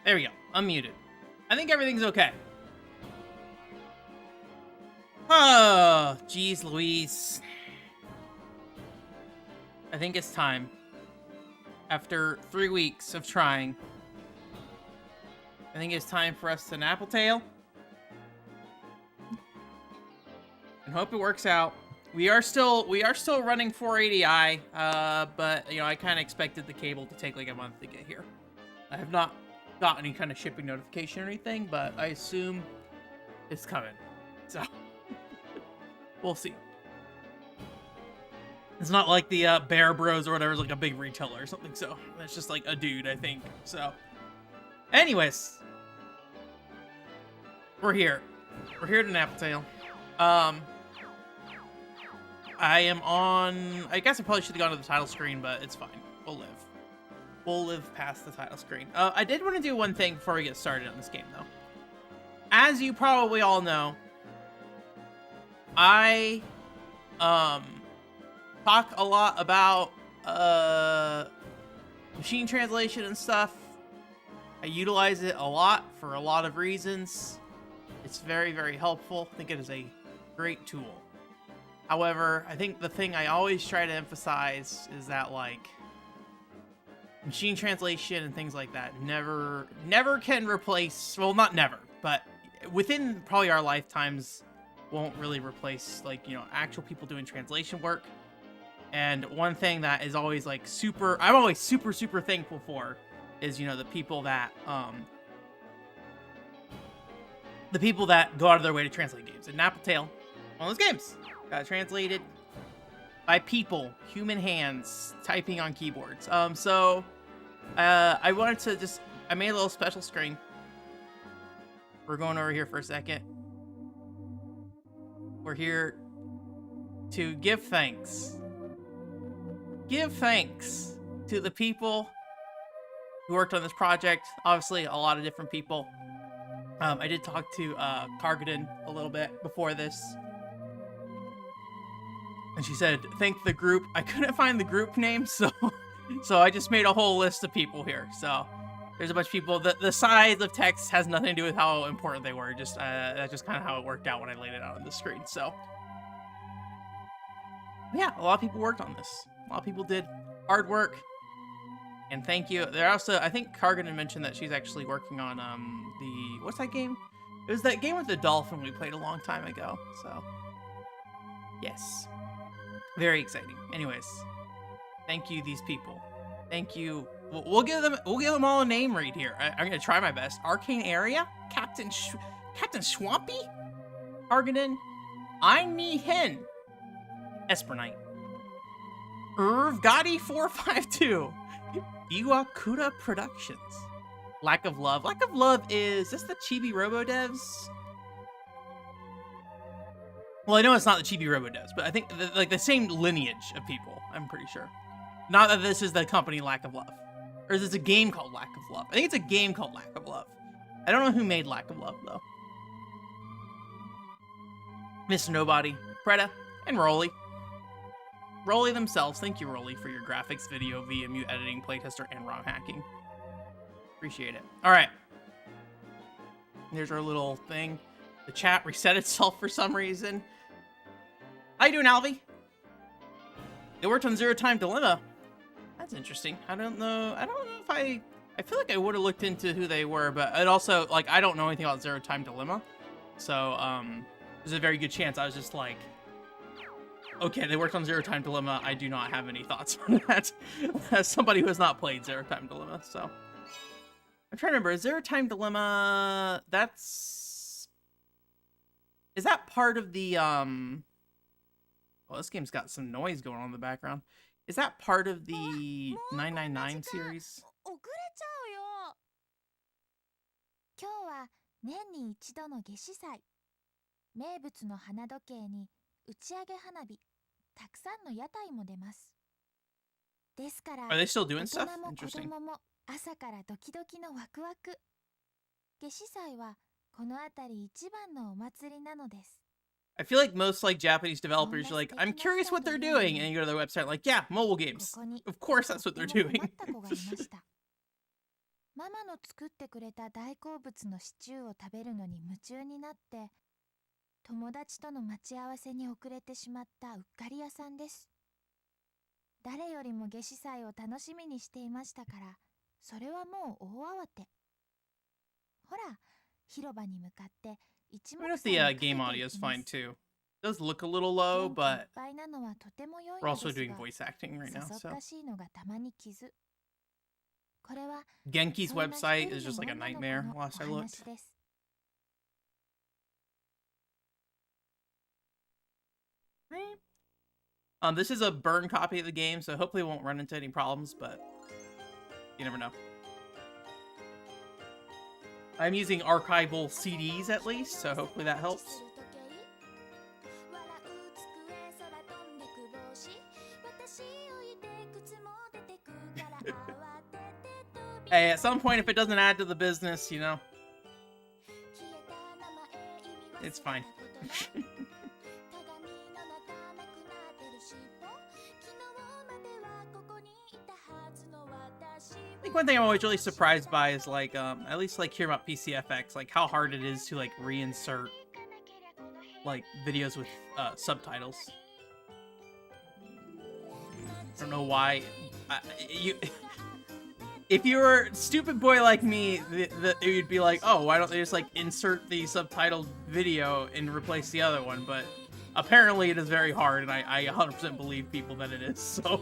There we go. Unmuted. I think everything's okay. Oh, geez Louise. I think it's time. After 3 weeks of trying, I think it's time for us to Napple Tale. And hope it works out. We are still running 480i, but you know, I kind of expected the cable to take like a month to get here. I have not got any kind of shipping notification or anything, but I assume it's coming. So we'll see. It's not like the Bear Bros or whatever is like a big retailer or something, so it's just like a dude, I think. So anyways, we're here. We're here to Napple Tale. I am on... I guess I probably should have gone to the title screen, but it's fine. We'll live. We'll live past the title screen. I did want to do one thing before we get started on this game, though. As you probably all know, I talk a lot about machine translation and stuff. I utilize it a lot for a lot of reasons. It's very, very helpful. I think it is a great tool. However, I think the thing I always try to emphasize is that, like, machine translation and things like that never can replace, well, not never, but within probably our lifetimes won't really replace, like, you know, actual people doing translation work. And one thing that is always, like, I'm always super thankful for is, you know, the people that go out of their way to translate games. And Napple Tale, one of those games. Got translated by people, human hands, typing on keyboards. So I wanted to just, I made a little special screen. We're going over here for a second. We're here to give thanks. Give thanks to the people who worked on this project. Obviously, a lot of different people. I did talk to Cargodin a little bit before this. And she said, thank the group. I couldn't find the group name, so I just made a whole list of people here. So there's a bunch of people. The size of text has nothing to do with how important they were. Just that's just kind of how it worked out when I laid it out on the screen. So yeah, a lot of people worked on this. A lot of people did hard work. And thank you. There also, I think Cargodin mentioned that she's actually working on what's that game? It was that game with the dolphin we played a long time ago. So yes. Very exciting. Anyways, thank you, these people. Thank you. We'll give them all a name read here. I'm gonna try my best. ArcaneAria, Captain Shwampy, Cargodin, Eien, Esperknight, Gotti 452, Iwakura Productions, Lackoflove. Lackoflove is this the Chibi Robo Devs? Well, I know it's not the Chibi Robo Devs, but I think like the same lineage of people, I'm pretty sure. Not that this is the company Lackoflove. Or is this a game called Lackoflove? I think it's a game called Lackoflove. I don't know who made Lackoflove, though. Mr. Nobody, Preta, and Rolly. Rolly themselves. Thank you, Rolly, for your graphics, video, VMU editing, playtester, and ROM hacking. Appreciate it. All right. There's our little thing. The chat reset itself for some reason. How you doing, Alvy? It worked on Zero Time Dilemma. That's interesting. I don't know if I feel like I would have looked into who they were, but it also, like, I don't know anything about Zero Time Dilemma. So, there's a very good chance I was just like, okay, they worked on Zero Time Dilemma. I do not have any thoughts on that. As somebody who has not played Zero Time Dilemma, so. I'm trying to remember, is Zero Time Dilemma, is that part of the, well, this game's got some noise going on in the background. Is that part of the 999 series? 今日は年に一度の夏至祭。名物の花時計に打ち上げ花火、たくさんの屋台も出ます。ですから、 Are they still doing stuff? 大人も子 Interesting. 供も朝からドキドキのワクワク。夏至祭はこの辺り一番のお祭りなのです。 I feel like most like Japanese developers are like, I'm curious what they're doing, and you go to their website like, yeah, mobile games. Of course that's what they're doing. ママの作ってくれた大好物のシチューを食べるのに夢中になって、友達との待ち合わせに遅れてしまったうっかり屋さんです。誰よりも夏至祭を楽しみにしていましたから、それはもう大慌て。ほら、広場に向かって一 I 目 mean, if 散 the にかけ game て audio い is きま fine す。 too. It does look a little low, 元気いっ but ぱいなのはとても良い we're の also です doing が、 voice acting right now, そそっ so かしいのがたまに傷。これは Genki's そんな一 website 人 is just の like a 女の子 nightmare のお last I looked. 話です。This is a burn copy of the game, so hopefully we won't run into any problems, but you never know. I'm using archival CDs at least, so hopefully that helps. Hey, at some point, if it doesn't add to the business, you know, it's fine. I think one thing I'm always really surprised by is like, at least like hearing about PCFX, like how hard it is to like reinsert like videos with subtitles. I don't know why. If you were a stupid boy like me, you'd be like, oh, why don't they just like insert the subtitled video and replace the other one? But apparently it is very hard, and I 100% believe people that it is, so.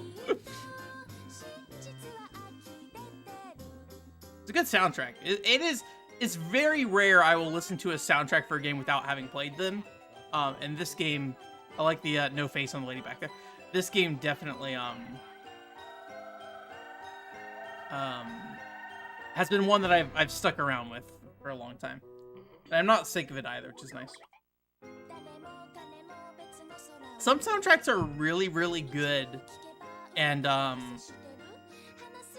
It's a good soundtrack. It's very rare I will listen to a soundtrack for a game without having played them. And this game, I like the no face on the lady back there. This game definitely has been one that I've stuck around with for a long time. And I'm not sick of it either, which is nice. Some soundtracks are really, really good, and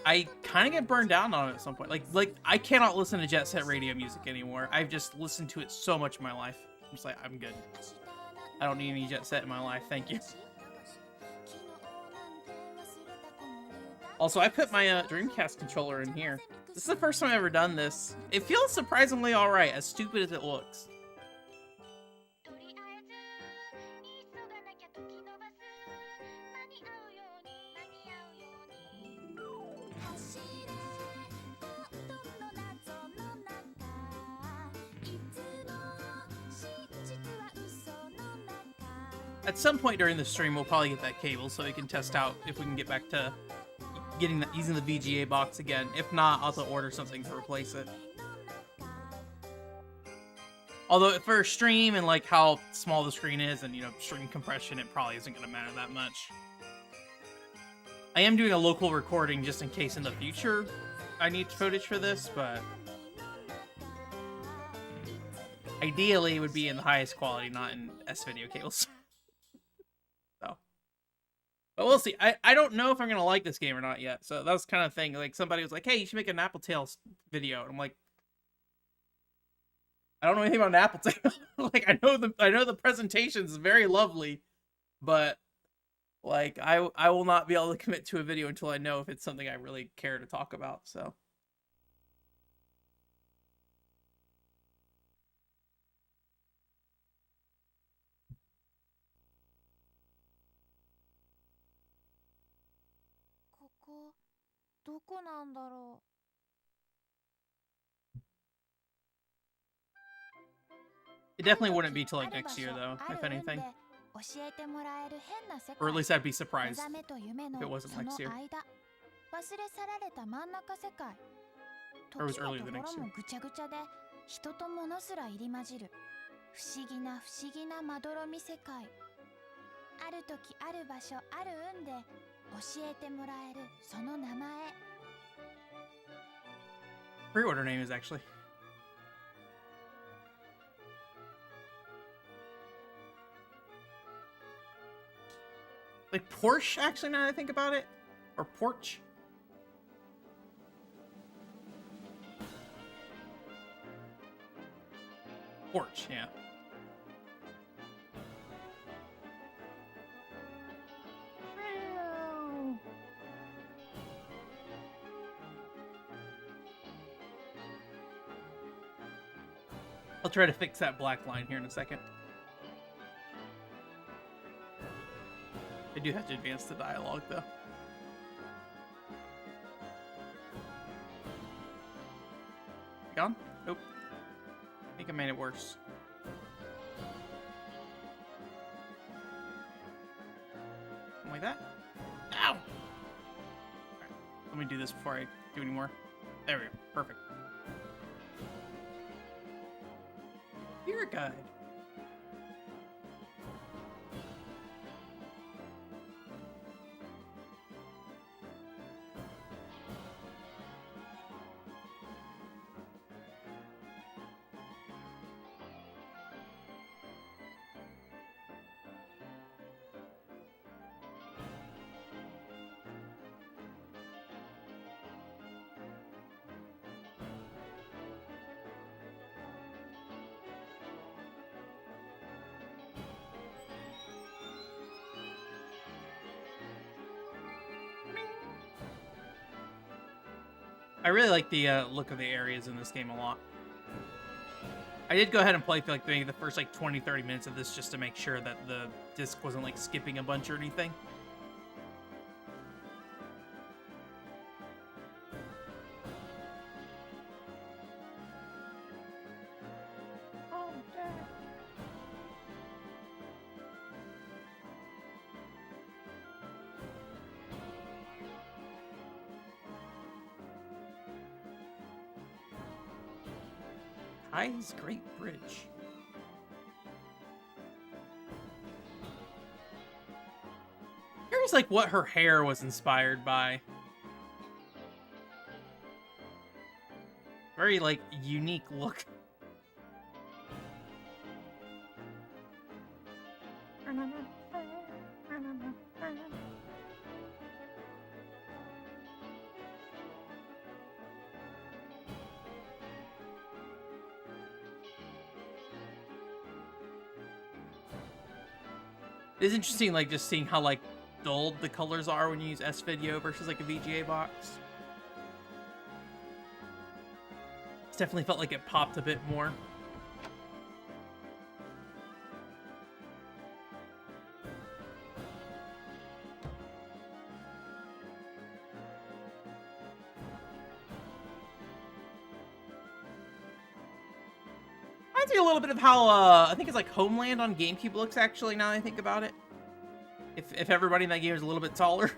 I kind of get burned down on it at some point. Like I cannot listen to Jet Set Radio music anymore. I've just listened to it so much in my life. I'm just like, I'm good. I don't need any Jet Set in my life. Thank you. Also, I put my Dreamcast controller in here. This is the first time I've ever done this. It feels surprisingly alright, as stupid as it looks. At some point during the stream, we'll probably get that cable so we can test out if we can get back to using the VGA box again. If not, I'll have to order something to replace it. Although for a stream and like how small the screen is and, you know, stream compression, it probably isn't going to matter that much. I am doing a local recording just in case in the future I need footage for this, but ideally it would be in the highest quality, not in S-video cables. So, but we'll see. I don't know if I'm going to like this game or not yet, so that was kind of thing. Like, somebody was like, hey, you should make a Napple Tale video, and I'm like, I don't know anything about Napple Tale. Like, I know the presentation is very lovely, but like I will not be able to commit to a video until I know if it's something I really care to talk about. So. It definitely wouldn't be till like next year though, if anything. Or at least I'd be surprised if it wasn't next year. Or it was earlier than next year. 人と物すら入り混じる不思議なまどろみ世界。ある時ある場所ある運で教えてもらえるその名前。 Pre-order name is actually. Like Porsche, actually, now that I think about it. Or Porch. Porch, yeah. I'll try to fix that black line here in a second. I do have to advance the dialogue, though. Gone? Nope. I think I made it worse. Something like that? Ow! Alright. Let me do this before I do any more. There we go. Perfect. Spirit guide. I really like the look of the areas in this game a lot. I did go ahead and play for like maybe the first like 20-30 minutes of this just to make sure that the disc wasn't like skipping a bunch or anything. Kai's Great Bridge. Curious, like, what her hair was inspired by. Very, like, unique look. It's interesting, like, just seeing how, like, dulled the colors are when you use S-Video versus, like, a VGA box. It's definitely felt like it popped a bit more. Reminds me a little bit of how, I think it's like Homeland on GameCube looks, actually, now that I think about it. If everybody in that game is a little bit taller.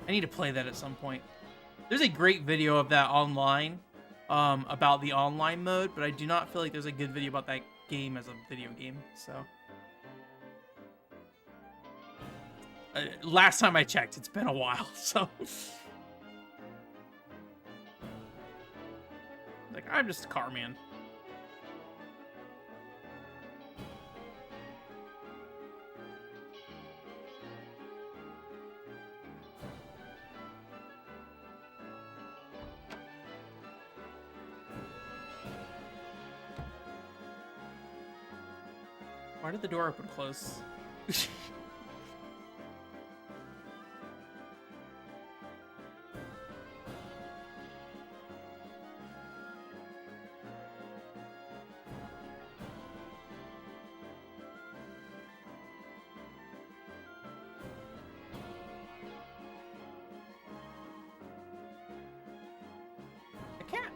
I need to play that at some point. There's a great video of that online, about the online mode, but I do not feel like there's a good video about that game as a video game, so. Last time I checked, it's been a while, so. Like, I'm just a car man. Why did the door open close? A cat.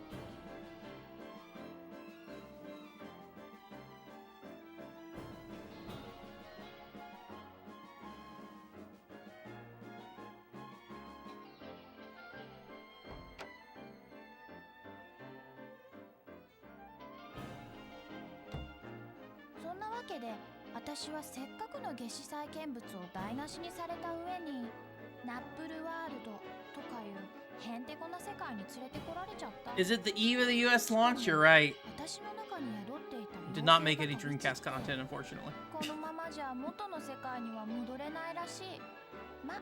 けで私はせっかくの夏至再建物を台無しにされた上にナップルワールドとかいうへんてこな世界に連れてこられちゃった。 Is it the eve of the US launch? You're right. 私の中に宿っていた Did not make any Dreamcast content, unfortunately. このままじゃ元の世界には戻れないらしい。ま、あ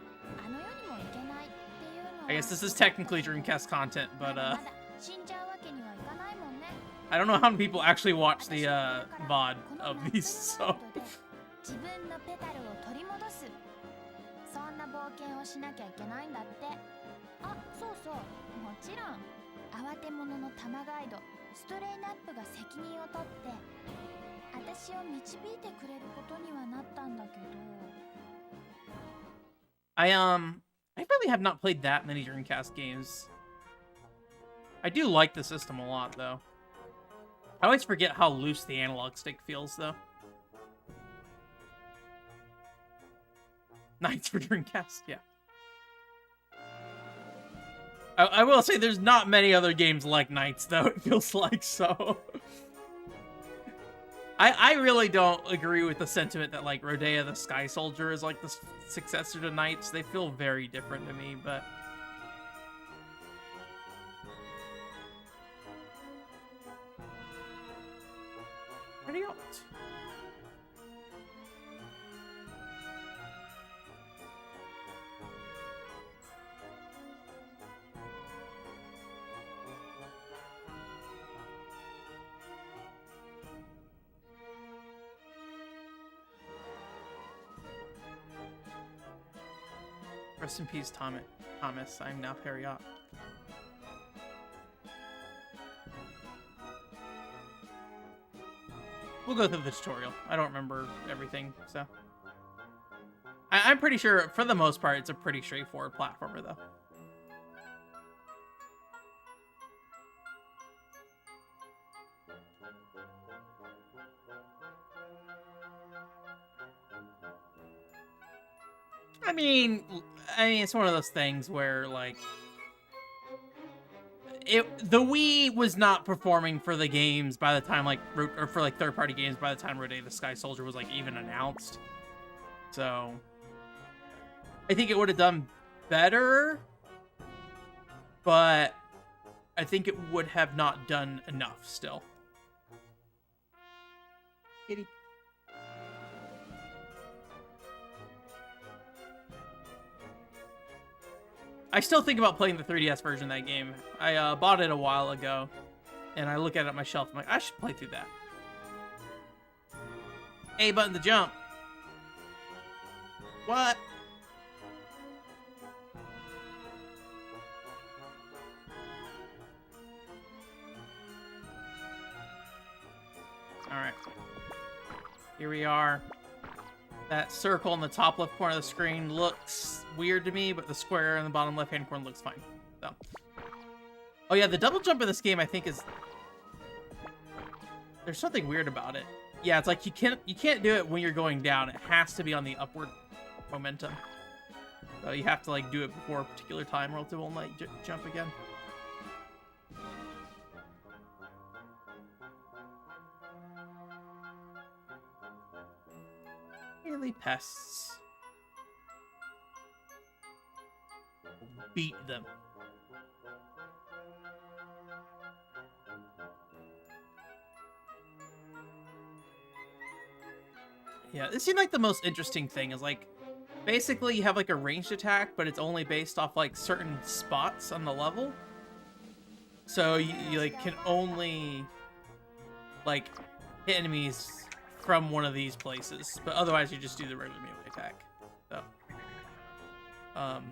の世にも行けないっていうのは I guess this is technically Dreamcast content, but 死んじゃうわけにはいかないもんね。 I don't know how many people actually watch the VOD of these, so. 自分のペタルを取り戻す。そんな冒険をしなきゃいけないんだって。あ、そうそう、もちろん。慌て者の玉ガイドストレイナップが責任を取って私を導いてくれることにはなったんだけど。I really have not played that many Dreamcast games. I do like the system a lot, though. I always forget how loose the analog stick feels, though. Nights for Dreamcast, yeah. I will say there's not many other games like Nights, though, it feels like, so... I really don't agree with the sentiment that, like, Rodea the Sky Soldier is, like, the successor to Nights. They feel very different to me, but... Where do you go? Rest in peace, Thomas. I'm now Periot. We'll go through the tutorial. I don't remember everything, so... I'm pretty sure, for the most part, it's a pretty straightforward platformer, though. I mean, it's one of those things where, like... The Wii was not performing for the games by the time, like, or for, like, third-party games by the time Rodea the Sky Soldier was, like, even announced. So... I think it would have done better, but I think it would have not done enough still. Kitty. I still think about playing the 3DS version of that game. I bought it a while ago, and I look at it on my shelf. I'm like, I should play through that. A button to jump. What? Alright. Here we are. That circle in the top left corner of the screen looks weird to me, but the square in the bottom left-hand corner looks fine. So. Oh yeah, the double jump in this game, I think, is... There's something weird about it. Yeah, it's like you can't do it when you're going down. It has to be on the upward momentum. So you have to, like, do it before a particular time or else it won't let you jump again. Really pests. Beat them. Yeah, this seemed like the most interesting thing is, like, basically you have, like, a ranged attack, but it's only based off, like, certain spots on the level. So you like, can only, like, hit enemies from one of these places, but otherwise you just do the regular melee attack. So, right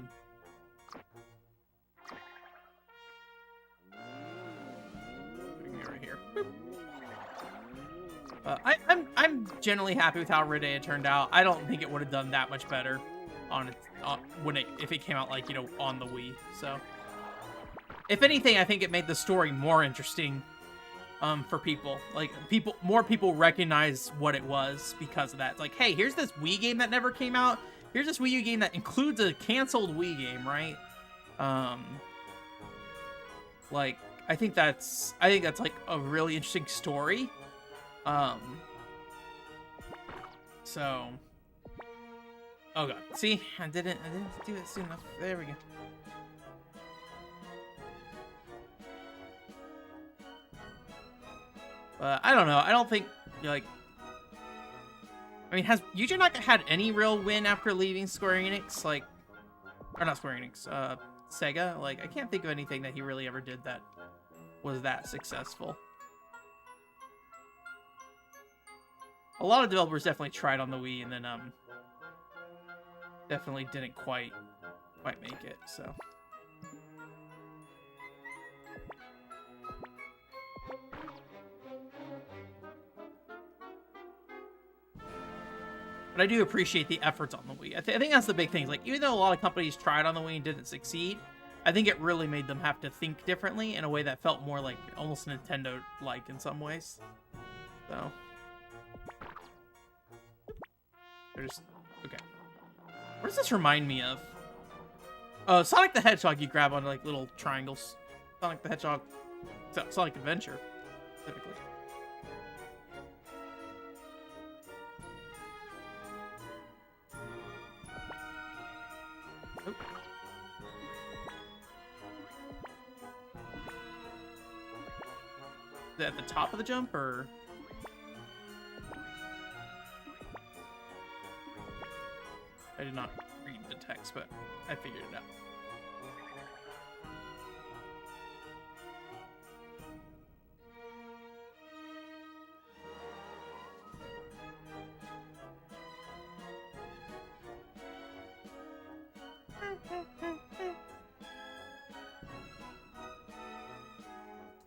here. I'm generally happy with how Rodea turned out. I don't think it would have done that much better if it came out, like, you know, on the Wii. So, if anything, I think it made the story more interesting. For people. Like, more people recognize what it was because of that. It's like, hey, here's this Wii game that never came out. Here's this Wii U game that includes a canceled Wii game, right? Like, I think that's like a really interesting story. So, oh god, see, I didn't do it soon enough. There we go. I don't know. I don't think, like... I mean, has Yuji Naka had any real win after leaving Square Enix? Like... Or not Square Enix, SEGA? Like, I can't think of anything that he really ever did that was that successful. A lot of developers definitely tried on the Wii and then, definitely didn't quite make it, so... But I do appreciate the efforts on the Wii. I think that's the big thing. Like, even though a lot of companies tried on the Wii and didn't succeed, I think it really made them have to think differently in a way that felt more like almost Nintendo-like in some ways. So, they're just okay. What does this remind me of? Sonic the Hedgehog. You grab on like little triangles. Sonic the Hedgehog. Sonic Adventure, typically. Oop. Is that at the top of the jump, or? I did not read the text, but I figured it out.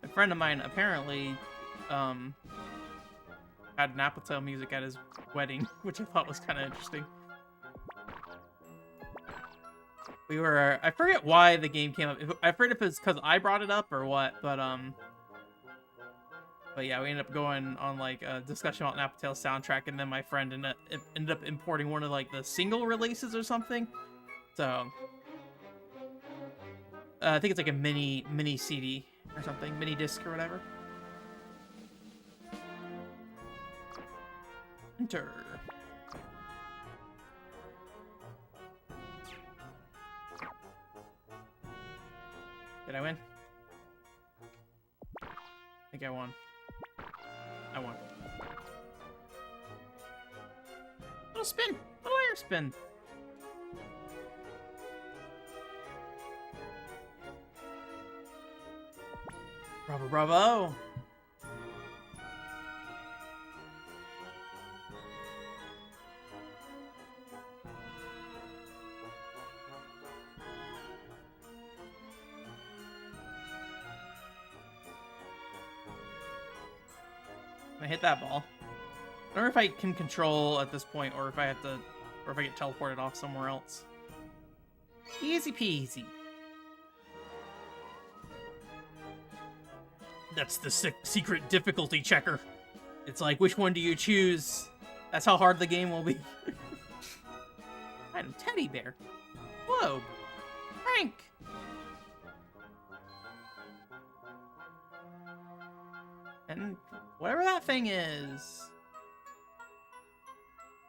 A friend of mine apparently had Napple Tale music at his wedding, which I thought was kind of interesting. I forget why the game came up. I forget if it's because I brought it up or what, but yeah, we ended up going on like a discussion about Napple Tale soundtrack, and then my friend ended up importing one of like the single releases or something. So I think it's like a mini CD or something, mini disc or whatever. Enter. Did I win? I think I won. I won. Little spin! Little air spin! Bravo, bravo! I hit that ball. I don't know if I can control at this point, or if I have to, or if I get teleported off somewhere else. Easy peasy. That's the secret difficulty checker. It's like, which one do you choose? That's how hard the game will be. Random teddy bear. Whoa. Frank. And whatever that thing is,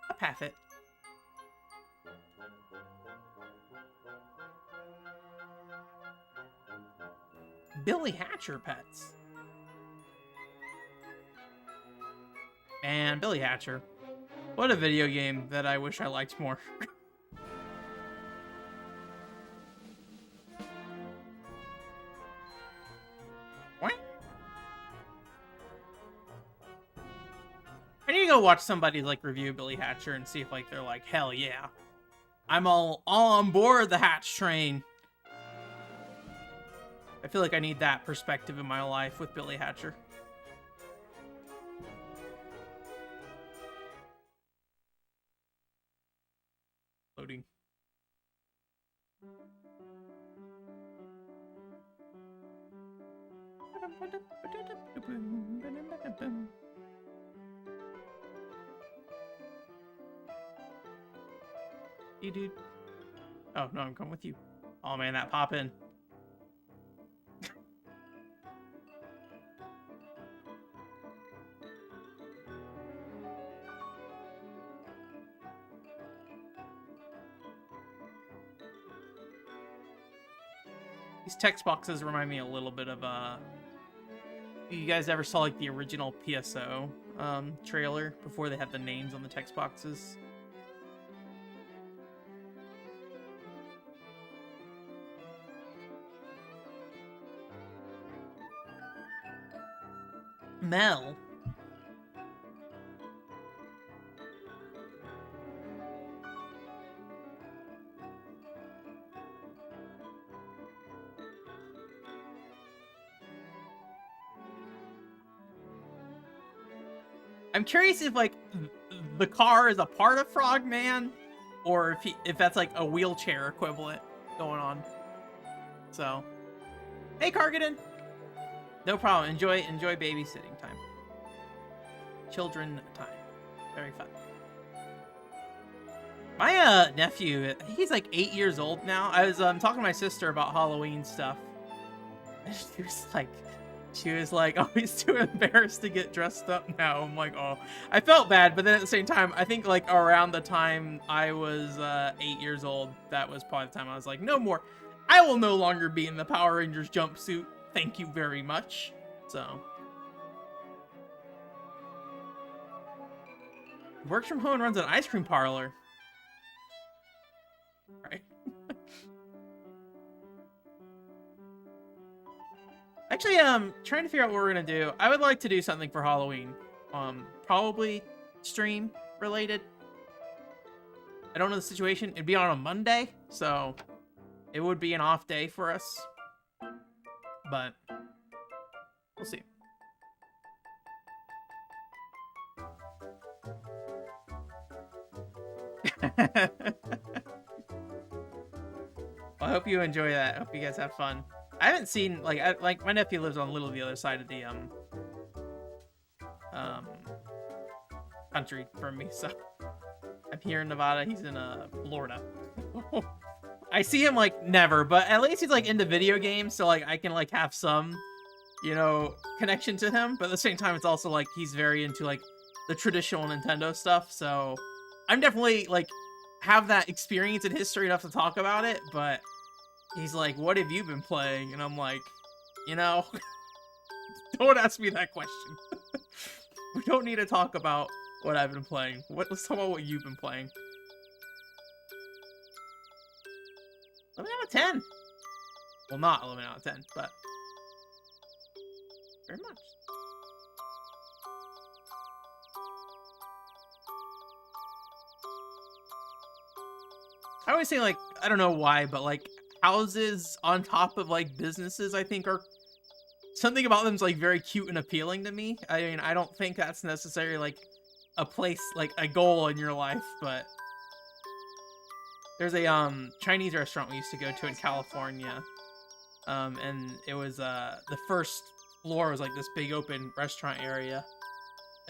I'll path it. Billy Hatcher pets. And Billy Hatcher. What a video game that I wish I liked more. I need to go watch somebody like review Billy Hatcher and see if like they're like, hell yeah, I'm all on board the Hatch train. I feel like I need that perspective in my life with Billy Hatcher. Loading. Hey, dude. Oh, no, I'm coming with you. Oh, man, that pop-in. These text boxes remind me a little bit of, you guys ever saw, like, the original PSO trailer before they had the names on the text boxes? Mel. I'm curious if, like, the car is a part of Frogman, or if that's like a wheelchair equivalent going on. So, hey Cargodin, no problem. Enjoy babysitting time. Children time, very fun. My nephew, he's like 8 years old now. I was talking to my sister about Halloween stuff, and she was like, oh, he's too embarrassed to get dressed up now. I'm like, oh, I felt bad, but then at the same time, I think like around the time I was 8 years old, that was probably the time I was like, no more. I will no longer be in the Power Rangers jumpsuit. Thank you very much. So. Works from home and runs an ice cream parlor. Right. Actually, trying to figure out what we're gonna do. I would like to do something for Halloween. Probably stream related. I don't know the situation. It'd be on a Monday, so it would be an off day for us. But we'll see. I hope you enjoy that. I hope you guys have fun. I haven't seen like my nephew lives on the other side of the country from me, so I'm here in Nevada. He's in Florida. I see him like never, but at least he's like into video games, so like I can like have some, you know, connection to him. But at the same time, it's also like he's very into like the traditional Nintendo stuff. So I'm definitely like have that experience and history enough to talk about it. But he's like, "What have you been playing?" And I'm like, you know, don't ask me that question. We don't need to talk about what I've been playing. Let's talk about what you've been playing. 11 out of 10. Well, not 11 out of 10, but very much. I always say, like, I don't know why, but like houses on top of like businesses, I think are something about them's like very cute and appealing to me. I mean, I don't think that's necessarily like a place, like a goal in your life, but there's a Chinese restaurant we used to go to in California, and it was the first floor was like this big open restaurant area,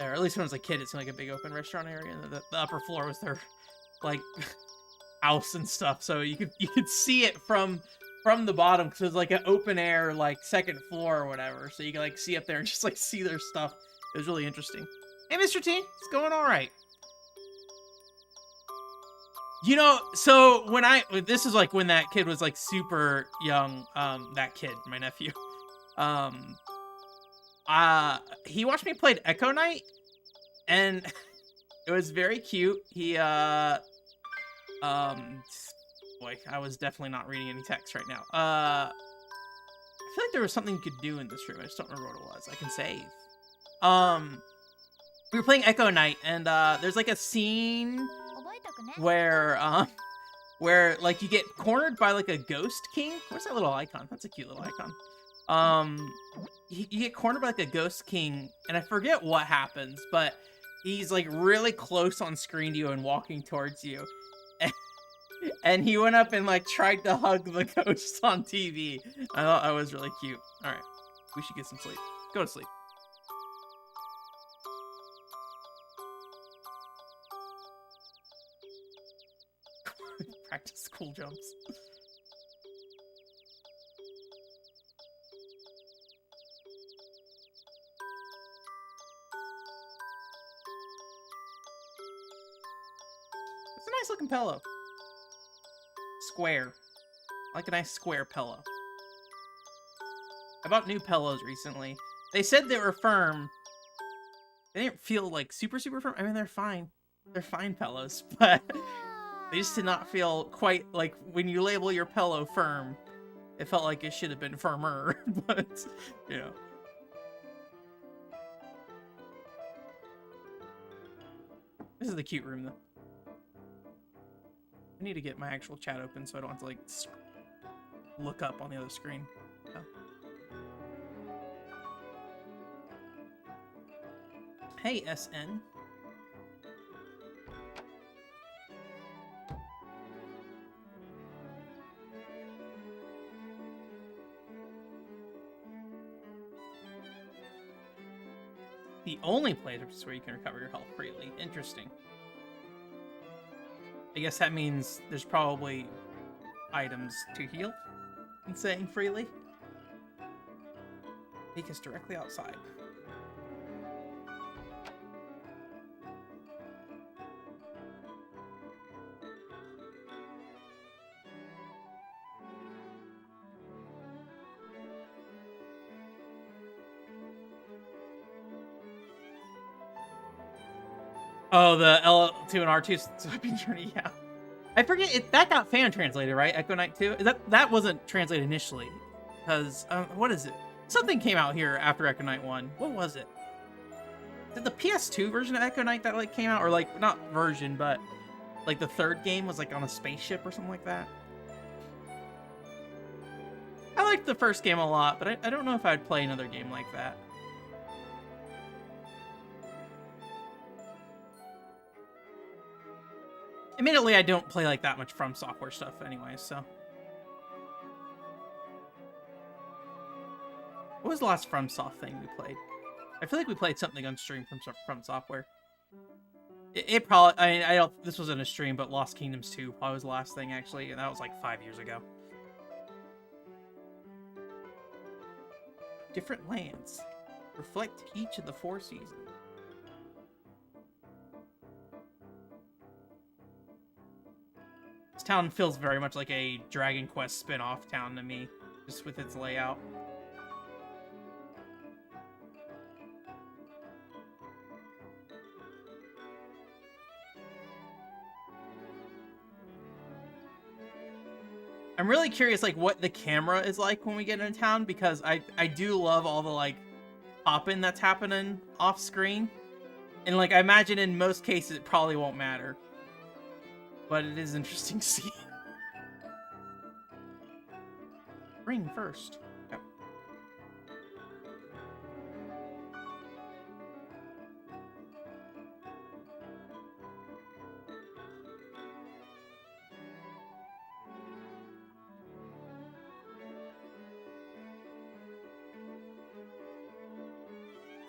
or at least when I was a kid, it seemed like a big open restaurant area, and the upper floor was their like house and stuff, so you could see it from the bottom because it was like an open air like second floor or whatever, so you could like see up there and just like see their stuff. It was really interesting. Hey, Mr. T, it's going all right. You know, so this is like when that kid was like super young, that kid, my nephew, he watched me play Esperknight, and it was very cute. He, boy, I was definitely not reading any text right now. I feel like there was something you could do in this room. I just don't remember what it was. I can save. We were playing Esperknight, and there's like a scene where like you get cornered by like a ghost king. Where's that little icon? That's a cute little icon. You get cornered by like a ghost king, and I forget what happens, but he's like really close on screen to you and walking towards you. And he went up and like tried to hug the ghost on TV. I thought that was really cute. All right, we should get some sleep. Go to sleep. Practice cool jumps. It's a nice looking pillow. Square. I like a nice square pillow. I bought new pillows recently. They said they were firm. They didn't feel like super firm. I mean, they're fine. They're fine pillows, but they just did not feel quite like when you label your pillow firm, it felt like it should have been firmer, but, you know. This is the cute room, though. I need to get my actual chat open so I don't have to, like, look up on the other screen. Oh. Hey, SN. The only place where you can recover your health freely. Interesting. I guess that means there's probably items to heal and saying freely. Take us directly outside. Oh, the L2 and R2 swiping journey, yeah. I forget, that got fan translated, right? Esperknight 2? That wasn't translated initially. Because, what is it? Something came out here after Esperknight 1. What was it? Did the PS2 version of Esperknight that, like, came out? Or, like, not version, but, like, the third game was, like, on a spaceship or something like that? I liked the first game a lot, but I don't know if I'd play another game like that. Admittedly, I don't play like that much From Software stuff anyway, so. What was the last From Soft thing we played? I feel like we played something on stream from Software. It probably, I don't, this wasn't a stream, but Lost Kingdoms 2 probably was the last thing, actually, and that was like 5 years ago. Different lands. Reflect each of the 4 seasons. This town feels very much like a Dragon Quest spin-off town to me, just with its layout. I'm really curious, like, what the camera is like when we get into town, because I do love all the, like, pop-in that's happening off-screen. And, like, I imagine in most cases it probably won't matter. But it is interesting to see. Ring first. Yep.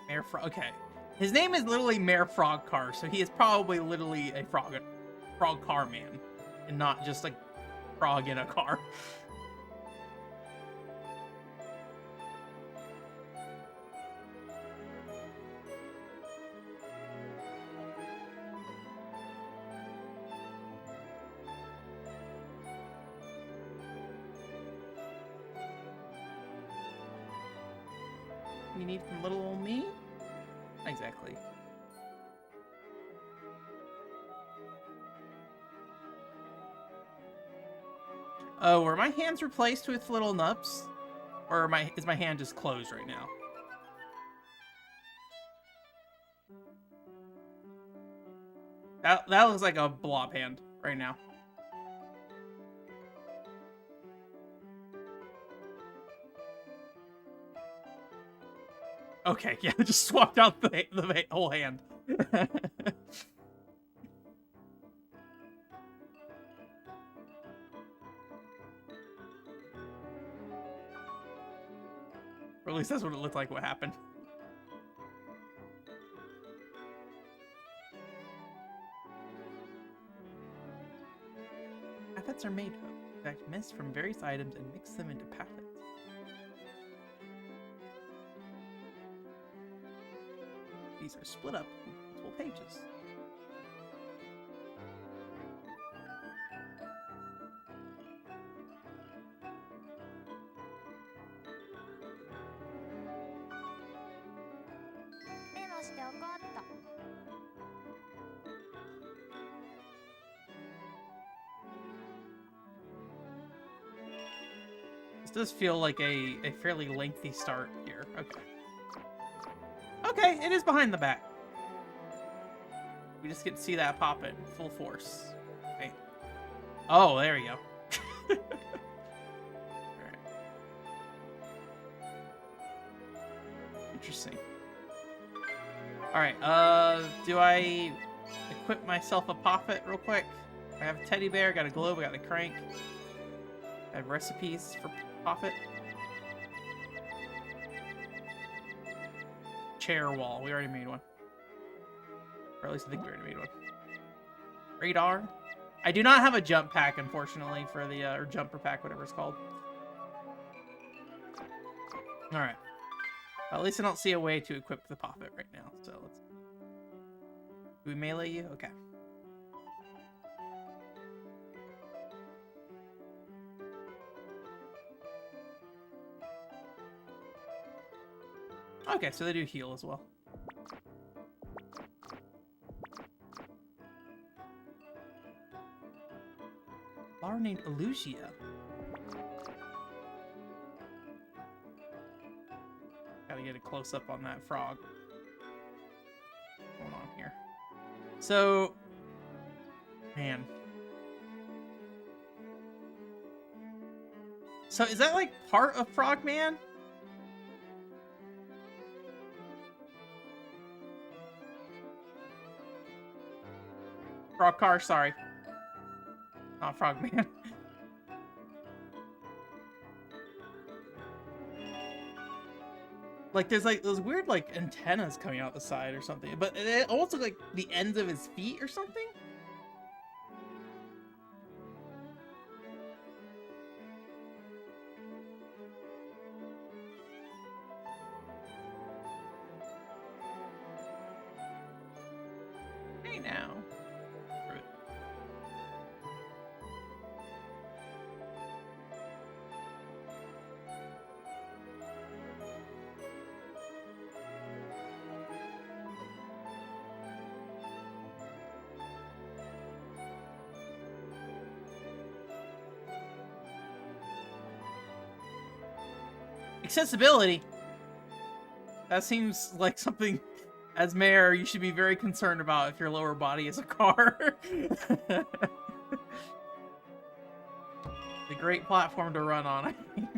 Mayor Frog. Okay. His name is literally Mayor Frogcar, so he is probably literally a frog car man, and not just a frog in a car. You need from little old me? Exactly. Oh, were my hands replaced with little nubs? Or is my hand just closed right now? That looks like a blob hand right now. Okay, yeah, just swapped out the whole hand. Or at least that's what it looked like what happened. Paffets are made of, extract mist from various items and mix them into paffets. These are split up into multiple pages. This does feel like a fairly lengthy start here. Okay. Okay, it is behind the back. We just get to see that pop in full force. Okay. Oh, there we go. Alright. Interesting. Alright, do I equip myself a poppet real quick? I have a teddy bear, got a globe, I got a crank. I have recipes for poppet. chair wall. We already made one. Or at least I think we already made one. Radar. I do not have a jump pack, unfortunately, for the, or jumper pack, whatever it's called. Alright. Well, at least I don't see a way to equip the poppet right now, so let's... Do we melee you? Okay. Okay, so they do heal as well. Flower named Elusia. Gotta get a close up on that frog. What's going on here? So, man. So is that like part of Frogman? Frog car, sorry. Not Frogman. Like, there's like those weird like antennas coming out the side or something, but it almost looks like the ends of his feet or something. Hey now. Accessibility. That seems like something, as mayor, you should be very concerned about if your lower body is a car. The great platform to run on, I think.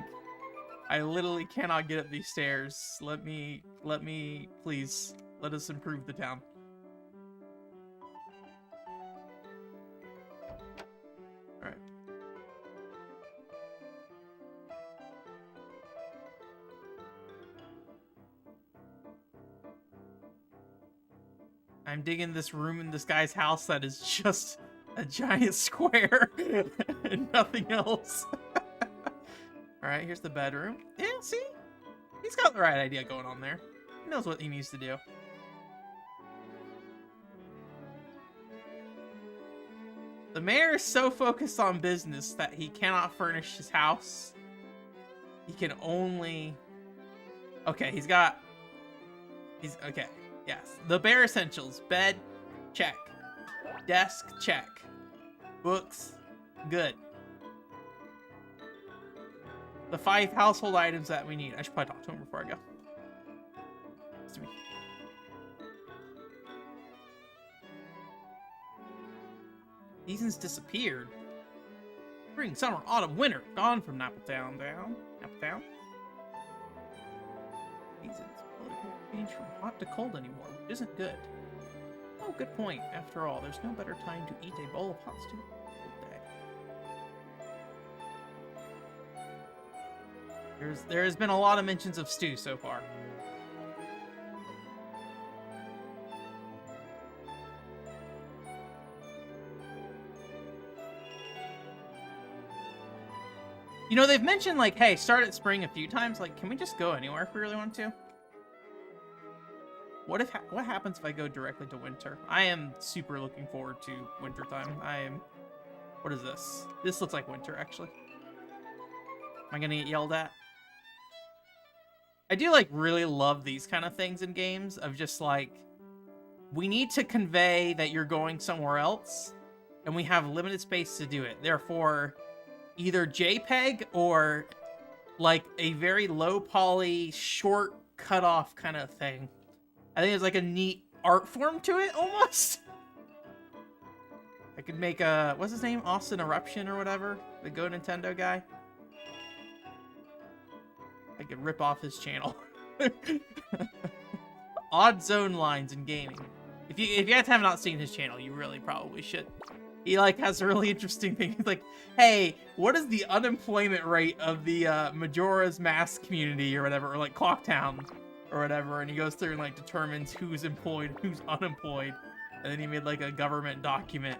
I literally cannot get up these stairs. Let me, please, let us improve the town. Alright. I'm digging this room in this guy's house that is just a giant square and nothing else. Alright, here's the bedroom. Yeah, see? He's got the right idea going on there. He knows what he needs to do. The mayor is so focused on business that he cannot furnish his house. He can only... Okay, he's okay. Yes. The bare essentials. Bed, check. Desk, check. Books, good. The 5 household items that we need. I should probably talk to him before I go. It's to me. Seasons disappeared. Spring, summer, autumn, winter. Gone from Napple Tale down. Napple Tale. Seasons. Change from hot to cold anymore, which isn't good. Oh, good point. After all, there's no better time to eat a bowl of hot stew. There has been a lot of mentions of stew so far. You know, they've mentioned like, hey, start at spring a few times. Like, can we just go anywhere if we really want to? What happens if I go directly to winter? I am super looking forward to winter time. What is this? This looks like winter, actually. Am I gonna get yelled at? I do like really love these kind of things in games of just like, we need to convey that you're going somewhere else and we have limited space to do it. Therefore, either JPEG or like a very low poly, short cutoff kind of thing. I think there's like a neat art form to it, almost. I could make a, what's his name? Austin Eruption or whatever? The Go Nintendo guy. I could rip off his channel. Odd zone lines in gaming. If you guys have not seen his channel, you really probably should. He like has a really interesting thing. He's like, hey, what is the unemployment rate of the Majora's Mask community or whatever, or like Clocktown? or whatever, and he goes through and like determines who's employed, who's unemployed, and then he made like a government document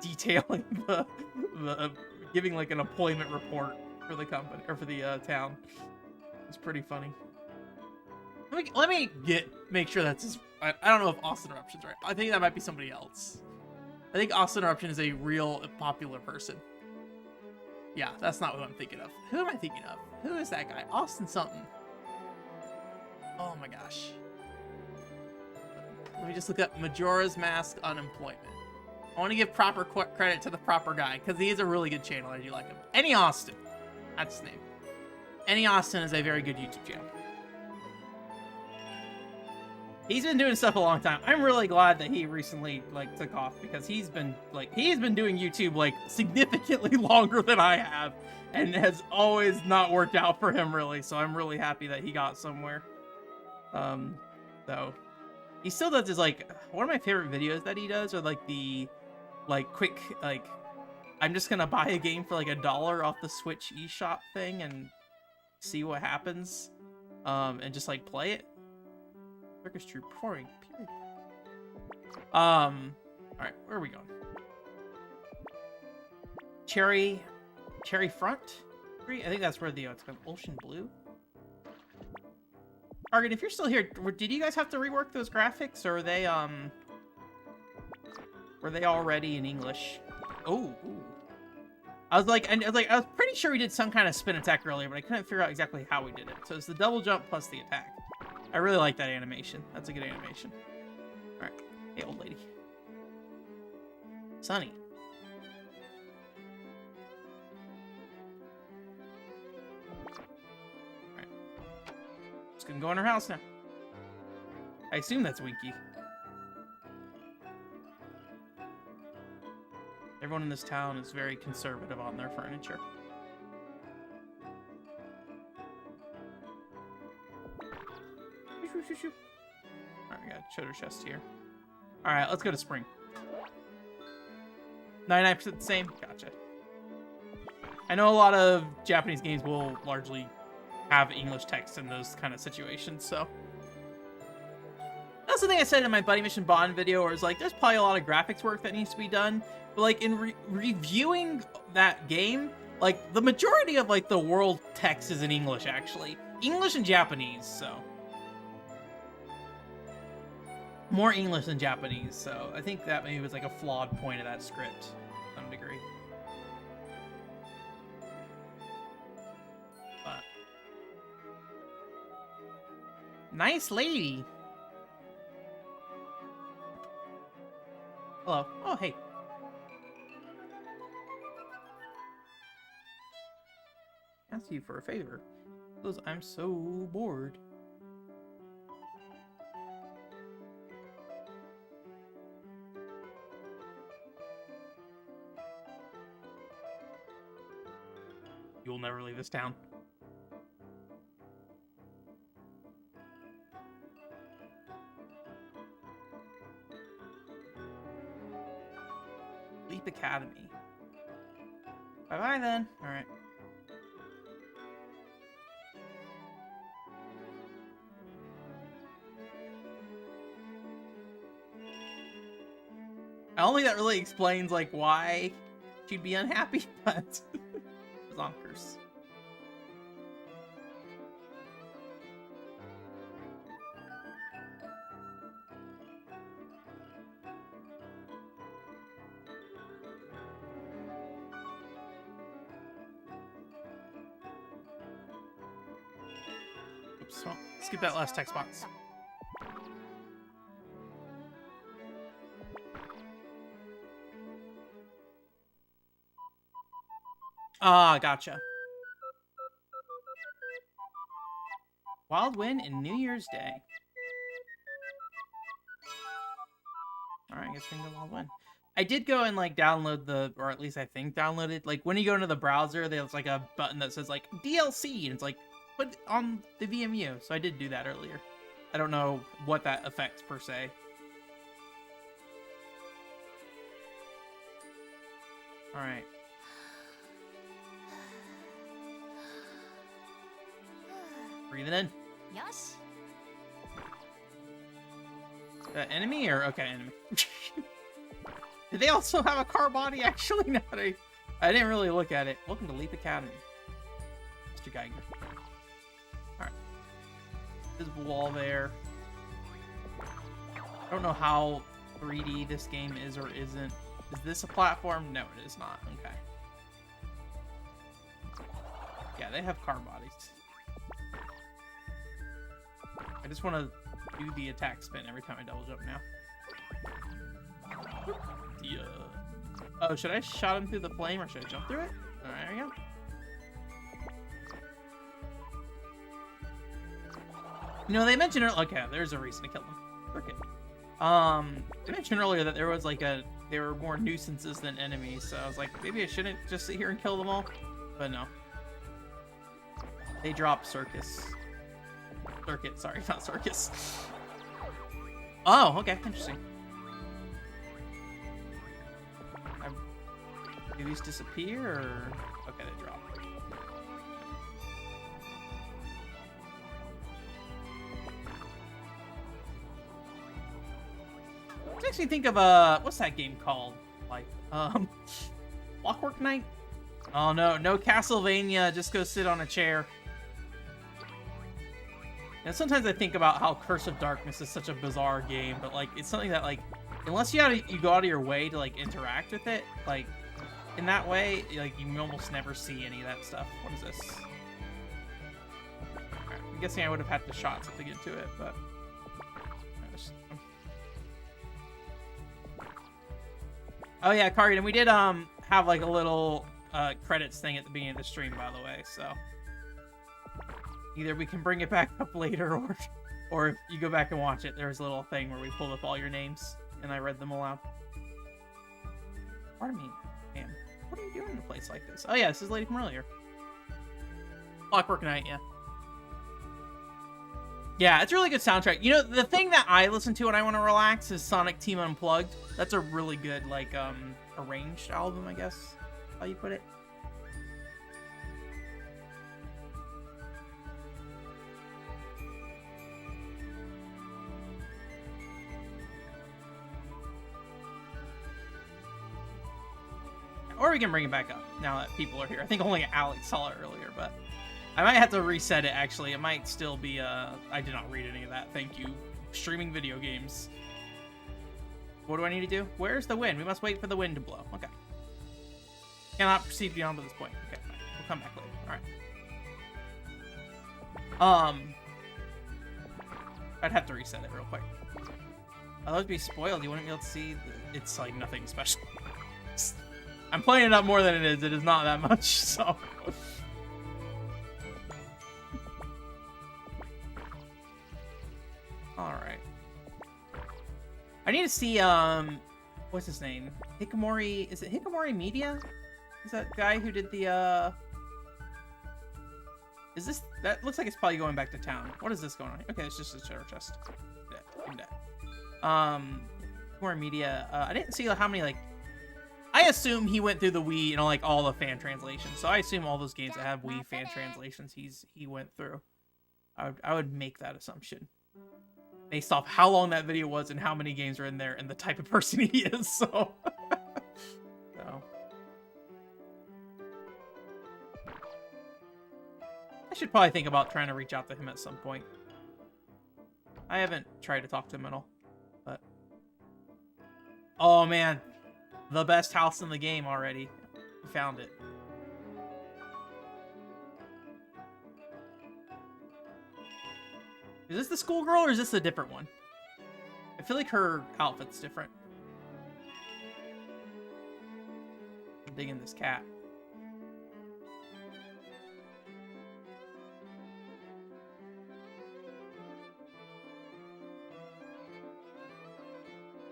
detailing the giving like an employment report for the company or for the town. It's pretty funny. Let me make sure that's his. I don't know if Austin Eruption's right. I think that might be somebody else. I think Austin Eruption is a real popular person. Yeah, that's not what I'm thinking of. Who am I thinking of? Who is that guy? Austin something. Oh my gosh. Let me just look up Majora's Mask unemployment. I want to give proper credit to the proper guy, because he is a really good channel. I do like him. Any Austin. That's his name. Any Austin is a very good YouTube channel. He's been doing stuff a long time. I'm really glad that he recently like took off, because he's been doing YouTube like significantly longer than I have, and has always not worked out for him really. So I'm really happy that he got somewhere. So he still does his like one of my favorite videos that he does are like the quick like I'm just gonna buy a game for like $1 off the Switch eShop thing and see what happens, and just like play it. Circus Troop performing. Period. All right, where are we going? Cherry Front? I think that's where the it's called Ocean Blue. Cargodin, if you're still here, did you guys have to rework those graphics, or were they already in English? Oh, I was pretty sure we did some kind of spin attack earlier, but I couldn't figure out exactly how we did it. So it's the double jump plus the attack. I really like that animation. That's a good animation. All right, hey, old lady. Sunny. All right, just gonna go in her house now. I assume that's Winky. Everyone in this town is very conservative on their furniture. Alright, we got a treasure chest here. Alright, let's go to spring. 99% the same? Gotcha. I know a lot of Japanese games will largely have English text in those kind of situations, so. That's the thing I said in my Buddy Mission Bond video, where it's like, there's probably a lot of graphics work that needs to be done, but like in reviewing that game, like the majority of like the world text is in English, actually. English and Japanese, so. More English than Japanese, so I think that maybe was like a flawed point of that script to some degree. But nice lady. Hello. Oh, hey. Ask you for a favor, because I'm so bored. You'll never leave this town. Leap Academy. Bye-bye then. Alright. I don't think that really explains, like, why she'd be unhappy, but... Zonkers. Oops, well, skip that last text box. Ah, gotcha. Wild Win and New Year's Day. Alright, I guess we can go Wild Win. I did go and, like, download the, or at least I think downloaded, like, when you go into the browser, there's, like, a button that says, like, DLC, and it's, like, put on the VMU, so I did do that earlier. I don't know what that affects, per se. Alright. Breathing in. よし Enemy or okay, enemy. Did they also have a car body? Actually, no, I didn't really look at it. Welcome to Leap Academy, Mr. Geiger. All right, visible wall there. I don't know how 3D this game is or isn't. Is this a platform? No, it is not. Okay. Yeah, they have car bodies. I just want to do the attack spin every time I double jump now. Yeah. Oh, should I shot him through the flame or should I jump through it? All right, there we go. You know, they mentioned it. Okay, there's a reason to kill them. Okay. They mentioned earlier that there was like they were more nuisances than enemies, so I was like, maybe I shouldn't just sit here and kill them all, but no. They drop circuit, sorry, not circus. Oh, okay, interesting. Do these disappear, or... Okay, they drop. It makes me think of, what's that game called? Like, Clockwork Knight? Oh, no, no Castlevania, just go sit on a chair. And sometimes I think about how Curse of Darkness is such a bizarre game, but, like, it's something that, like, unless you go out of your way to, like, interact with it, like, in that way, like, you almost never see any of that stuff. What is this? Right, I'm guessing I would have had the shots to get to it, but... Oh yeah, Cargodin, we did have like a little credits thing at the beginning of the stream, by the way, so either we can bring it back up later, or if you go back and watch it, there's a little thing where we pulled up all your names and I read them aloud. Pardon me, man. What are you doing in a place like this? Oh yeah, this is Lady from earlier. Clockwork Knight, yeah. Yeah, it's a really good soundtrack. You know, the thing that I listen to when I want to relax is Sonic Team Unplugged. That's a really good, like, arranged album, I guess, how you put it. Or we can bring it back up now that people are here. I think only Alex saw it earlier, but I might have to reset it, actually. It might still be, I did not read any of that. Thank you. Streaming video games. What do I need to do? Where's the wind? We must wait for the wind to blow. Okay. Cannot proceed beyond this point. Okay, fine. We'll come back later. Alright. I'd have to reset it real quick. I'd love to be spoiled. You wouldn't be able to see... It's, like, nothing special. I'm playing it up more than it is. It is not that much, so... Alright. I need to see, what's his name? Hikamori, is it Hikamori Media? Is that guy who did the, is this, that looks like it's probably going back to town. What is this going on? Okay, it's just a treasure chest. I'm dead. Hikamori Media, I didn't see how many, like, I assume he went through the Wii, you know, like, all the fan translations. So I assume all those games that have Wii fan translations, he went through. I would make that assumption. Based off how long that video was and how many games are in there and the type of person he is, so... So... I should probably think about trying to reach out to him at some point. I haven't tried to talk to him at all, but... Oh man, the best house in the game already. We found it. Is this the schoolgirl or is this a different one? I feel like her outfit's different. I'm digging this cat.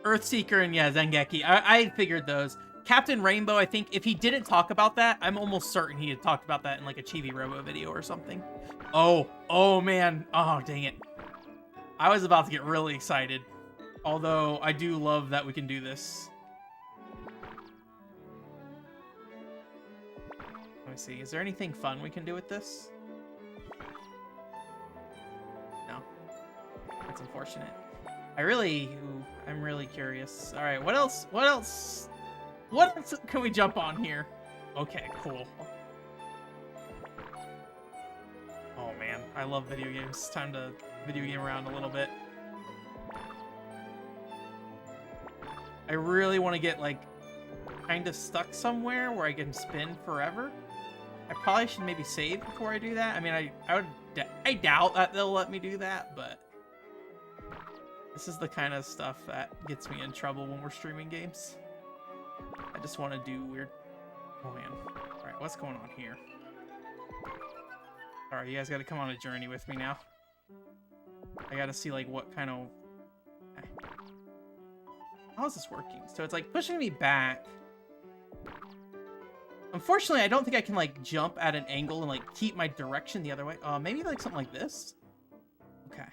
Earthseeker and yeah, Zengeki. I figured those. Captain Rainbow, I think if he didn't talk about that, I'm almost certain he had talked about that in like a Chibi Robo video or something. Oh man. Oh, dang it. I was about to get really excited. Although, I do love that we can do this. Let me see. Is there anything fun we can do with this? No. That's unfortunate. I'm really curious. All right, what else? What else can we jump on here? Okay, cool. Oh man, I love video games. It's time to video game around a little bit. I really want to get like kind of stuck somewhere where I can spin forever. I probably should maybe save before I do that. I mean, I doubt that they'll let me do that, but this is the kind of stuff that gets me in trouble when we're streaming games. I just want to do weird. Oh man. All right, what's going on here? All right, you guys got to come on a journey with me now. I got to see like what kind of. How is this working? So it's like pushing me back. Unfortunately, I don't think I can like jump at an angle and like keep my direction the other way. Maybe like something like this. Okay.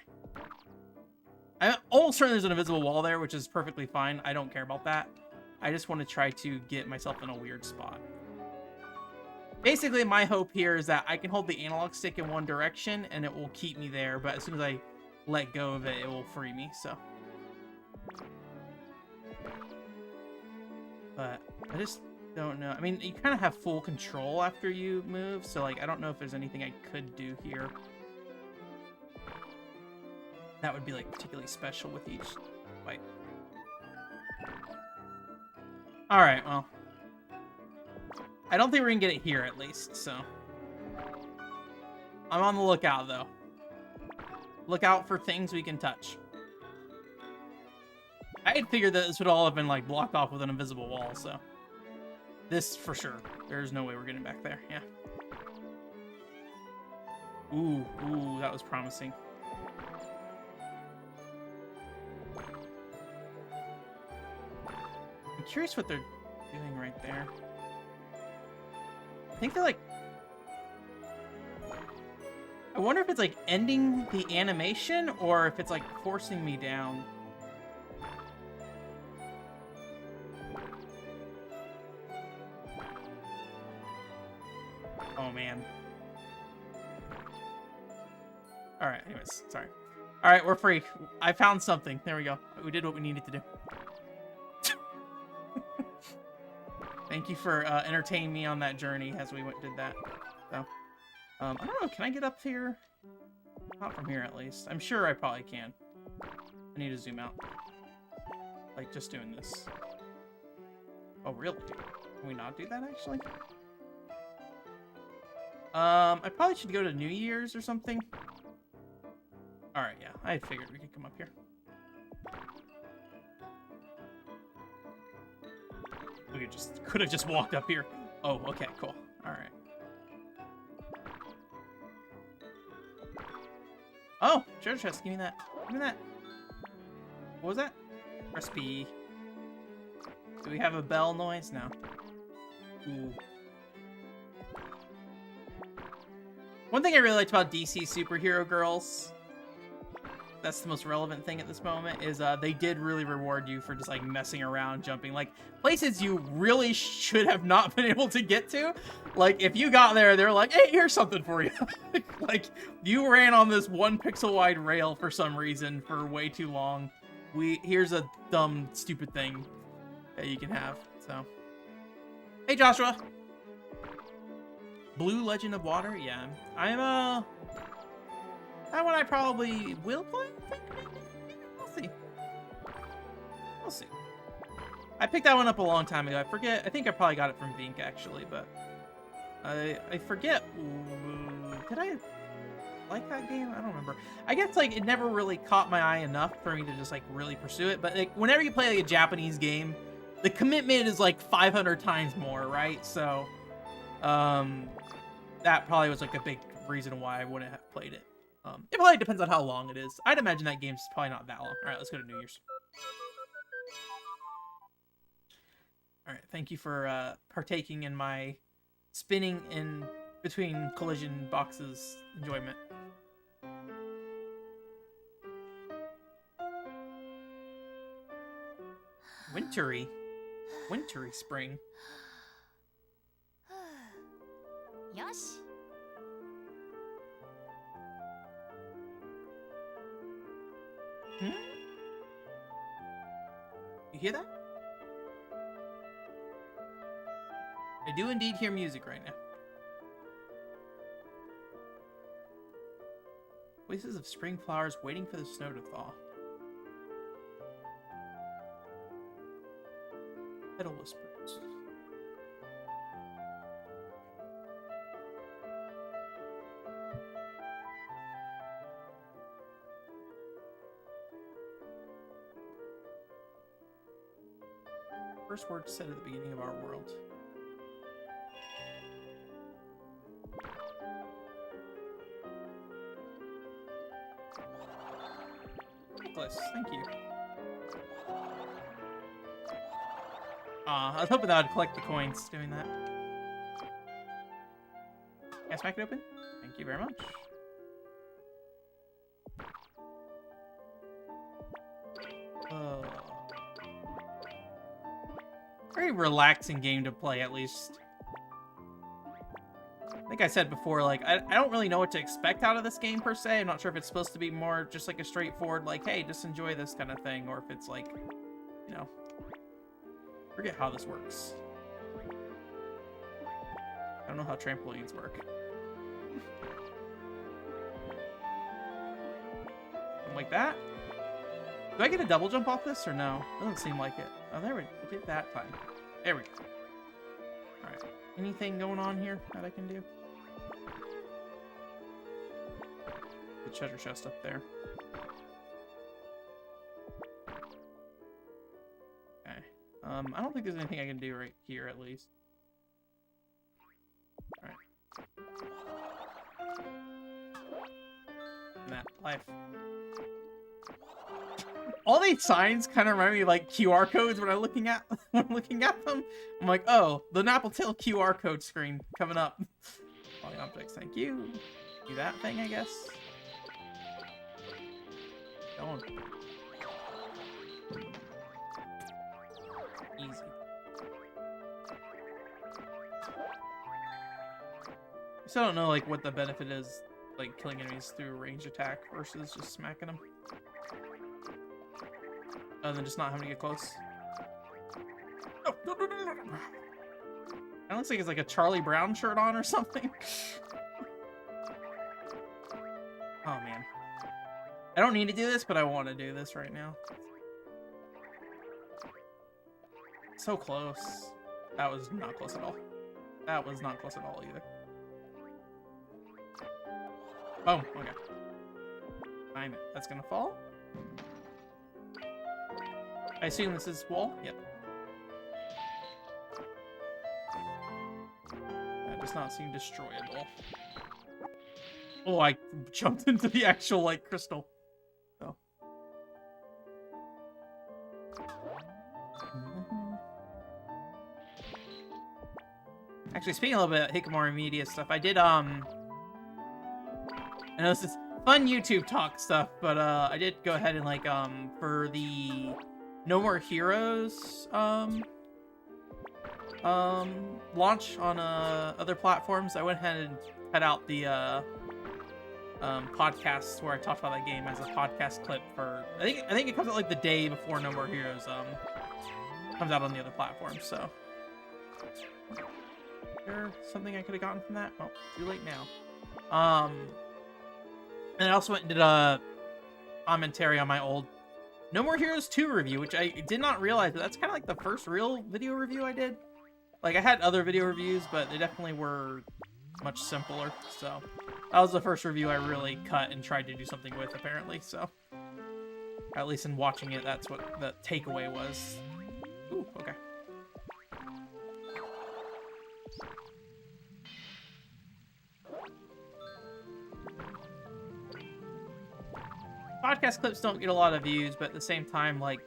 I'm almost certain there's an invisible wall there, which is perfectly fine. I don't care about that. I just want to try to get myself in a weird spot. Basically, my hope here is that I can hold the analog stick in one direction and it will keep me there, but as soon as I let go of it, it will free me, so. But I just don't know. I mean, you kind of have full control after you move, so like I don't know if there's anything I could do here. That would be like particularly special with each fight. All right, well. I don't think we're gonna get it here at least, so. I'm on the lookout though. Look out for things we can touch. I had figured that this would all have been like blocked off with an invisible wall, so. This for sure. There's no way we're getting back there, yeah. Ooh, that was promising. I'm curious what they're doing right there. I think they're like... I wonder if it's like ending the animation or if it's like forcing me down. Oh man. Alright, anyways, sorry. Alright, we're free. I found something. There we go. We did what we needed to do. Thank you for entertaining me on that journey as we did that. So, I don't know, can I get up here? Not from here, at least. I'm sure I probably can. I need to zoom out. Like, just doing this. Oh, really? Can we not do that, actually? I probably should go to New Year's or something. Alright, yeah. I figured we could come up here. We could have just walked up here. Oh, okay, cool. Alright. Oh, treasure chest. Give me that. Give me that. What was that? Press B. Do we have a bell noise? No. Ooh. One thing I really liked about DC Superhero Girls, that's the most relevant thing at this moment, is they did really reward you for just like messing around, jumping like places you really should have not been able to get to. Like if you got there, they're like, hey, here's something for you. Like you ran on this 1 pixel wide rail for some reason for way too long. Here's a dumb, stupid thing that you can have. So, hey Joshua. Blue Legend of Water, yeah. I'm that one I probably will play. We'll see. We'll see. I picked that one up a long time ago. I think I probably got it from Vink actually, but I forget. Did I like that game? I don't remember. I guess like it never really caught my eye enough for me to just like really pursue it. But like whenever you play like a Japanese game, the commitment is like 500 times more, right? So, that probably was like a big reason why I wouldn't have played it. It probably depends on how long it is. I'd imagine that game's probably not that long. All right, let's go to New Year's. All right, thank you for partaking in my spinning in between collision boxes enjoyment. Wintry spring. よし Hmm? You hear that? I do indeed hear music right now. Voices of spring flowers waiting for the snow to thaw. Petal whispers. First word said at the beginning of our world. Necklace, thank you. I was hoping that I'd collect the coins doing that. Can I smack it open? Thank you very much. Very relaxing game to play, at least. I think I said before, like, I don't really know what to expect out of this game, per se. I'm not sure if it's supposed to be more just, like, a straightforward, like, hey, just enjoy this kind of thing, or if it's, like, you know, forget how this works. I don't know how trampolines work. Something like that. Do I get a double jump off this, or no? Doesn't seem like it. Oh, there we did that time. There we go. Alright. Anything going on here that I can do? The treasure chest up there. Okay. I don't think there's anything I can do right here, at least. Alright. That life. All these signs kind of remind me of, like, QR codes when I'm looking at them. I'm like, oh, the Napple Tale QR code screen coming up. All the objects, thank you. Do that thing, I guess. Going. Easy. I still don't know, like, what the benefit is, like, killing enemies through a range attack versus just smacking them. Other than just not having to get close. No, no, no, no, no. It looks like it's like a Charlie Brown shirt on or something. Oh, man. I don't need to do this, but I want to do this right now. So close. That was not close at all. That was not close at all either. Boom. Okay. Time it. That's gonna fall. I assume this is wall? Yep. That does not seem destroyable. Oh, I jumped into the actual, like, crystal. So. Actually, speaking a little bit of Hikamori Media stuff, I did, I know this is fun YouTube talk stuff, but, I did go ahead and, like, for the No More Heroes launch on other platforms, I went ahead and cut out the podcasts where I talked about that game as a podcast clip for I think it comes out like the day before No More Heroes comes out on the other platforms. So is there something I could have gotten from that? Oh, too late now. And I also went and did a commentary on my old No More Heroes 2 review, which I did not realize, but that's kind of like the first real video review I did. Like, I had other video reviews, but they definitely were much simpler, so that was the first review I really cut and tried to do something with, apparently, so at least in watching it, that's what the takeaway was. Ooh, okay. Podcast clips don't get a lot of views, but at the same time, like,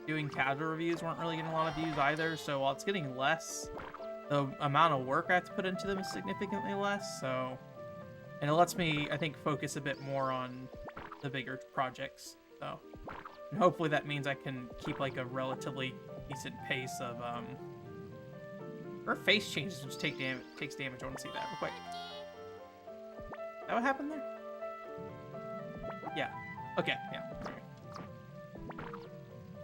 doing casual reviews weren't really getting a lot of views either, so while it's getting less, the amount of work I have to put into them is significantly less, so... And it lets me, I think, focus a bit more on the bigger projects, so... And hopefully that means I can keep, like, a relatively decent pace of, Her face changes, which takes damage. I want to see that real quick. Is that what happened there? Yeah. Okay, yeah.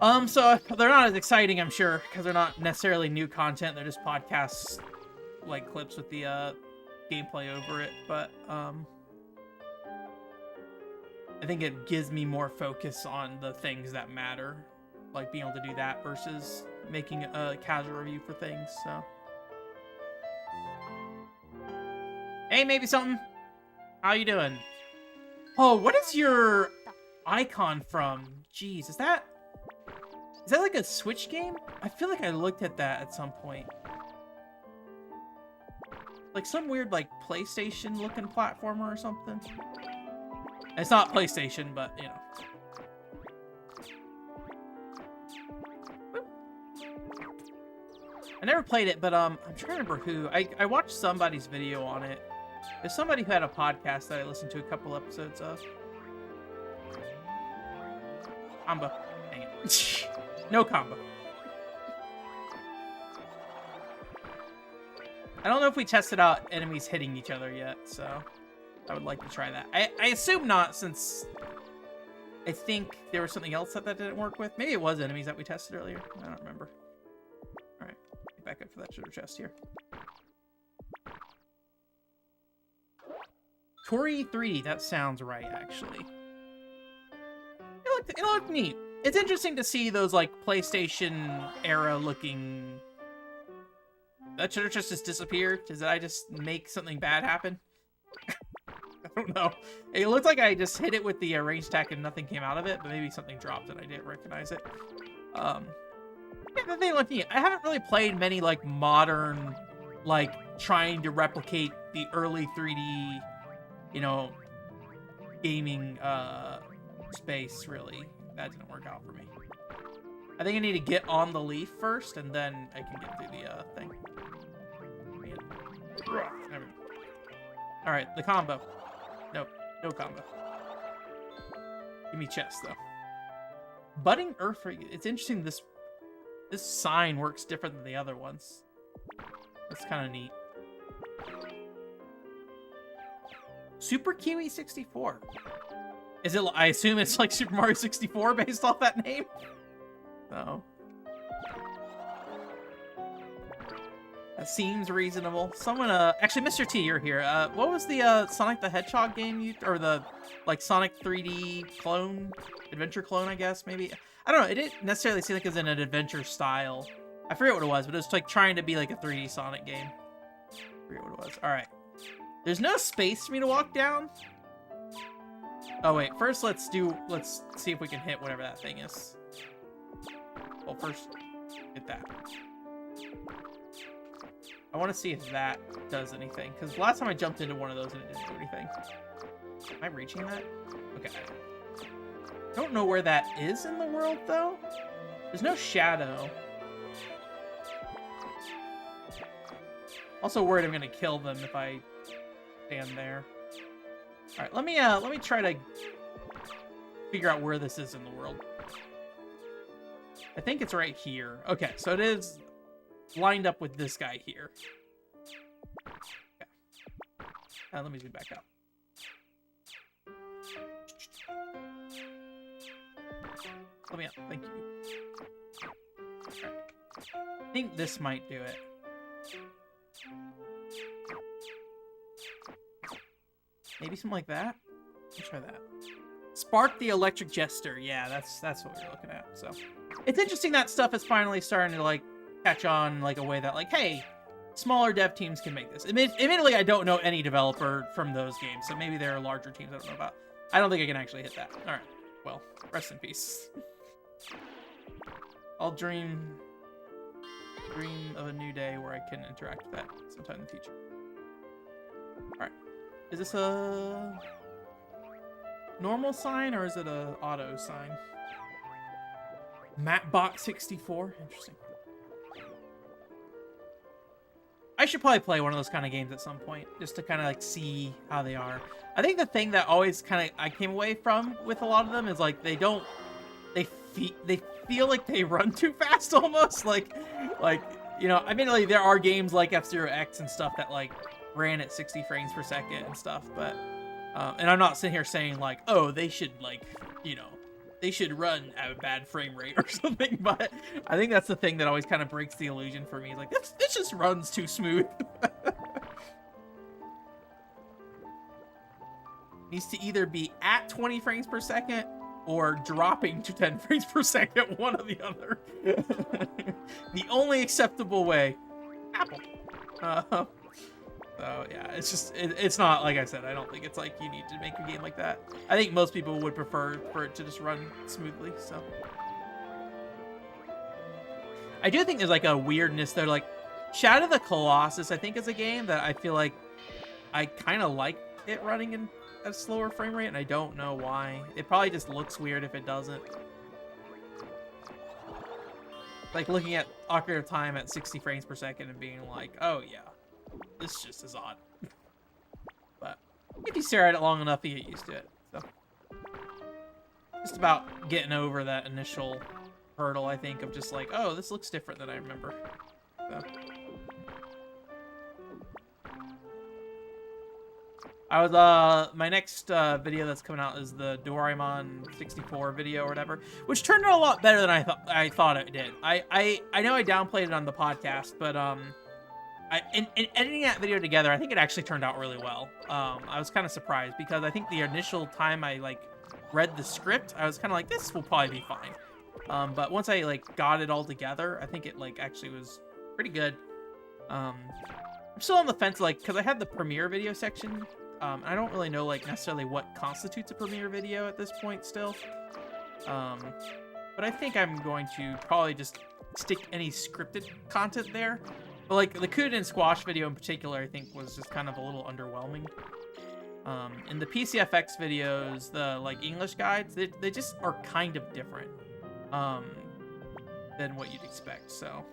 So they're not as exciting, I'm sure, because they're not necessarily new content. They're just podcasts, like clips with the gameplay over it. But I think it gives me more focus on the things that matter, like being able to do that versus making a casual review for things. So, hey, maybe something. How you doing? Oh, what is your icon from? Jeez, is that like a Switch game? I feel like I looked at that at some point. Like some weird like PlayStation looking platformer or something. It's not PlayStation, but you know. I never played it, but I'm trying to remember who. I watched somebody's video on it. There's somebody who had a podcast that I listened to a couple episodes of. Combo. Dang it. No combo. I don't know if we tested out enemies hitting each other yet, so I would like to try that. I assume not, since I think there was something else that didn't work with. Maybe it was enemies that we tested earlier. I don't remember. All right, get back up for that treasure chest here. Tori 3D, that sounds right, actually. It looked neat. It's interesting to see those, like, PlayStation era looking... That treasure chest just disappeared? Did I just make something bad happen? I don't know. It looked like I just hit it with the range attack and nothing came out of it, but maybe something dropped and I didn't recognize it. Yeah, the thing looked neat. I haven't really played many, like, modern, like, trying to replicate the early 3D, you know, gaming, space, really. That didn't work out for me. I think I need to get on the leaf first, and then I can get through the, thing. There we go. Alright, the combo. Nope, no combo. Give me chest, though. Budding Earth, it's interesting this sign works different than the other ones. That's kind of neat. Super Kiwi 64. Is it? I assume it's like Super Mario 64 based off that name. No. That seems reasonable. Someone, actually, Mr. T, you're here. What was the Sonic the Hedgehog game or the like Sonic 3D clone, adventure clone, I guess maybe. I don't know. It didn't necessarily seem like it was in an adventure style. I forget what it was, but it was like trying to be like a 3D Sonic game. I forget what it was. All right. There's no space for me to walk down. Oh wait, first let's see if we can hit whatever that thing is. Well, first hit that. I want to see if that does anything, because last time I jumped into one of those and it didn't do anything. Am I reaching that? Okay. I don't know where that is in the world though. There's no shadow. Also worried I'm gonna kill them if I stand there. All right, let me try to figure out where this is in the world. I think it's right here. Okay, so it is lined up with this guy here. Okay. Let me zoom back up. Let me up. Thank you. Right. I think this might do it. Maybe something like that? Let's try that. Spark the Electric Jester. Yeah, that's what we're looking at. So it's interesting that stuff is finally starting to like catch on like a way that like, hey, smaller dev teams can make this. Admittedly, I don't know any developer from those games, so maybe there are larger teams I don't know about. I don't think I can actually hit that. All right. Well, rest in peace. I'll dream of a new day where I can interact with that sometime in the future. All right. Is this a normal sign or is it a auto sign? Mapbox 64. Interesting. I should probably play one of those kind of games at some point just to kind of like see how they are. I think the thing that always kind of I came away from with a lot of them is like they feel like they run too fast almost like you know, I mean like there are games like F-Zero X and stuff that like ran at 60 frames per second and stuff, but and I'm not sitting here saying like, oh, they should like, you know, they should run at a bad frame rate or something, but I think that's the thing that always kind of breaks the illusion for me. It's like, this just runs too smooth. Needs to either be at 20 frames per second or dropping to 10 frames per second, one or the other. The only acceptable way. Apple. So yeah, it's just, it's not, like I said, I don't think it's like you need to make a game like that. I think most people would prefer for it to just run smoothly, so. I do think there's like a weirdness there, like Shadow of the Colossus, I think is a game that I feel like I kind of like it running in a slower frame rate, and I don't know why. It probably just looks weird if it doesn't. Like looking at Ocarina of Time at 60 frames per second and being like, oh yeah, this just is odd. But if you stare at it long enough, you get used to it. So just about getting over that initial hurdle, I think, of just like, oh, this looks different than I remember. So. My next video that's coming out is the Doraemon 64 video or whatever, which turned out a lot better than I thought it did. I know I downplayed it on the podcast, but in editing that video together, I think it actually turned out really well. I was kind of surprised because I think the initial time I like read the script, I was kind of like, this will probably be fine. But once I like got it all together, I think it like actually was pretty good. I'm still on the fence, like, because I have the premiere video section. I don't really know like necessarily what constitutes a premiere video at this point still. But I think I'm going to probably just stick any scripted content there. But like the Kuden Squash video in particular, I think was just kind of a little underwhelming. In the PCFX videos, the like English guides, they just are kind of different than what you'd expect, so.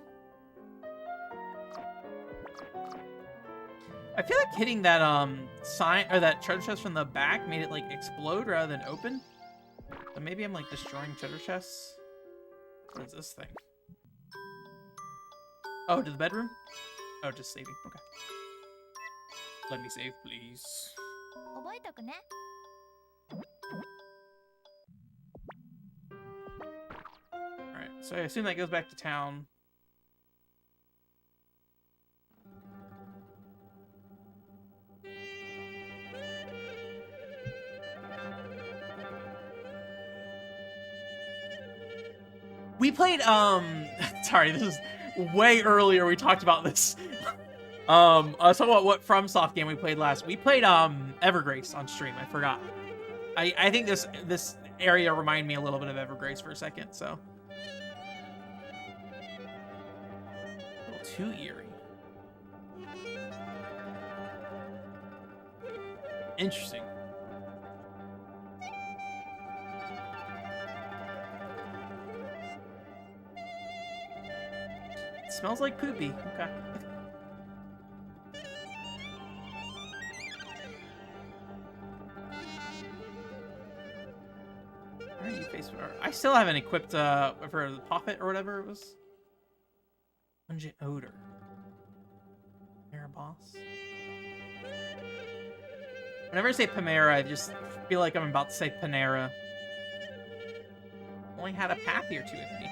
I feel like hitting that sign or that treasure chest from the back made it like explode rather than open. So maybe I'm like destroying treasure chests. What is this thing? Oh, to the bedroom? Oh, just saving. Okay. Let me save, please. Alright, so I assume that goes back to town. We played, sorry, this is way earlier. We talked about this. I was talking about what FromSoft game we played last. We played, Evergrace on stream. I forgot. I think this area reminded me a little bit of Evergrace for a second, so. A little too eerie. Interesting. Smells like poopy. Okay. Where are you face? I still haven't equipped for the Poppet or whatever it was. Pungent odor. Panera boss. Whenever I say Panera, I just feel like I'm about to say Panera. Only had a path here to with me.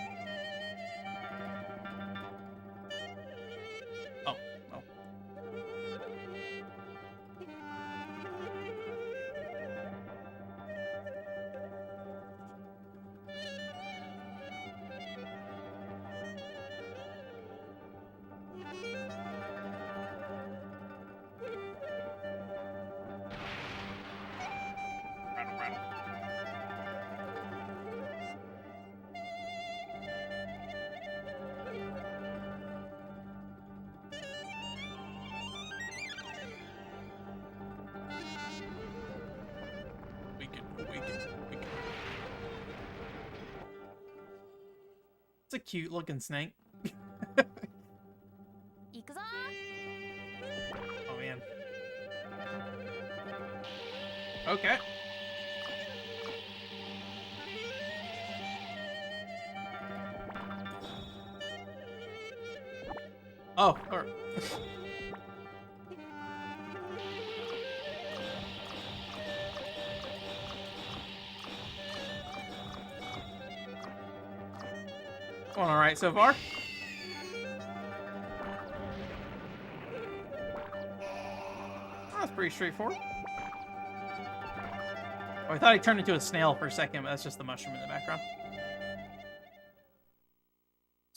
It's a cute looking snake. Oh man. Okay. Oh, all right. Going all right so far. That's pretty straightforward. Oh, I thought he turned into a snail for a second, but that's just the mushroom in the background.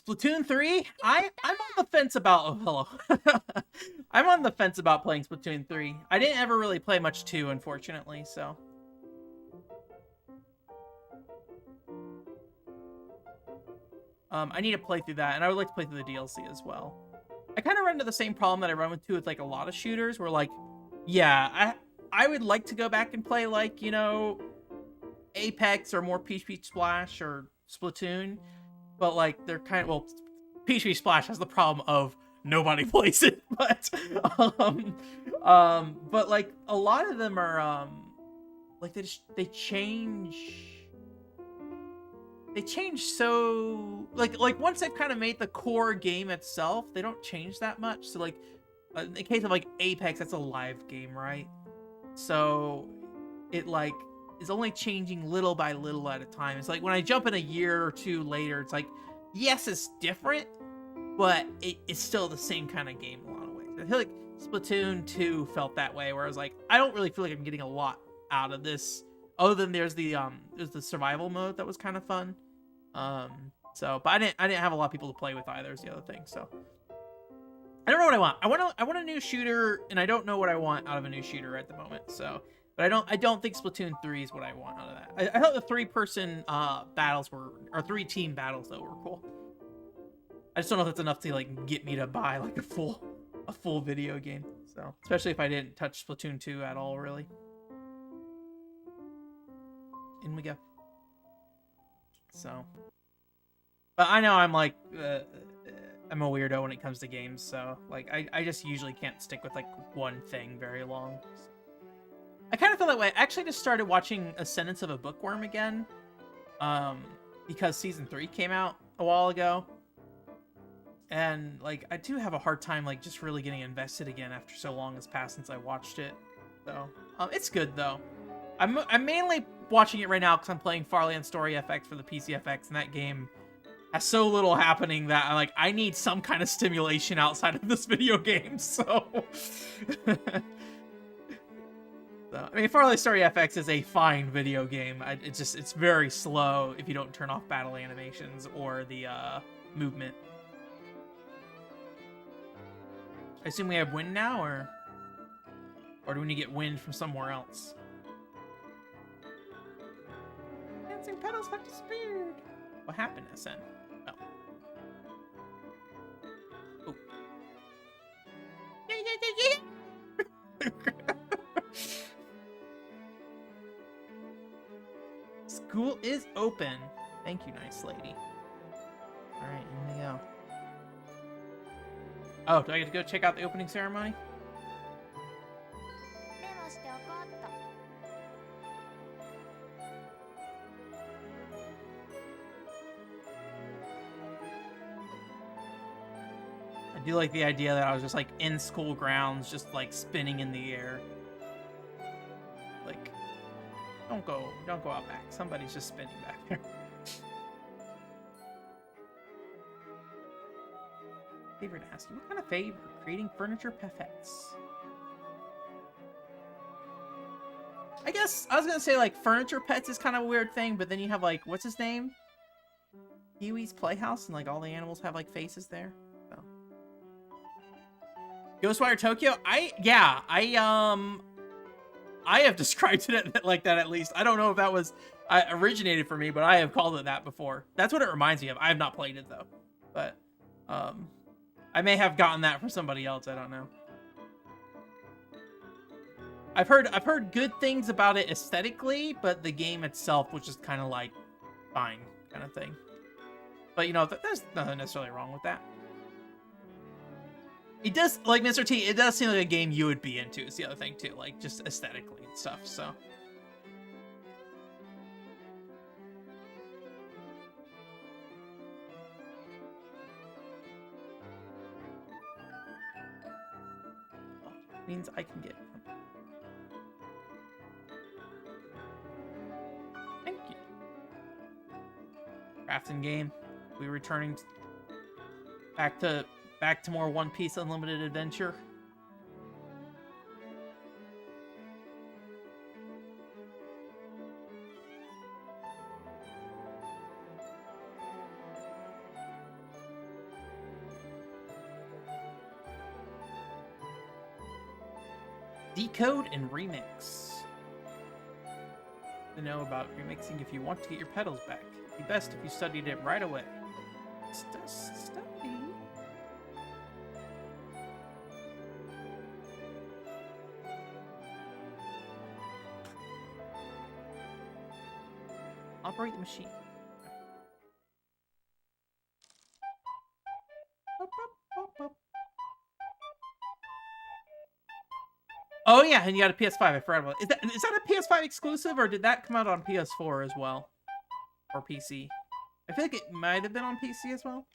Splatoon 3? I'm on the fence about... Oh, hello. I'm on the fence about playing Splatoon 3. I didn't ever really play much 2, unfortunately, so... I need to play through that, and I would like to play through the DLC as well. I kind of run into the same problem that I run into with, like, a lot of shooters, where, like, yeah, I would like to go back and play, like, you know, Apex or more Peach Splash or Splatoon, but, like, they're kind of, well, Peach Splash has the problem of nobody plays it, but like, a lot of them are, like, they change so, like once they've kind of made the core game itself, they don't change that much. So, like, in the case of, like, Apex, that's a live game, right? So it, like, is only changing little by little at a time. It's like when I jump in a year or two later, it's like, yes, it's different, but it's still the same kind of game in a lot of ways. I feel like Splatoon 2 felt that way, where I was like, I don't really feel like I'm getting a lot out of this, other than there's the survival mode that was kind of fun. So, but I didn't have a lot of people to play with either, is the other thing. So I don't know what I want. I want a new shooter, and I don't know what I want out of a new shooter at the moment. So, but I don't think Splatoon 3 is what I want out of that. I thought the 3-person battles or 3-team battles though were cool. I just don't know if that's enough to, like, get me to buy, like, a full video game. So, especially if I didn't touch Splatoon 2 at all, really. In we go. So, but I know I'm, like, I'm a weirdo when it comes to games, so, like, I just usually can't stick with, like, one thing very long. I kind of feel that way. I actually just started watching Ascendance of a Bookworm again, because Season 3 came out a while ago. And, like, I do have a hard time, like, just really getting invested again after so long has passed since I watched it. So, it's good, though. I'm mainly watching it right now because I'm playing Farland Story FX for the PC FX, and that game has so little happening that I need some kind of stimulation outside of this video game, so... So, I mean, Farland Story FX is a fine video game. It's very slow if you don't turn off battle animations or the, movement. I assume we have wind now, or do we need to get wind from somewhere else? Dancing petals have disappeared. What happened, SN? Oh. Oh. School is open. Thank you, nice lady. Alright, here we go. Oh, do I get to go check out the opening ceremony? I do like the idea that I was just, like, in school grounds, just, like, spinning in the air. Like, don't go out back. Somebody's just spinning back there. Favor to ask you, what kind of favor? Creating furniture perfects. I guess I was gonna say, like, furniture pets is kind of a weird thing, but then you have, like, what's his name? Pee-wee's Playhouse, and, like, all the animals have, like, faces there. So. Ghostwire Tokyo? I have described it like that, at least. I don't know if that was originated for me, but I have called it that before. That's what it reminds me of. I have not played it, though. But, I may have gotten that from somebody else. I don't know. I've heard good things about it aesthetically, but the game itself was just kind of like fine kind of thing. But, you know, there's nothing necessarily wrong with that. It does, like Mr. T, it does seem like a game you would be into, is the other thing too, like just aesthetically and stuff, so. Means I can get. Thank you. Crafting game. We returning back to more One Piece Unlimited Adventure. Decode and remix. To know about remixing if you want to get your pedals back. It'd be best if you studied it right away. Study. Operate the machine. Oh yeah, and you got a PS5. I forgot about it. Is that a PS5 exclusive, or did that come out on PS4 as well? Or PC? I feel like it might have been on PC as well.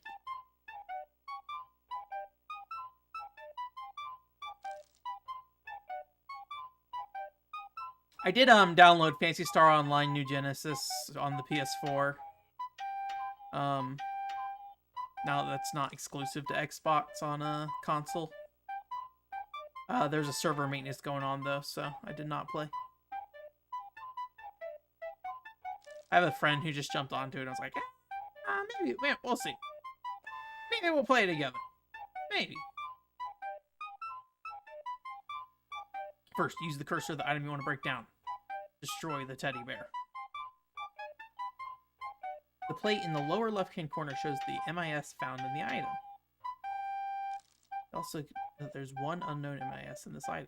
I did download Phantasy Star Online New Genesis on the PS4. Now that's not exclusive to Xbox on a console. There's a server maintenance going on though, so I did not play. I have a friend who just jumped onto it and I was like, maybe, we'll see. Maybe we'll play together. Maybe. First, use the cursor of the item you want to break down. Destroy the teddy bear. The plate in the lower left-hand corner shows the MIS found in the item. Also, there's one unknown MIS in this item.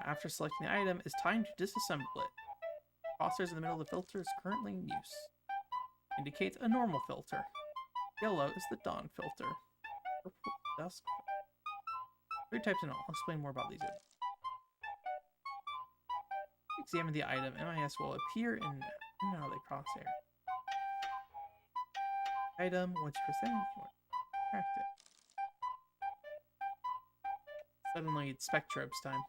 After selecting the item, it's time to disassemble it. Crosshairs in the middle of the filter is currently in use. Indicates a normal filter. Yellow is the dawn filter. Purple, dusk. 3 types in all. I'll explain more about these. Examine the item. MIS will appear in now the crosshair. Item, once you press that, you want to crack it. Suddenly, it's Spectrobes time.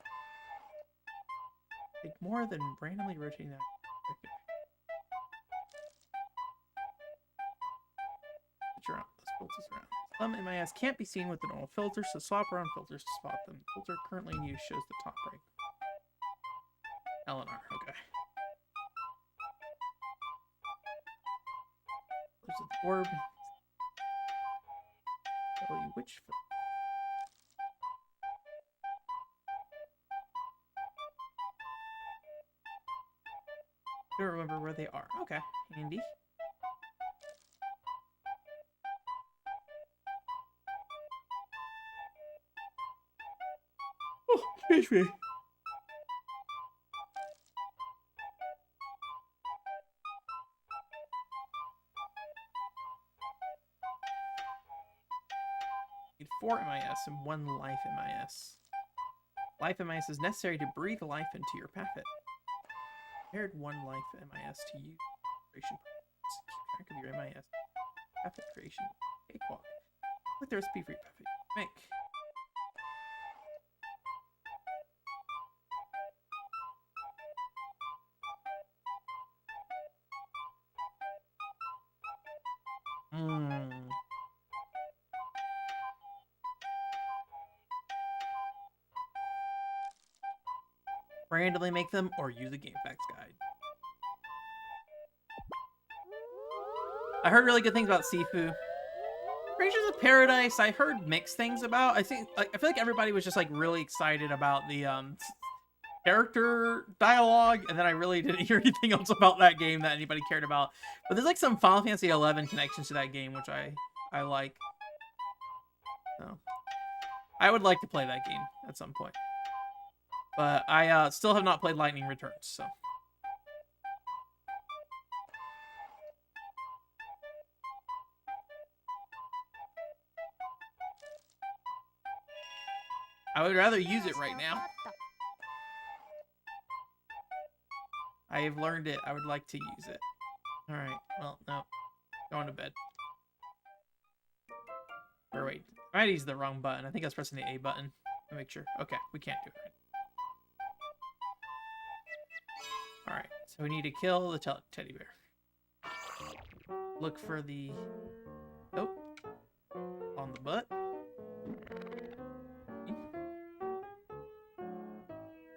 Take more than randomly rotating that. Switch around. Let's filters around. Some MIS can't be seen with the normal filter, so swap around filters to spot them. The filter currently in use shows the top right. Eleanor, okay. There's an orb. Tell you which filter. Don't remember where they are. Okay, handy. Oh, excuse me. Need 4 MIS and 1 life MIS. Life MIS is necessary to breathe life into your packet. Prepared 1 life MIS to use creation. Keep track of your MIS. Packet creation. Cakewalk. Click the recipe for your packet. Make. Randomly make them or use a game facts guide. I heard really good things about Sifu. Creatures of Paradise, I heard mixed things about. I feel like everybody was just like really excited about the character dialogue, and then I really didn't hear anything else about that game that anybody cared about. But there's like some Final Fantasy 11 connections to that game, which I like. So I would like to play that game at some point. But I still have not played Lightning Returns, so. I would rather use it right now. I have learned it. I would like to use it. Alright, well, no. Going to bed. Or wait, I might use the wrong button. I think I was pressing the A button. Let me make sure. Okay, we can't do it right. Alright, so we need to kill the teddy bear. Look for the... Oh. On the butt.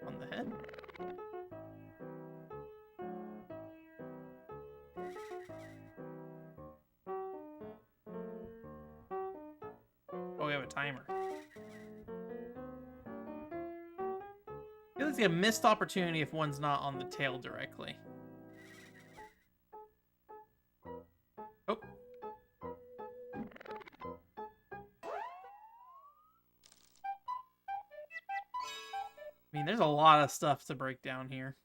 On the head. Oh, we have a timer. Feels like a missed opportunity if one's not on the tail directly. Oh. I mean, there's a lot of stuff to break down here.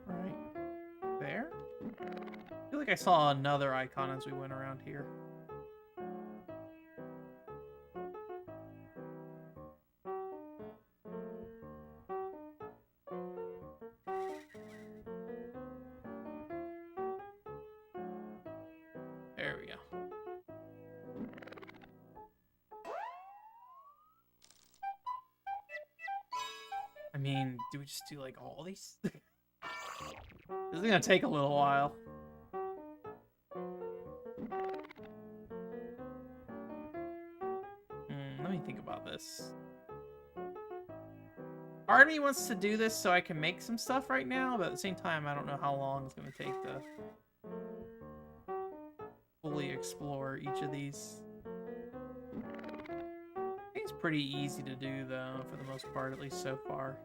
Right there. I feel like I saw another icon as we went around here. There we go. I mean, do we just do like all these? This is gonna take a little while. Let me think about this. Part of me wants to do this so I can make some stuff right now, but at the same time, I don't know how long it's gonna take to fully explore each of these. I think it's pretty easy to do, though, for the most part, at least so far.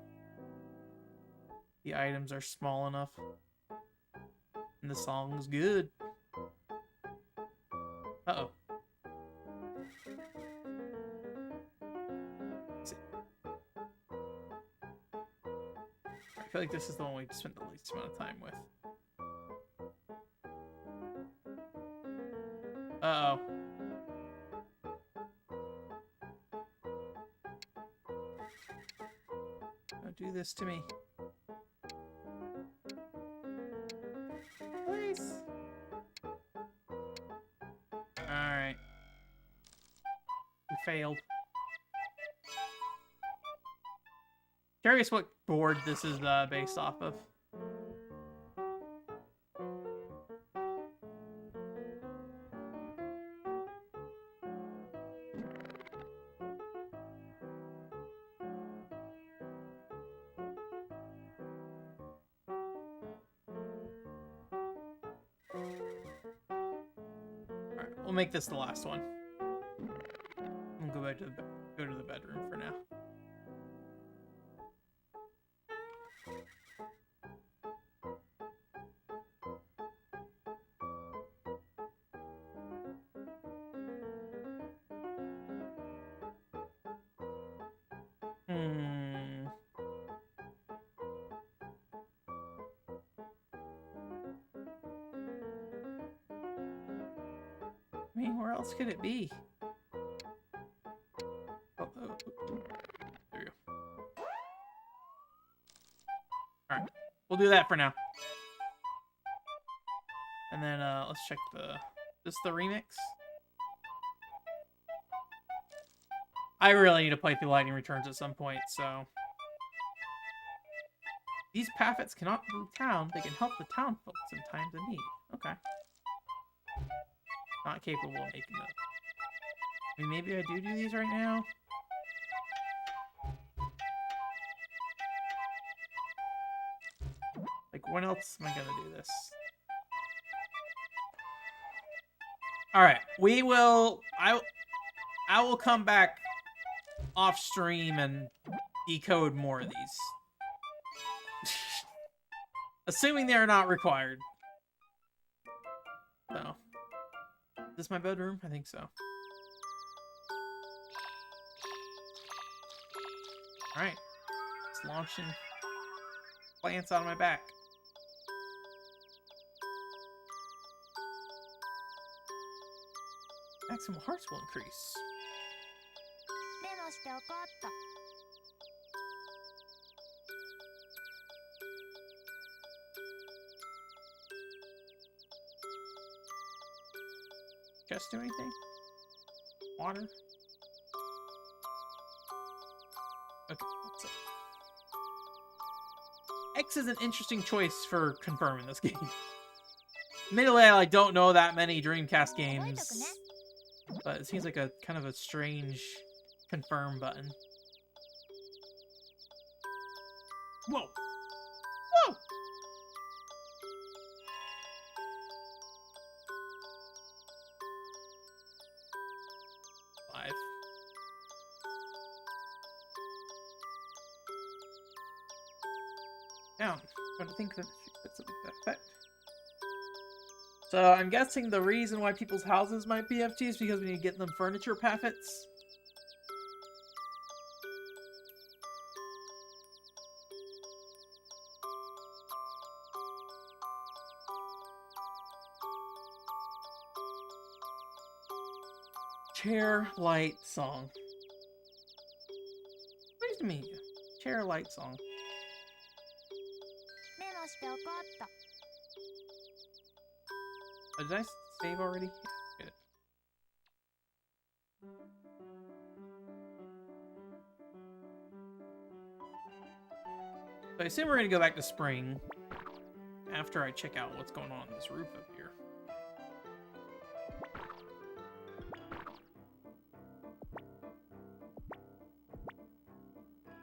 The items are small enough. And the song's good. Uh-oh. I feel like this is the one we spent the least amount of time with. Uh-oh. Don't do this to me. Please. Alright. We failed. Curious what board this is based off of. Alright, we'll make this the last one. We'll go back to the bedroom for now. I mean, where else could it be? Oh, there we go. Alright, we'll do that for now. And then, let's check this the remix? I really need to play through Lightning Returns at some point, so... These Paffets cannot leave town. They can help the town folks in times of need. Okay. Not capable of making those. I mean, maybe I do these right now? Like, when else am I gonna do this? Alright, we will... I will come back off stream and decode more of these. Assuming they are not required. So. Is this my bedroom? I think so. Alright. It's launching plants out of my back. Maximum hearts will increase. Just do anything? Water? Okay, that's it. X is an interesting choice for confirming this game. Admittedly, I don't know that many Dreamcast games, but it seems like a kind of a strange confirm button. Whoa! Whoa! Five. Down. I don't think that that's something to that effect. So I'm guessing the reason why people's houses might be empty is because we need to get them furniture packets. Chair light song. What does it mean? Chair light song. メモしておこうっと。 Oh, did I save already? Yeah, good. So I assume we're gonna go back to spring after I check out what's going on this roof up here.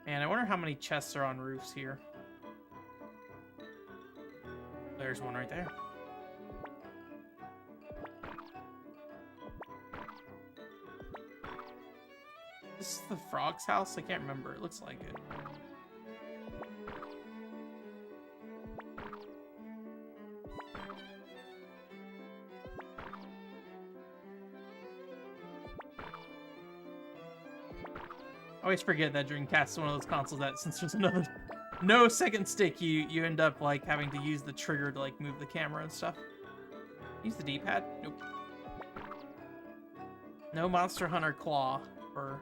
And I wonder how many chests are on roofs here. There's one right there. This is the frog's house? I can't remember. It looks like it. I always forget that Dreamcast is one of those consoles that since there's no second stick, you end up like having to use the trigger to like move the camera and stuff. Use the D-pad? Nope. No Monster Hunter Claw for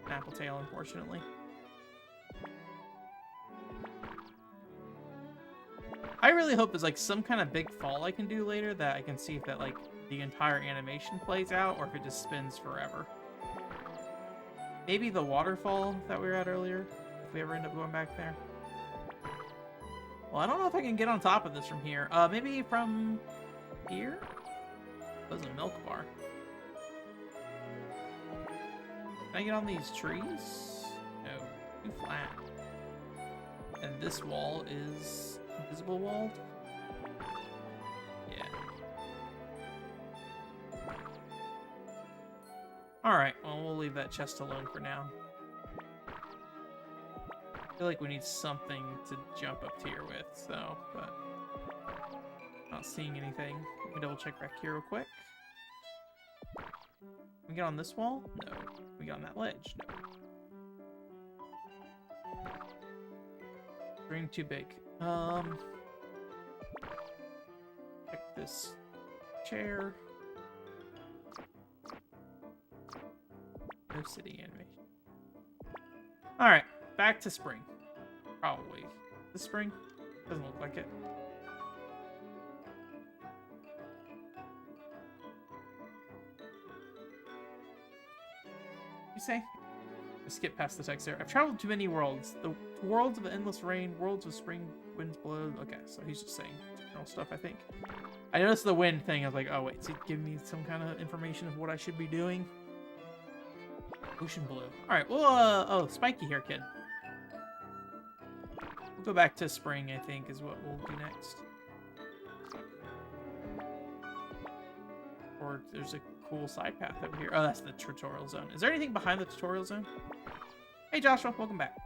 Napple Tale, unfortunately. I really hope there's like some kind of big fall I can do later that I can see if that like the entire animation plays out or if it just spins forever. Maybe the waterfall that we were at earlier, if we ever end up going back there. Well, I don't know if I can get on top of this from here. Maybe from here? There's a milk bar. Can I get on these trees? No, too flat. And this wall is invisible walled? Yeah. Alright, well, we'll leave that chest alone for now. I feel like we need something to jump up here with, so, but not seeing anything. Let me double check back here real quick. Can we get on this wall? No. Can we get on that ledge? No. Ring too big. Check this chair. No city animation. Alright, back to spring. Probably. This spring? Doesn't look like it. You say? I skip past the text there. I've traveled to many worlds. The worlds of endless rain, worlds of spring, winds blow. Okay, so he's just saying general stuff, I think. I noticed the wind thing. I was like, oh wait, is he giving me some kind of information of what I should be doing? Ocean blue. Alright, well, oh, spiky hair kid. We'll go back to spring, I think, is what we'll do next. Or there's a cool side path over here. Oh, that's the tutorial zone. Is there anything behind the tutorial zone? Hey, Joshua, welcome back.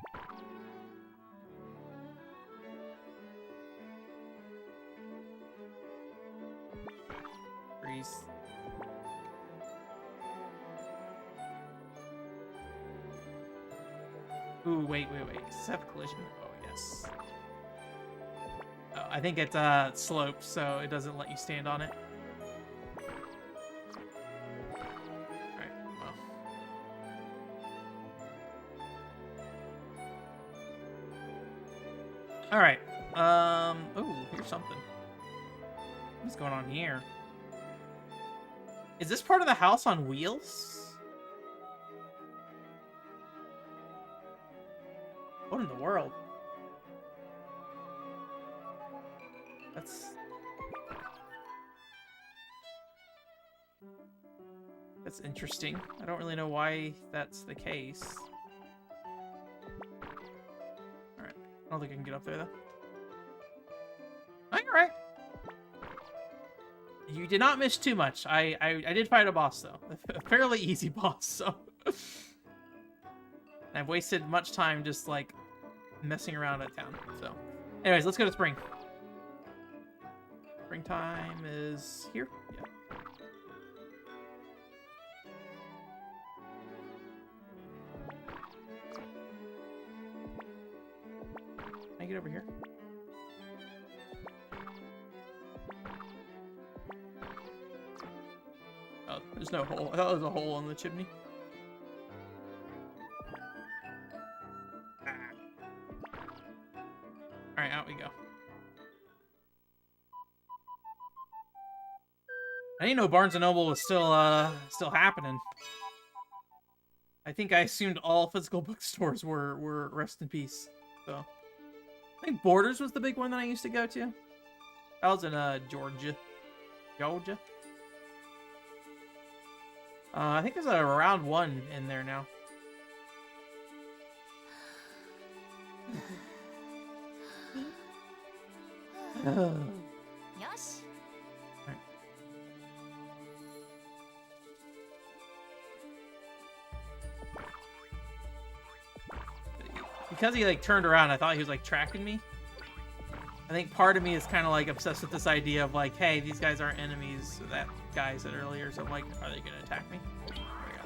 Freeze. Ooh, wait. Does this have collision? Oh, yes. Oh, I think it's sloped, so it doesn't let you stand on it. Alright, well. Alright. Ooh, here's something. What's going on here? Is this part of the house on wheels? What in the world? That's interesting. I don't really know why that's the case. Alright. I don't think I can get up there, though. Alright. You did not miss too much. I did fight a boss, though. A fairly easy boss, so... I've wasted much time just, like, messing around at town, so... Anyways, let's go to spring. Springtime is here? Yeah. Can I get over here? Oh, there's no hole. I thought there was a hole in the chimney. Alright, out we go. I didn't know Barnes & Noble was still happening. I think I assumed all physical bookstores were rest in peace. So, I think Borders was the big one that I used to go to. That was in Georgia. I think there's a round 1 in there now. Yosh. Right. Because he like turned around, I thought he was like tracking me. I think part of me is kind of like obsessed with this idea of like, hey, these guys aren't enemies. So that guy said earlier, so I'm like, are they gonna attack me? There we go.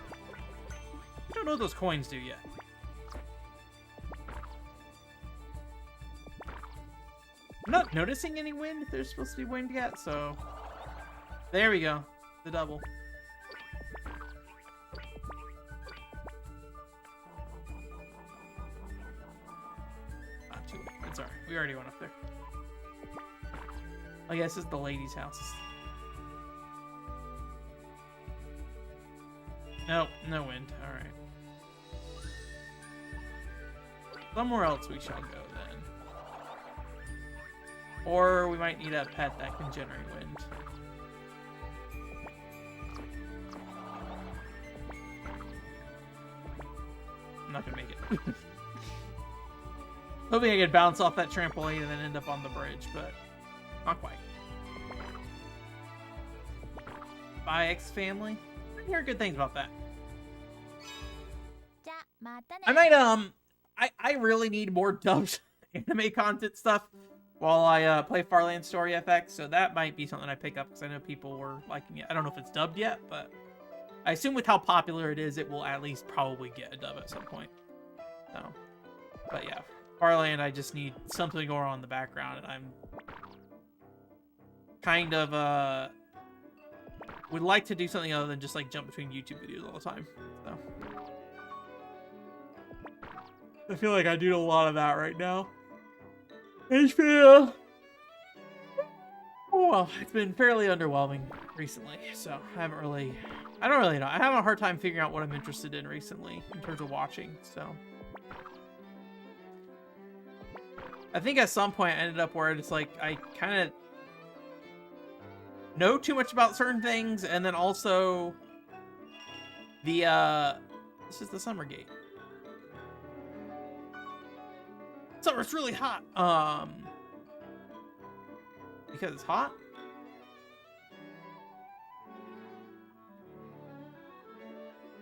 I don't know what those coins do yet. I'm not noticing any wind. There's supposed to be wind yet, so... There we go. The double. Not too late. It's alright. We already went up there. I guess it's the lady's house. Nope, no wind. Alright. Somewhere else we shall go then. Or we might need a pet that can generate wind. I'm not gonna make it. Hoping I could bounce off that trampoline and then end up on the bridge, but not quite. Bye, X family. I hear good things about that. I might I really need more dubbed anime content stuff while I play Farland Story FX, so that might be something I pick up because I know people were liking it. I don't know if it's dubbed yet, but I assume with how popular it is, it will at least probably get a dub at some point. So, but yeah, Farland, I just need something going on in the background, and I'm kind of would like to do something other than just like jump between YouTube videos all the time. So I feel like I do a lot of that right now. HBO. Well, it's been fairly underwhelming recently, so I don't really know. I have a hard time figuring out what I'm interested in recently in terms of watching, so. I think at some point I ended up where it's like, I kind of know too much about certain things, and then also this is the summer gate. Summer, it's really hot. Because it's hot?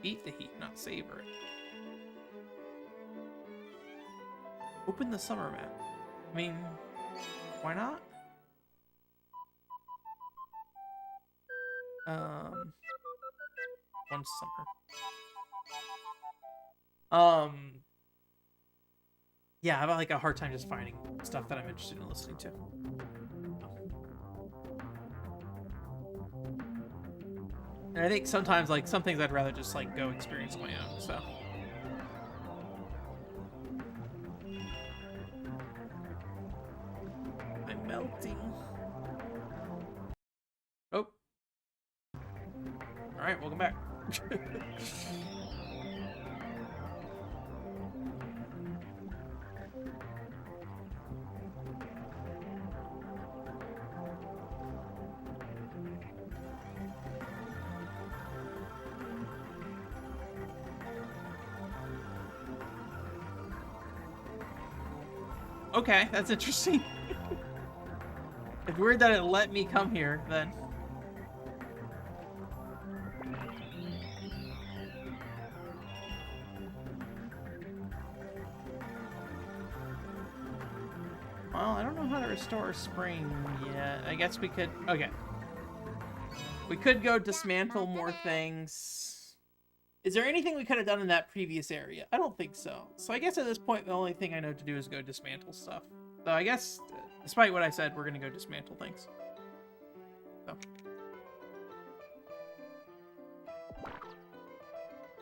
Eat the heat, not savor it. Open the summer map. I mean, why not? One summer. Yeah, I have like a hard time just finding stuff that I'm interested in listening to. And I think sometimes like some things I'd rather just like go experience on my own, so. I'm melting. Oh. All right, welcome back. Okay, that's interesting. It's weird that it let me come here, then. Well, I don't know how to restore a spring yet. I guess we could... Okay. We could go dismantle more things. Is there anything we could have done in that previous area? I don't think so. So I guess at this point, the only thing I know to do is go dismantle stuff. So I guess, despite what I said, we're going to go dismantle things. So.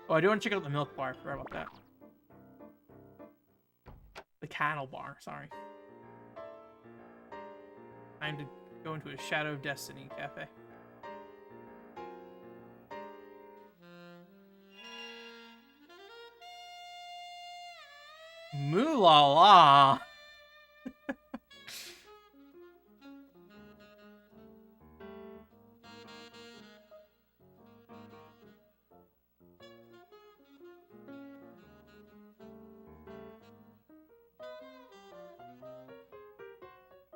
Oh, I do want to check out the milk bar. I forgot about that. The cattle bar, sorry. Time to go into a Shadow of Destiny cafe. Moo la la.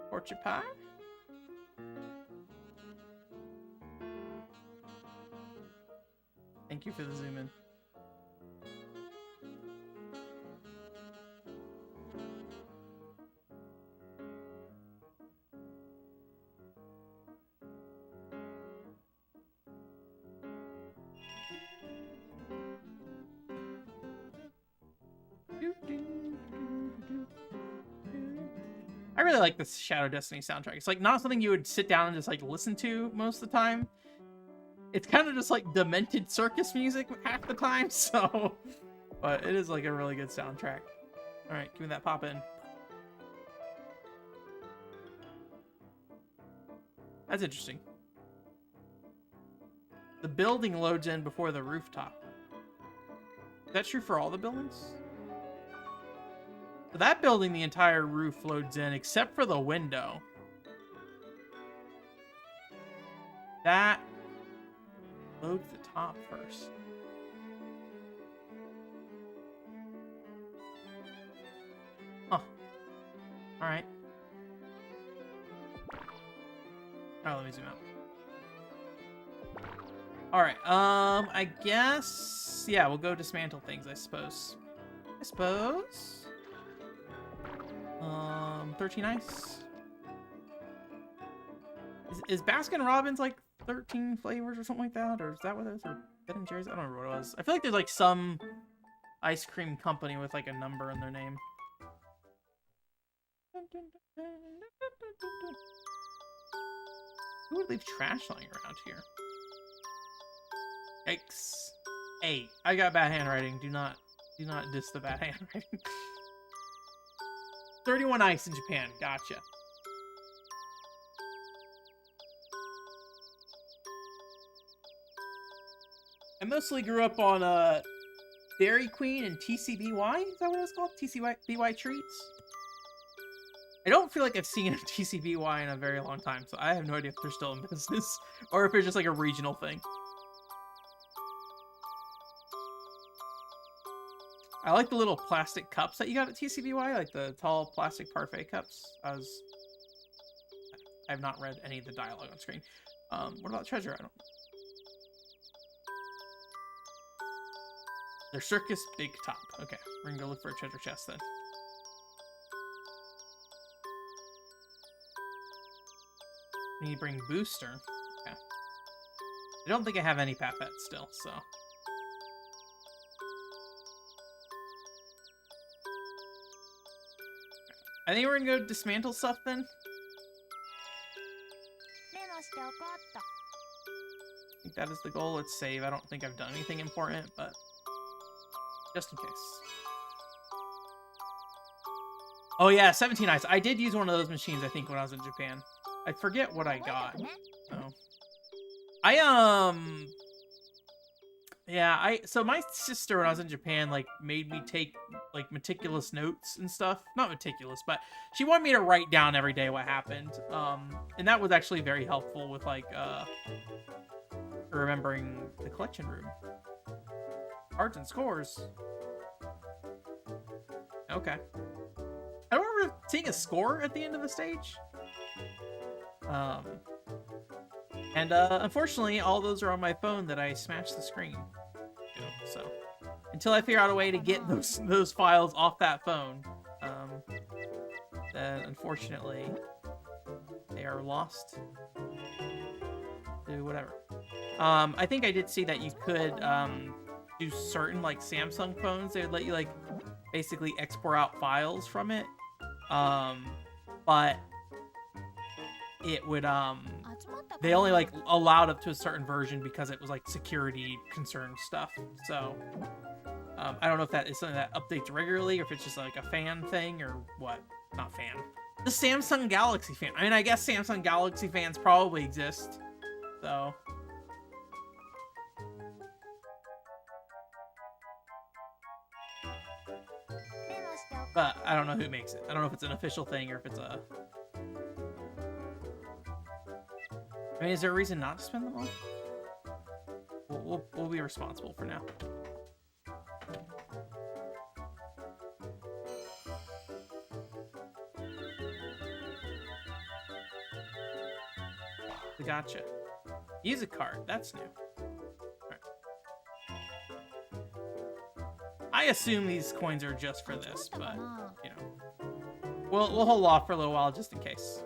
Porcupine? Thank you for the zoom in. I really like this Shadow Destiny soundtrack. It's like not something you would sit down and just like listen to most of the time. It's kind of just like demented circus music half the time, so... But it is like a really good soundtrack. Alright, give me that pop in. That's interesting. The building loads in before the rooftop. Is that true for all the buildings? For that building, the entire roof loads in, except for the window. That loads the top first. Huh. Alright. Alright, let me zoom out. Alright, I guess... Yeah, we'll go dismantle things, I suppose. 13 ice. Is Baskin Robbins like 13 flavors or something like that? Or is that what it is? Or Ben & Jerry's? I don't remember what it was. I feel like there's like some ice cream company with like a number in their name. Who would leave trash lying around here? Yikes. Hey, I got bad handwriting. Do not diss the bad handwriting. 31 ice in Japan. Gotcha. I mostly grew up on Dairy Queen and TCBY. Is that what it's called? TCBY treats? I don't feel like I've seen a TCBY in a very long time, so I have no idea if they're still in business or if it's just like a regional thing. I like the little plastic cups that you got at TCBY, like the tall plastic parfait cups. I have not read any of the dialogue on screen. What about treasure? I don't. Their circus big top. Okay, we're gonna go look for a treasure chest then. I need to bring booster. Okay. I don't think I have any papettes still, so. I think we're gonna go dismantle stuff then. I think that is the goal. Let's save. I don't think I've done anything important, but just in case. Oh yeah, 17 ice. I did use one of those machines, I think, when I was in Japan. I forget what I got. Oh. Yeah, so my sister, when I was in Japan, like, made me take, like, meticulous notes and stuff. Not meticulous, but she wanted me to write down every day what happened. And that was actually very helpful with, like, remembering the collection room. Cards and scores. Okay. I don't remember seeing a score at the end of the stage. And unfortunately, all those are on my phone that I smashed the screen. So until I figure out a way to get those files off that phone, then unfortunately they are lost to whatever. I think I did see that you could do certain like Samsung phones. They would let you like basically export out files from it, but it would they only like allowed up to a certain version because it was like security concern stuff. So I don't know if that is something that updates regularly or if it's just like a fan thing or what. Not fan. The Samsung Galaxy fan. I mean, I guess Samsung Galaxy fans probably exist. So. But I don't know who makes it. I don't know if it's an official thing or if it's a... I mean, is there a reason not to spend them all? We'll be responsible for now. Gotcha. Music card. That's new. Right. I assume these coins are just for this, but you know, we'll hold off for a little while just in case.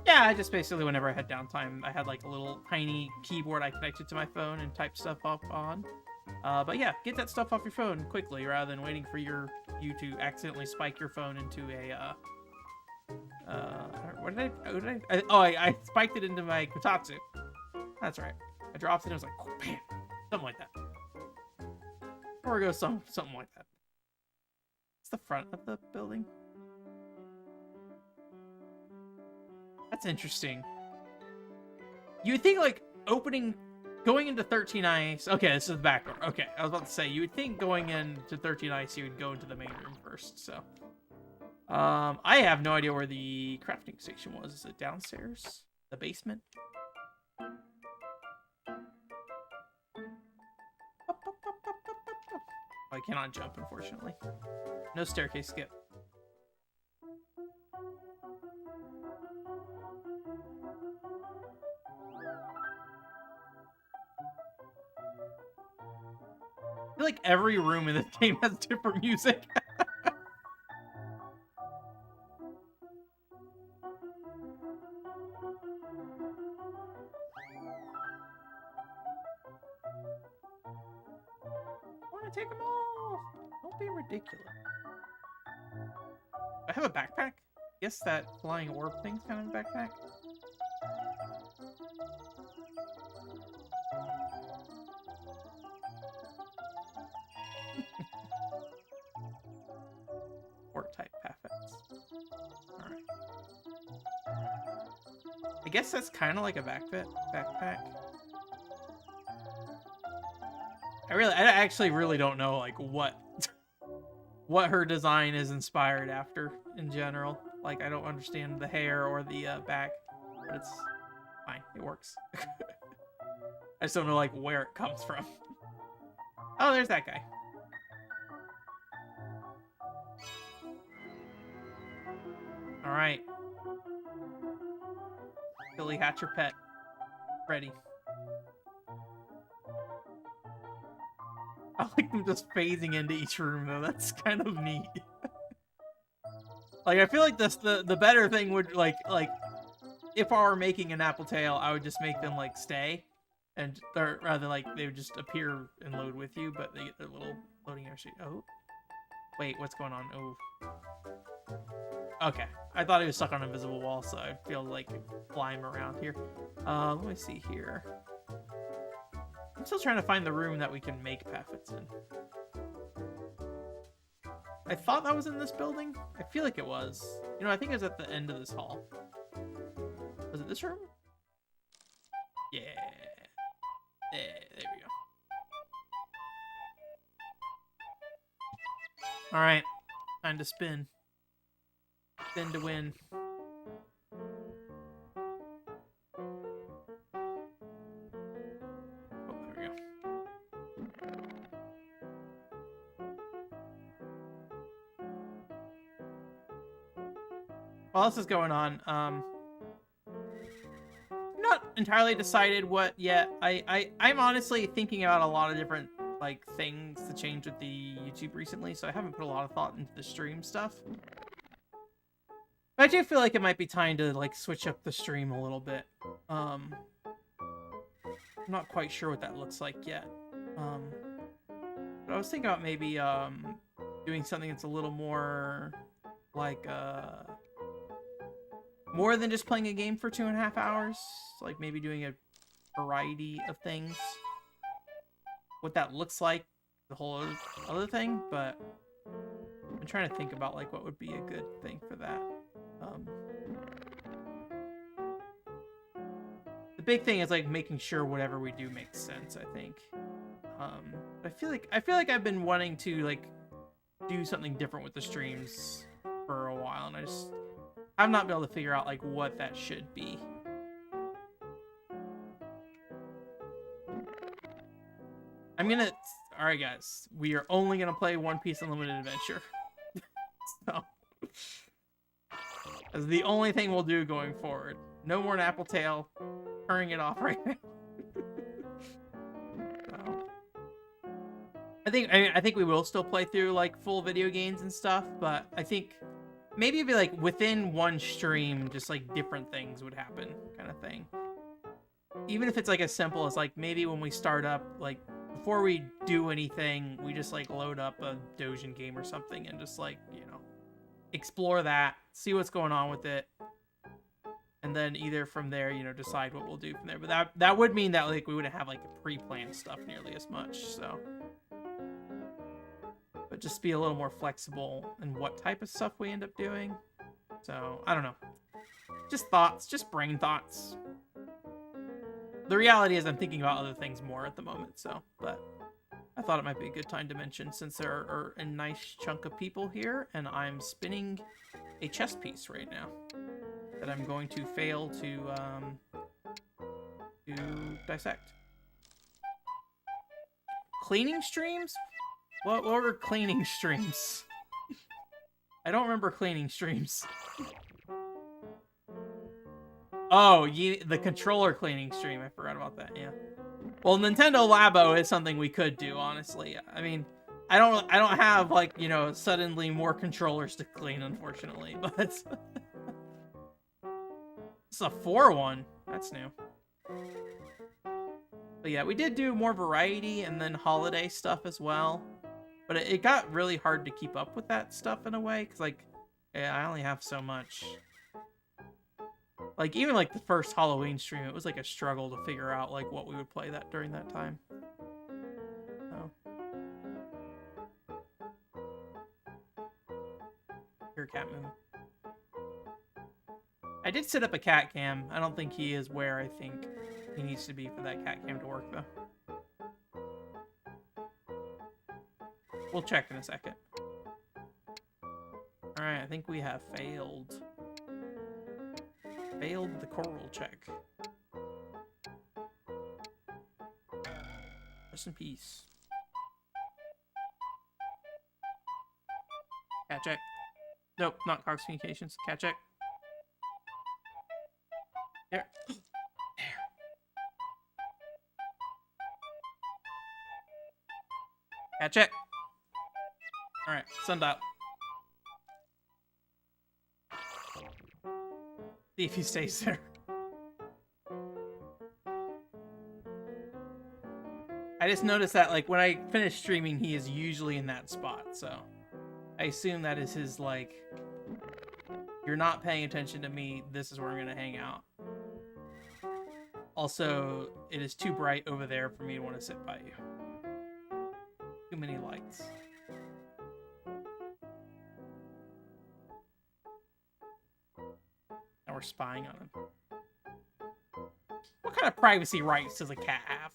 Yeah, I just basically whenever I had downtime, I had like a little tiny keyboard I connected to my phone and typed stuff up on. But yeah, get that stuff off your phone quickly rather than waiting for you to accidentally spike your phone into a what did I spiked it into my Kotatsu. That's right. I dropped it and it was like, oh, bam. Something like that. Or it goes something like that. It's the front of the building. That's interesting. You would think like going into 13 Ice. Okay, this is the back door. Okay, I was about to say, you would think going into 13 Ice, you would go into the main room first, so. I have no idea where the crafting station was. Is it downstairs? The basement? Oh, I cannot jump, unfortunately. No staircase skip. I feel like every room in this game has different music. Take them off. Don't be ridiculous. I have a backpack. Guess that flying orb thing's kind of a backpack. Orb type paffets. All right. I guess that's kind of like a backpack. I actually really don't know like what her design is inspired after in general. Like I don't understand the hair or the back, but it's fine. It works. I just don't know like where it comes from. Oh, there's that guy. All right. Billy Hatcher pet. Ready. I like them just phasing into each room though. That's kind of neat. Like I feel like the better thing would like if I were making an Napple Tale, I would just make them like stay, and or rather like they would just appear and load with you, but they get their little loading air sheet. Oh, wait, what's going on? Oh, okay. I thought he was stuck on an invisible wall, so I feel like fly him around here. Let me see here. I'm still trying to find the room that we can make paffets in. I thought that was in this building. I feel like it was. You know, I think it was at the end of this hall. Was it this room? Yeah. There we go. Alright. Time to spin. Spin to win. while this is going on, not entirely decided what yet. I'm honestly thinking about a lot of different like things to change with the YouTube recently, so I haven't put a lot of thought into the stream stuff. But I do feel like it might be time to like switch up the stream a little bit. I'm not quite sure what that looks like yet. But I was thinking about maybe doing something that's a little more like more than just playing a game for 2.5 hours. Like maybe doing a variety of things. What that looks like, the whole other thing, but I'm trying to think about like what would be a good thing for that. The big thing is like making sure whatever we do makes sense, I think. I feel like I've been wanting to like do something different with the streams for a while, and I've not been able to figure out like what that should be. All right, guys, we are only gonna play One Piece Unlimited Adventure. So that's the only thing we'll do going forward. No more Napple Tale. Turning it off right now. So, I think we will still play through like full video games and stuff, but I think maybe it'd be like within one stream, just like different things would happen, kind of thing. Even if it's like as simple as like maybe when we start up, like before we do anything, we just like load up a Dojin game or something and just like, you know, explore that, see what's going on with it. And then either from there, you know, decide what we'll do from there. But that would mean that like we wouldn't have like pre-planned stuff nearly as much. So, but just be a little more flexible in what type of stuff we end up doing. So I don't know. Just thoughts, just brain thoughts. The reality is I'm thinking about other things more at the moment. So, but I thought it might be a good time to mention since there are a nice chunk of people here, and I'm spinning a chess piece right now that I'm going to fail to dissect. Cleaning streams? What were cleaning streams? I don't remember cleaning streams. Oh, the controller cleaning stream. I forgot about that, yeah. Well, Nintendo Labo is something we could do, honestly. I mean, I don't have, like, you know, suddenly more controllers to clean, unfortunately, but... It's a 4-1. That's new. But yeah, we did do more variety and then holiday stuff as well. But it got really hard to keep up with that stuff in a way, because, like, yeah, I only have so much. Like, even, like, the first Halloween stream, it was, like, a struggle to figure out, like, what we would play that during that time. So. Here, cat moving. I did set up a cat cam. I don't think he is where I think he needs to be for that cat cam to work, though. We'll check in a second. Alright, I think we have failed. Failed the coral check. Rest in peace. Cat check. Nope, not Cox Communications. Cat check. There. There. Cat check. Alright, sundial. See if he stays there. I just noticed that, like, when I finish streaming, he is usually in that spot, so... I assume that is his, like... You're not paying attention to me, this is where I'm gonna hang out. Also, it is too bright over there for me to want to sit by you. Too many lights. Now we're spying on him. What kind of privacy rights does a cat have?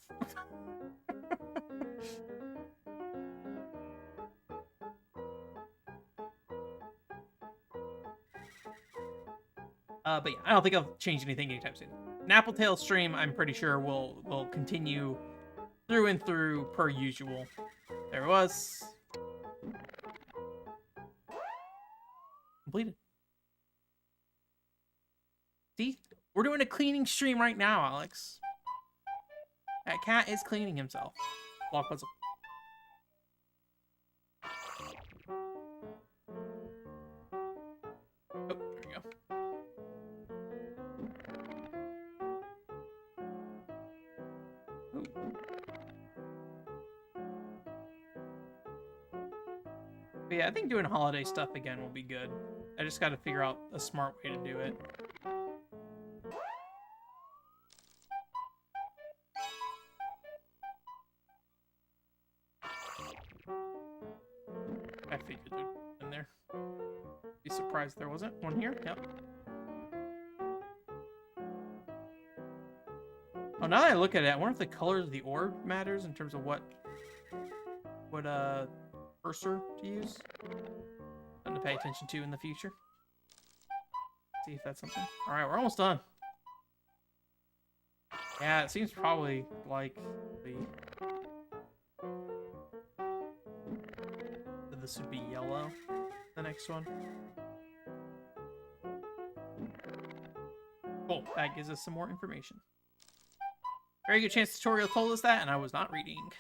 But yeah, I don't think I'll change anything anytime soon. Napple Tale stream, I'm pretty sure will continue through and through per usual. There it was. Completed. See? We're doing a cleaning stream right now, Alex. That cat is cleaning himself. Block puzzle. Oh, there we go. Ooh. But yeah, I think doing holiday stuff again will be good. I just got to figure out a smart way to do it. I figured there'd be in there. Be surprised there wasn't one here. Yep. Oh, now that I look at it, I wonder if the colors of the orb matters in terms of what cursor to use. Something to pay attention to in the future. See if that's something. All right, we're almost done. Yeah, it seems probably like this would be yellow. The next one. Cool. That gives us some more information. Very good chance tutorial told us that, and I was not reading.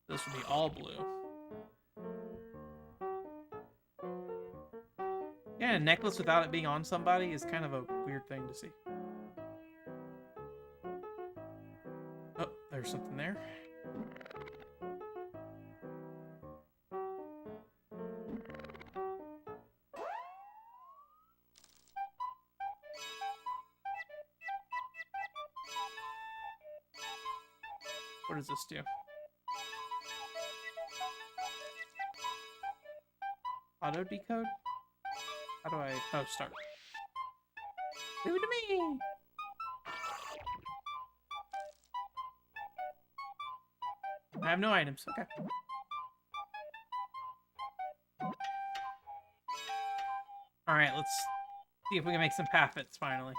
This would be all blue. Yeah, a necklace without it being on somebody is kind of a weird thing to see. Oh, there's something there. What does this do? Auto decode? How do I... Oh, start. Give it to me! I have no items. Okay. Alright, let's see if we can make some pathfits finally.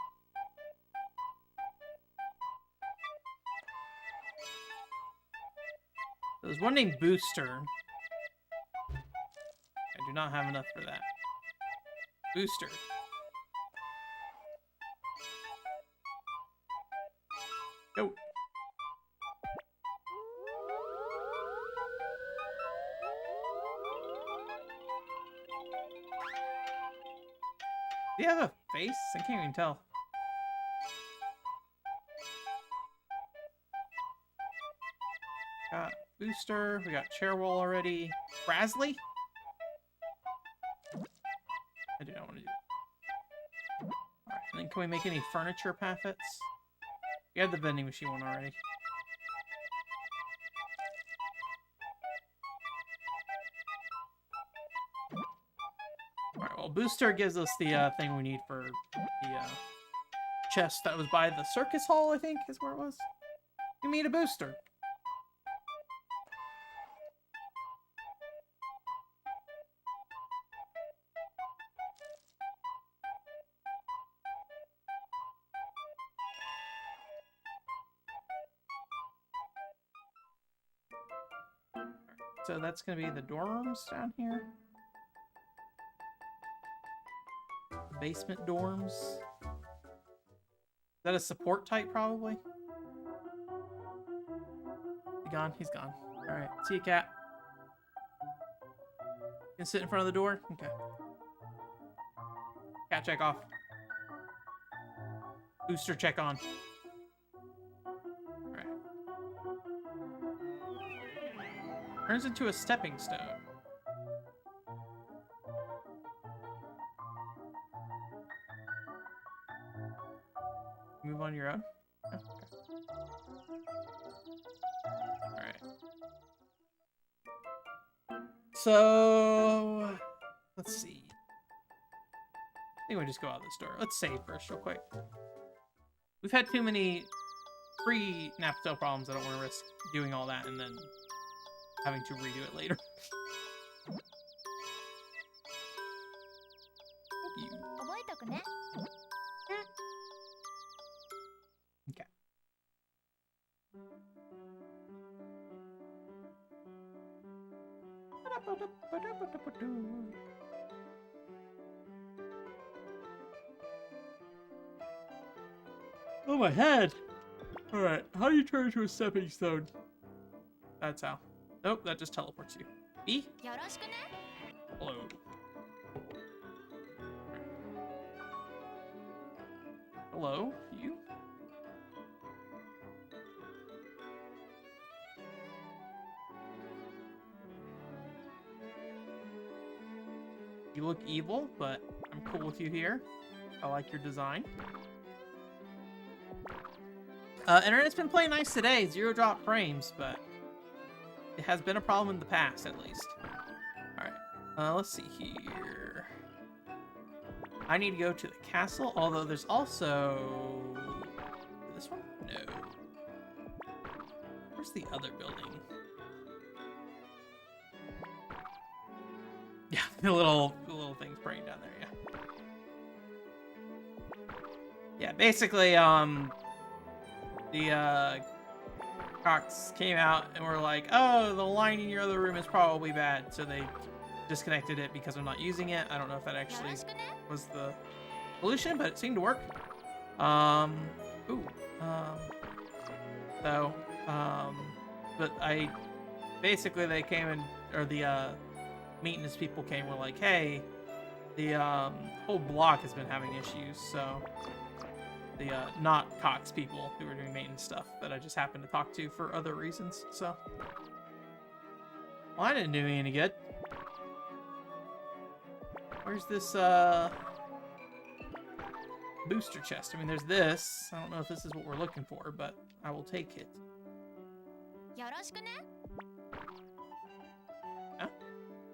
There's one named Booster. I do not have enough for that. Booster. Go. Do you have a face? I can't even tell. Got Booster. We got Chairwall already. Brasley? I do not want to do that. Alright, and then can we make any furniture pathfits? We have the vending machine one already. Alright, well, Booster gives us the thing we need for the chest that was by the circus hall, I think, is where it was. We need a Booster. So that's going to be the dorms down here. The basement dorms. Is that a support type, probably? He gone? He's gone. Alright, see you, cat. You can sit in front of the door? Okay. Cat check off. Booster check on. Turns into a stepping stone. Move on your own? Oh, okay. Alright. So... let's see. I think we just go out this door. Let's save first real quick. We've had too many free Napple Tale problems. I don't want to risk doing all that and then having to redo it later. Thank you. Okay. Oh, my head. All right, how do you turn into a stepping stone? That's how. Nope, that just teleports you. E? Hello. Hello, you? You look evil, but I'm cool with you here. I like your design. Internet's been playing nice today. 0 drop frames, but it has been a problem in the past, at least. Alright, let's see here. I need to go to the castle, although there's also... This one? No. Where's the other building? Yeah, the little things praying down there, yeah. Yeah, basically, the Cox came out and were like, oh, the line in your other room is probably bad, so they disconnected it because I'm not using it. I don't know if that actually was the solution, but it seemed to work. But basically they came in, or the maintenance people came and were like, hey, the whole block has been having issues, so the not Cox people who were doing maintenance stuff that I just happened to talk to for other reasons, so. Well, I didn't do me any good. Where's this booster chest? I mean, there's this. I don't know if this is what we're looking for, but I will take it. Huh?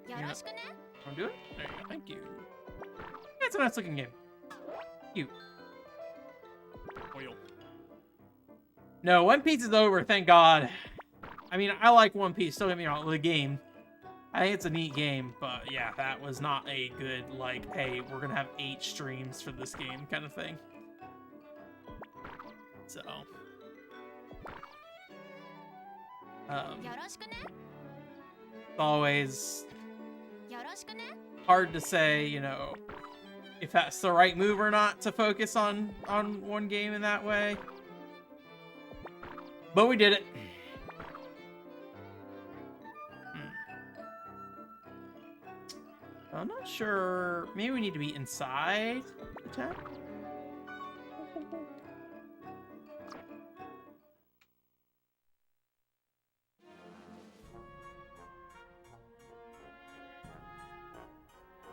Want to do it? There you go. Thank you. It's a nice looking game. Cute. Oil. No, One Piece is over, thank God. I mean, I like One Piece, don't get me wrong, the game. I think it's a neat game, but yeah, that was not a good, like, hey, we're gonna have 8 streams for this game kind of thing. So. It's always hard to say, you know, if that's the right move or not to focus on one game in that way. But we did it. I'm not sure. Maybe we need to be inside the tent.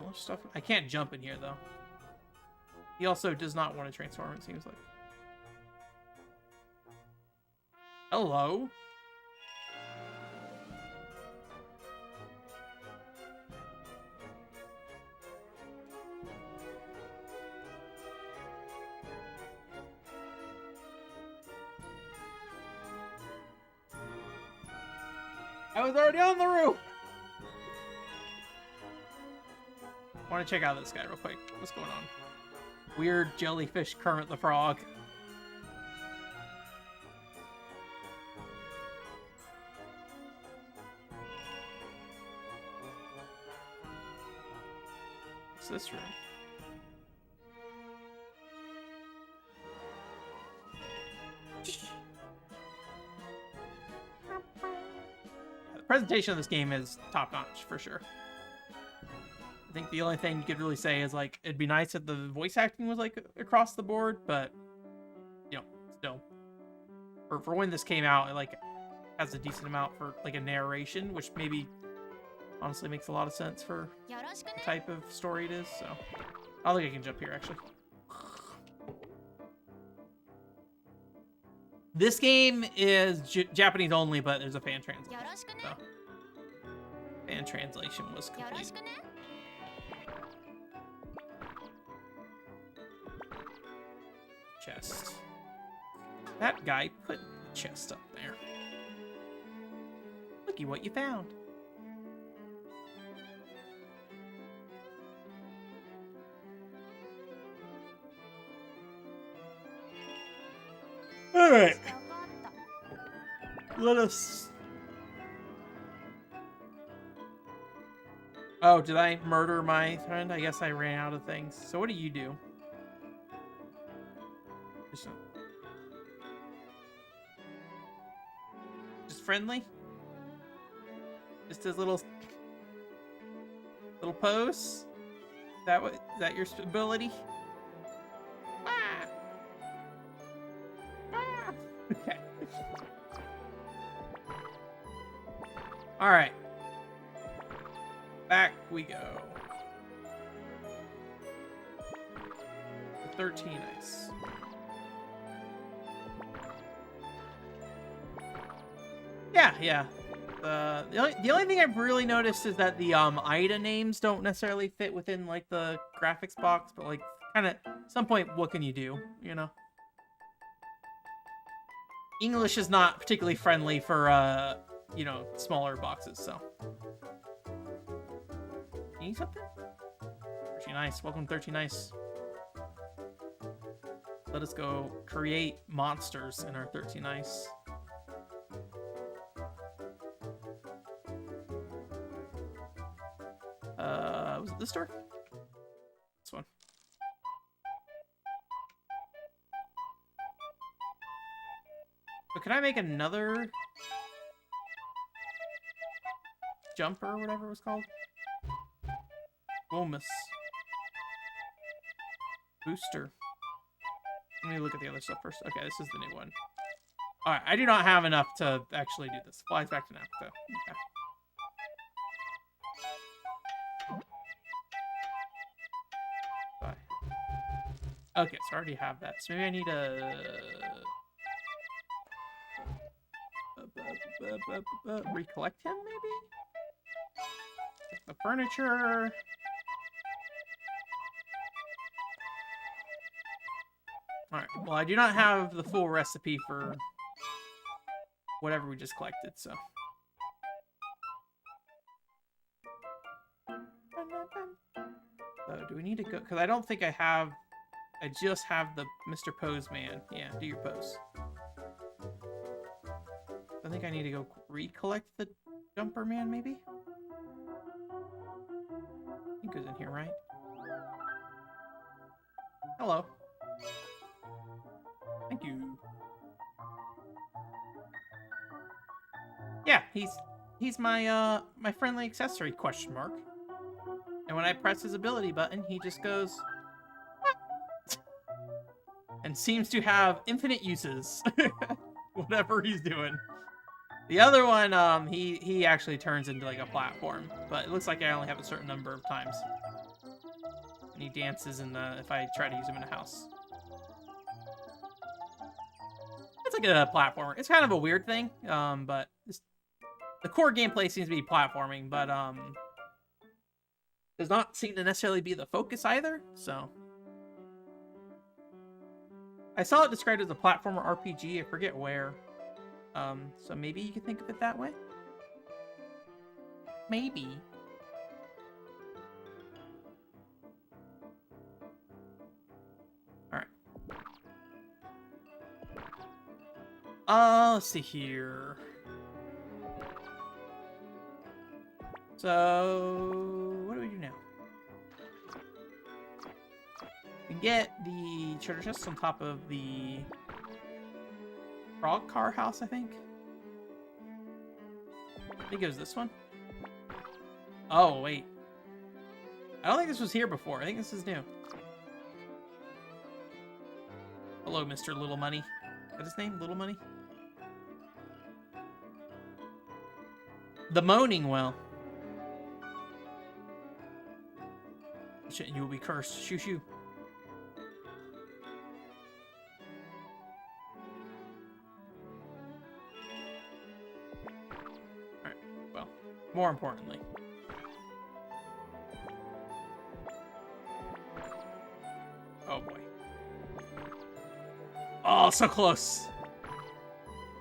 More stuff. I can't jump in here though. He also does not want to transform, it seems like. Hello? I was already on the roof! I want to check out this guy real quick. What's going on? Weird jellyfish Kermit the Frog. What's this room? The presentation of this game is top-notch, for sure. I think the only thing you could really say is, like, it'd be nice if the voice acting was, like, across the board, but, you know, still. For when this came out, it, like, has a decent amount for, like, a narration, which maybe, honestly, makes a lot of sense for the type of story it is, so. I don't think I can jump here, actually. This game is Japanese only, but there's a fan translation, so. Fan translation was complete. Chest. That guy put the chest up there. Looky what you found. Alright. Let us... Oh, did I murder my friend? I guess I ran out of things. So what do you do? friendly? Just his little pose? Is that your ability? Ah! Ah! Okay. Alright. Back we go. 13 ice. Yeah. The only thing I've really noticed is that the Ida names don't necessarily fit within like the graphics box, but like kind of some point, what can you do? You know, English is not particularly friendly for you know, smaller boxes. So, you need something? 13 ice. Welcome, 13 ice. Let us go create monsters in our 13 ice. Was it this door? This one. But can I make another jumper or whatever it was called? Womus. Booster. Let me look at the other stuff first. Okay, this is the new one. Alright, I do not have enough to actually do this. Flies back to Napple Tale. Okay. Okay, so I already have that. So maybe I need a... recollect him, maybe? The furniture... Alright, well, I do not have the full recipe for whatever we just collected, so... So, do we need to go... Because I don't think I have... I just have the Mr. Pose Man. Yeah, do your pose. I think I need to go recollect the Jumper Man, maybe? He goes in here, right? Hello. Thank you. Yeah, he's my my friendly accessory, question mark. And when I press his ability button, he just goes... and seems to have infinite uses. Whatever he's doing. The other one, he actually turns into like a platform, but it looks like I only have a certain number of times. And he dances in the, if I try to use him in a house. It's like a platformer. It's kind of a weird thing, but the core gameplay seems to be platforming, but does not seem to necessarily be the focus either, so... I saw it described as a platformer RPG, I forget where. So maybe you could think of it that way? Maybe. Alright. Let's see here. So, what do we do now? We can get the treasure chest on top of the frog car house, I think. I think it was this one. Oh, wait. I don't think this was here before. I think this is new. Hello, Mr. Little Money. Is that his name? Little Money? The Moaning Well. You will be cursed. Shoo shoo. Alright, well, more importantly. Oh boy. Oh, so close.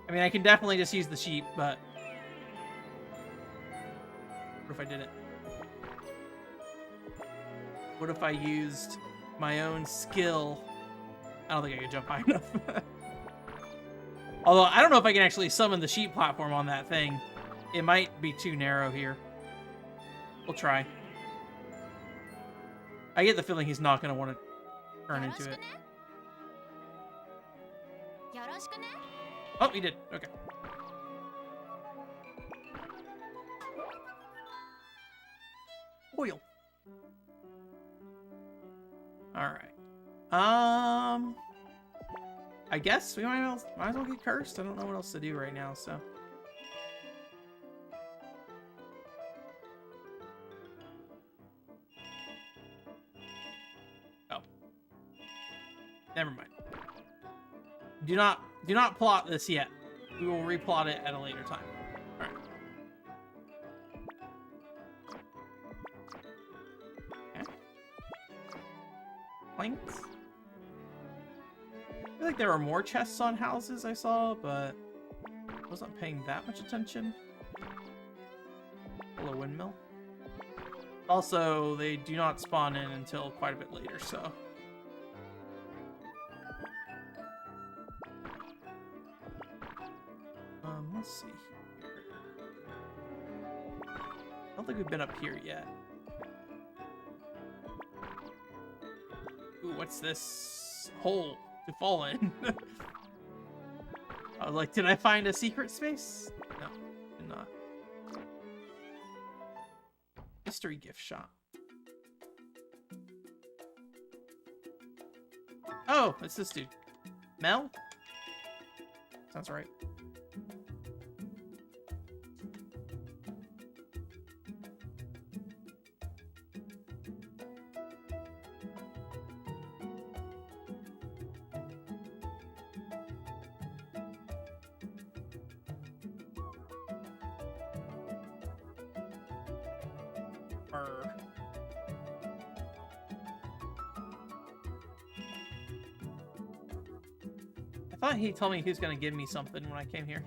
I mean, I can definitely just use the sheep, but... what if I did it? What if I used my own skill? I don't think I can jump high enough. Although, I don't know if I can actually summon the sheep platform on that thing. It might be too narrow here. We'll try. I get the feeling he's not going to want to turn into it. Oh, he did. Okay. Oil. Alright. I guess we might as well get cursed. I don't know what else to do right now, so. Oh. Never mind. Do not plot this yet. We will replot it at a later time. Alright. Okay. Planks. I feel like there were more chests on houses I saw, but I wasn't paying that much attention. Hello, windmill. Also, they do not spawn in until quite a bit later, so. Let's see here. I don't think we've been up here yet. Ooh, what's this hole to fall in? I was like, did I find a secret space? No, did not. Mystery gift shop. Oh, it's this dude. Mel? Sounds right. I thought he told me he was going to give me something when I came here.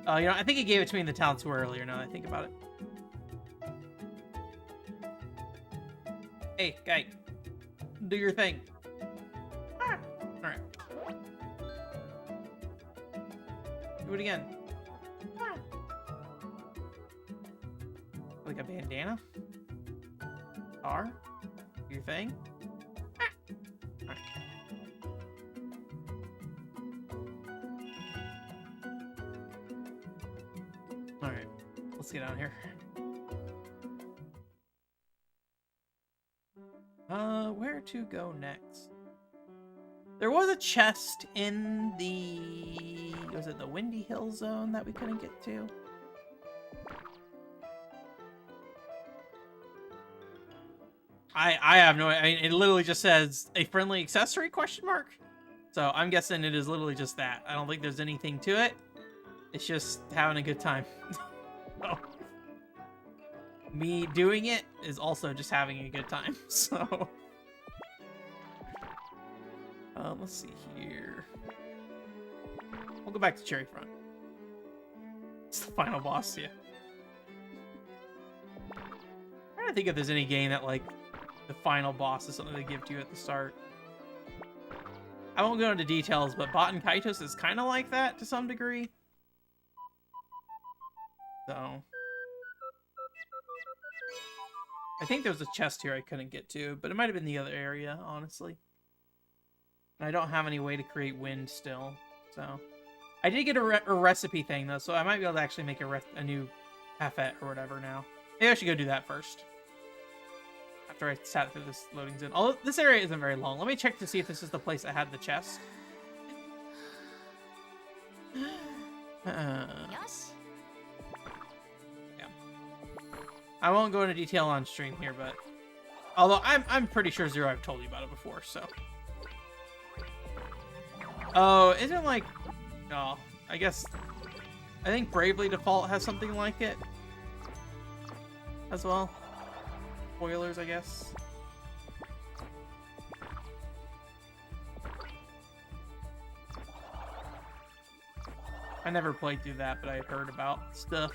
Oh, you know, I think he gave it to me in the town tour earlier, now that I think about it. Hey, guy. Do your thing. Ah! Alright. Do it again. Ah! Like a bandana? R? Do your thing? Let's get down here. Where to go next? There was a chest in the... was it the Windy Hill zone that we couldn't get to? I have no... I mean, it literally just says, a friendly accessory, question mark? So I'm guessing it is literally just that. I don't think there's anything to it. It's just having a good time. Oh. Me doing it is also just having a good time, so... let's see here. We'll go back to Cherry Front. It's the final boss, yeah. I'm trying to think if there's any game that, like, the final boss is something they give to you at the start. I won't go into details, but Baten Kaitos is kind of like that to some degree. So... I think there was a chest here I couldn't get to, but it might have been the other area, honestly. And I don't have any way to create wind still, so... I did get a recipe thing, though, so I might be able to actually make a new Hafet or whatever now. Maybe I should go do that first. After I sat through this loading zone. Although, this area isn't very long. Let me check to see if this is the place that had the chest. Yeah. I won't go into detail on stream here, but... Although, I'm pretty sure Zero, I've told you about it before, so... Oh, isn't like... Oh, I guess... I think Bravely Default has something like it. As well. Spoilers, I guess. I never played through that, but I heard about stuff.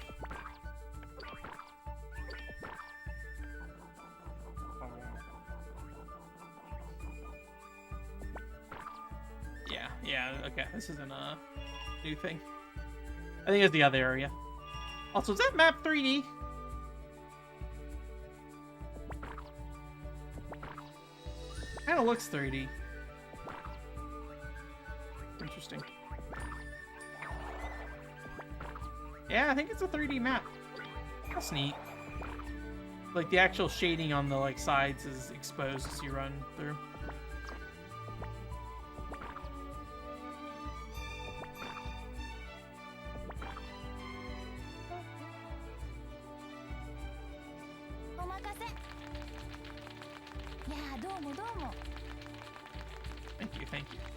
Yeah, okay, this isn't a new thing. I think it's the other area. Also, is that map 3D? Kinda looks 3D. Interesting. Yeah, I think it's a 3D map. That's neat. Like, the actual shading on the, like, sides is exposed as you run through.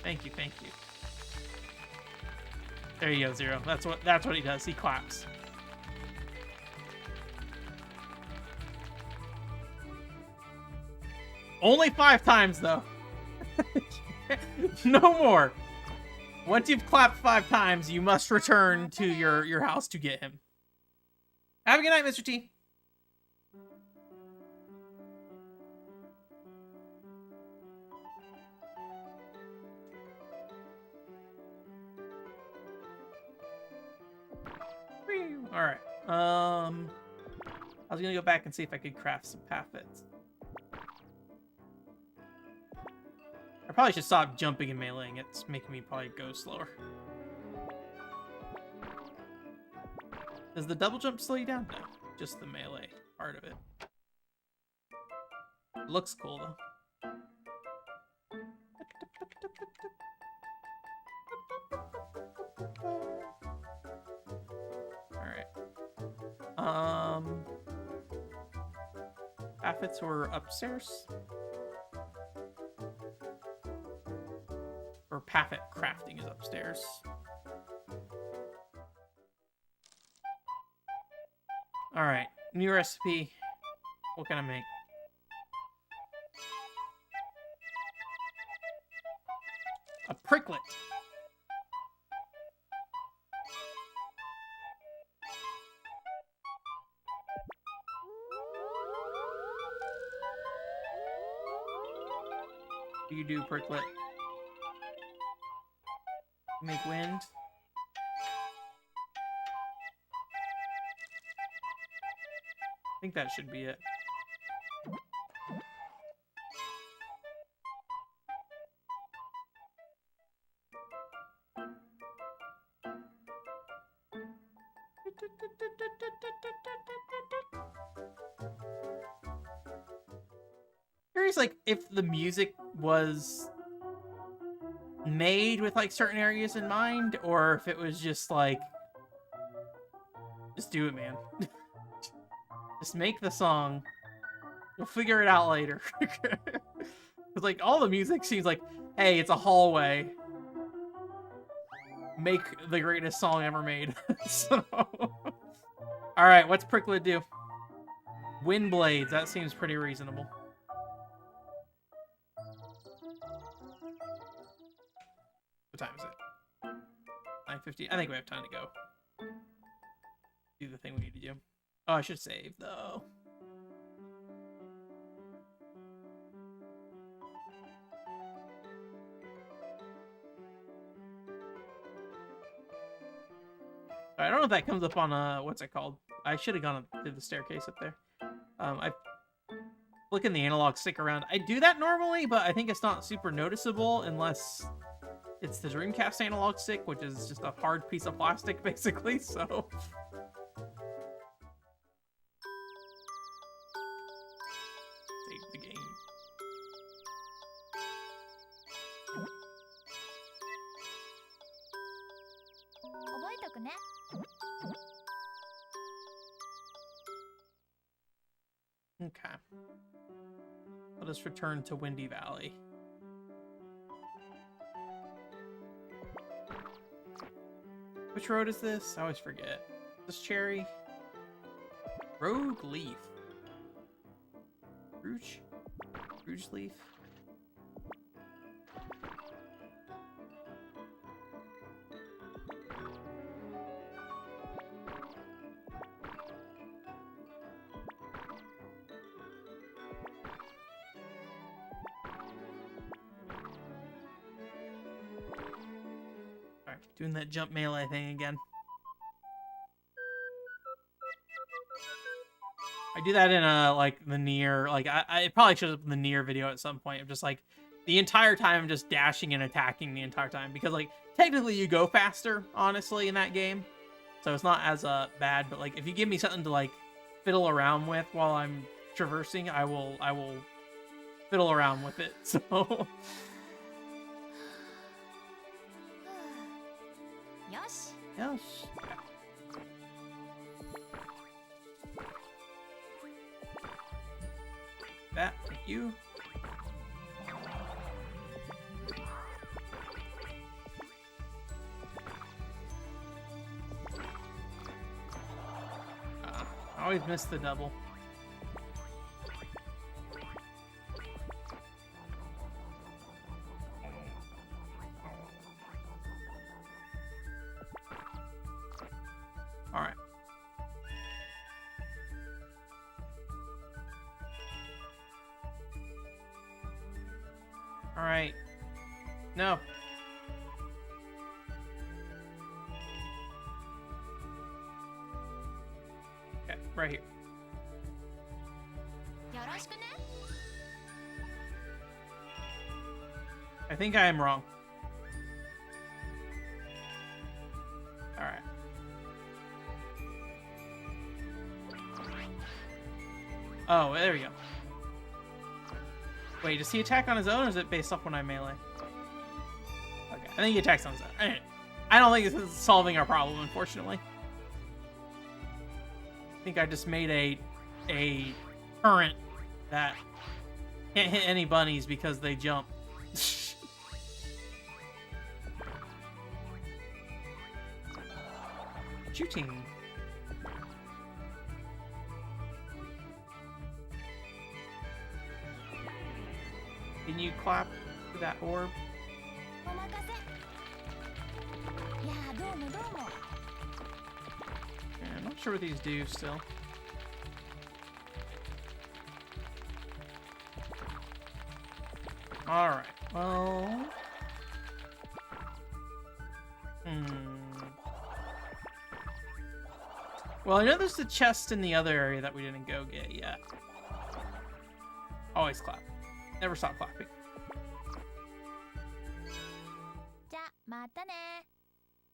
Thank you. There you go, Zero. That's what he does. He claps. Only 5 times though. No more. Once you've clapped 5 times, you must return to your house to get him. Have a good night, Mr. T. All right. I was gonna go back and see if I could craft some pathfits. I probably should stop jumping and meleeing. It's making me probably go slower. Does the double jump slow you down? No, just the melee part of it. It looks cool though. Pathfits were upstairs. Or pathfit crafting is upstairs. Alright, new recipe. What can I make? A pricklet. What do you do, pricklet? Make wind. I think that should be it. Curious, like, if the music was made with like certain areas in mind, or if it was just like, just do it, man. Just make the song. We'll figure it out later. Because like all the music seems like, hey, it's a hallway. Make the greatest song ever made. So, all right, what's Pricklet do? Wind blades. That seems pretty reasonable. What time is it? 9:50. I think we have time to go. Do the thing we need to do. Oh, I should save though. I don't know if that comes up on what's it called? I should have gone up to the staircase up there. I flicking the analog stick around. I do that normally, but I think it's not super noticeable unless it's the Dreamcast analog stick, which is just a hard piece of plastic, basically. So. Save the game. Okay. Let us return to Windy Valley. Which road is this? I always forget. This Cherry? Rogue Leaf. Rouge? Rouge Leaf? Doing that jump melee thing again. I do that in like the near, like I probably should have in the near video at some point. I'm just like the entire time I'm just dashing and attacking the entire time because like technically you go faster, honestly, in that game, so it's not as bad. But like if you give me something to like fiddle around with while I'm traversing, I will fiddle around with it. So Yosh. yes. That, thank you. I always miss the double. All right. All right. No. Okay, right here. I think I am wrong. All right. Oh, there we go. Wait, does he attack on his own, or is it based off when I melee? Okay, I think he attacks on his own. I don't think this is solving our problem, unfortunately. I think I just made a current that can't hit any bunnies because they jump. Shooting. Can you clap to that orb? Yeah, I'm not sure what these do still. Alright, well... Well, I know there's a chest in the other area that we didn't go get yet. Always clap. Never stop clapping.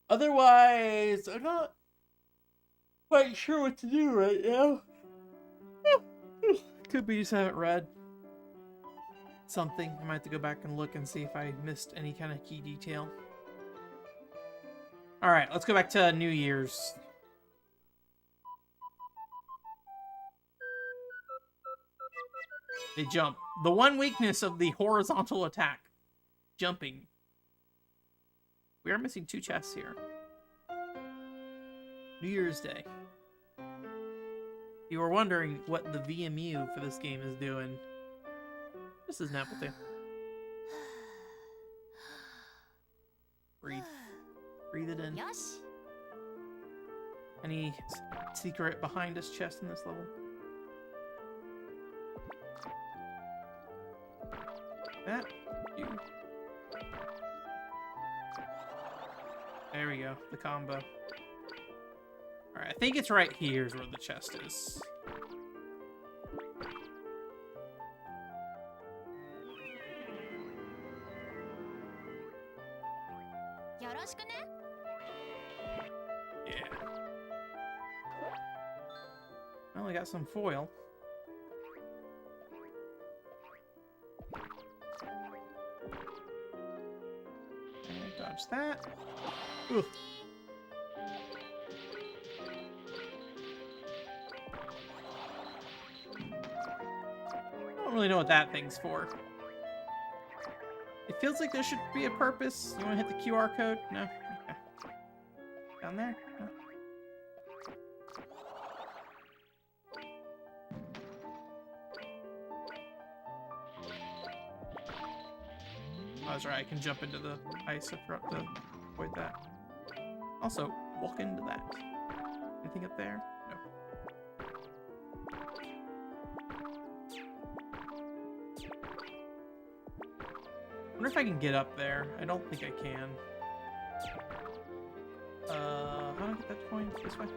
Otherwise, I'm not quite sure what to do right now. Could be just haven't read something. I might have to go back and look and see if I missed any kind of key detail. Alright, let's go back to New Year's. They jump. The one weakness of the horizontal attack. Jumping. We are missing 2 chests here. New Year's Day. You were wondering what the VMU for this game is doing. This is Napple Tale. Breathe. Breathe it in. Any secret behind this chest in this level? That. You. There we go. The combo. Alright, I think it's right here is where the chest is. Yeah. I only got some foil. And dodge that. Oof. I don't really know what that thing's for. It feels like there should be a purpose. You want to hit the QR code? No? Okay. Down there? No. Oh, that's right. I can jump into the ice up front to avoid that. Also, walk into that. Anything up there? No. I wonder if I can get up there. I don't think I can. How do I get that coin? This way?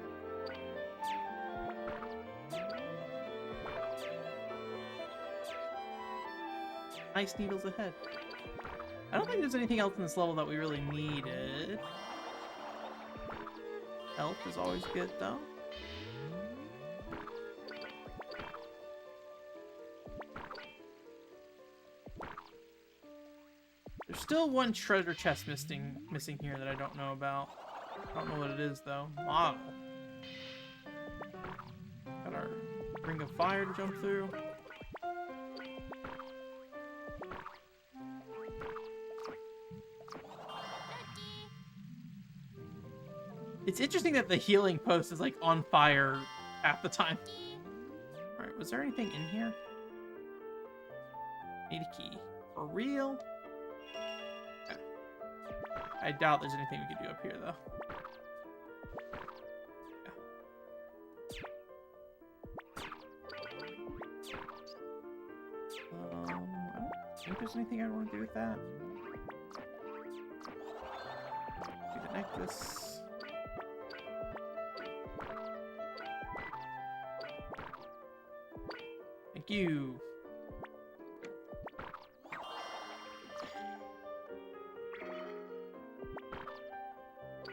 Ice needles ahead. I don't think there's anything else in this level that we really needed. Health is always good, though. still one treasure chest missing here that I don't know about. I don't know what it is though. Model. Got our ring of fire to jump through. It's interesting that the healing post is like on fire half the time. Alright, was there anything in here? Need a key. For real? Okay. I doubt there's anything we could do up here though. I don't think there's anything I want to do with that. Do the necklace. Thank you.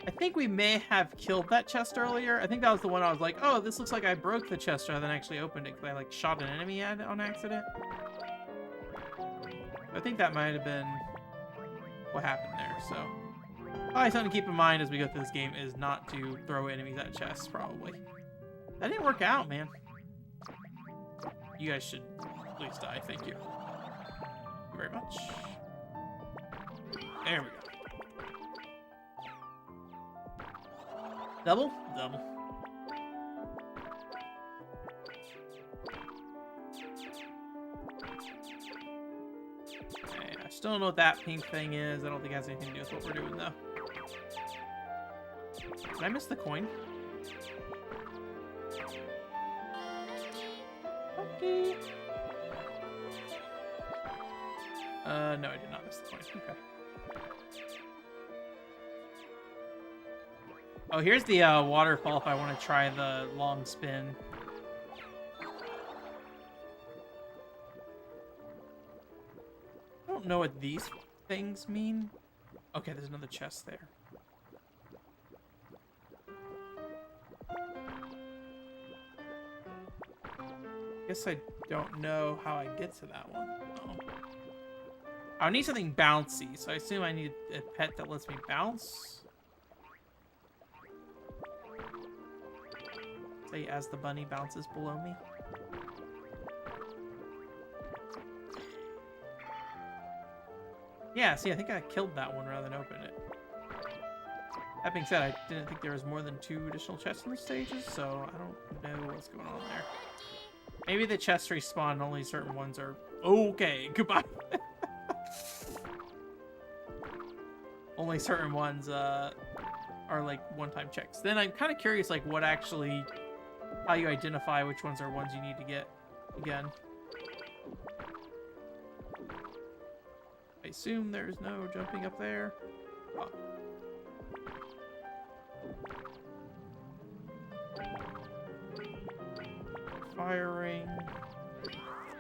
I think we may have killed that chest earlier. I think that was the one I was like, oh, this looks like I broke the chest rather than actually opened it because I like shot an enemy at it on accident. I think that might have been what happened there. So probably something to keep in mind as we go through this game is not to throw enemies at chests, probably. That didn't work out, man. You guys should please die. Thank you. Thank you very much. There we go. Double? Double. Okay, I still don't know what that pink thing is. I don't think it has anything to do with what we're doing, though. Did I miss the coin? Okay. No, I did not miss the coin. Okay. Oh, here's the waterfall if I want to try the long spin. I don't know what these things mean. Okay, there's another chest there. Guess I don't know how I get to that one. Oh. I need something bouncy, so I assume I need a pet that lets me bounce. Say as the bunny bounces below me. Yeah, see, I think I killed that one rather than open it. That being said, I didn't think there was more than 2 additional chests in the stages, so I don't know what's going on there. Maybe the chests respawn, only certain ones are... Okay, goodbye. Only certain ones are like one-time checks. Then I'm kind of curious, like, what actually... How you identify which ones are ones you need to get again. I assume there's no jumping up there. Oh. Firing.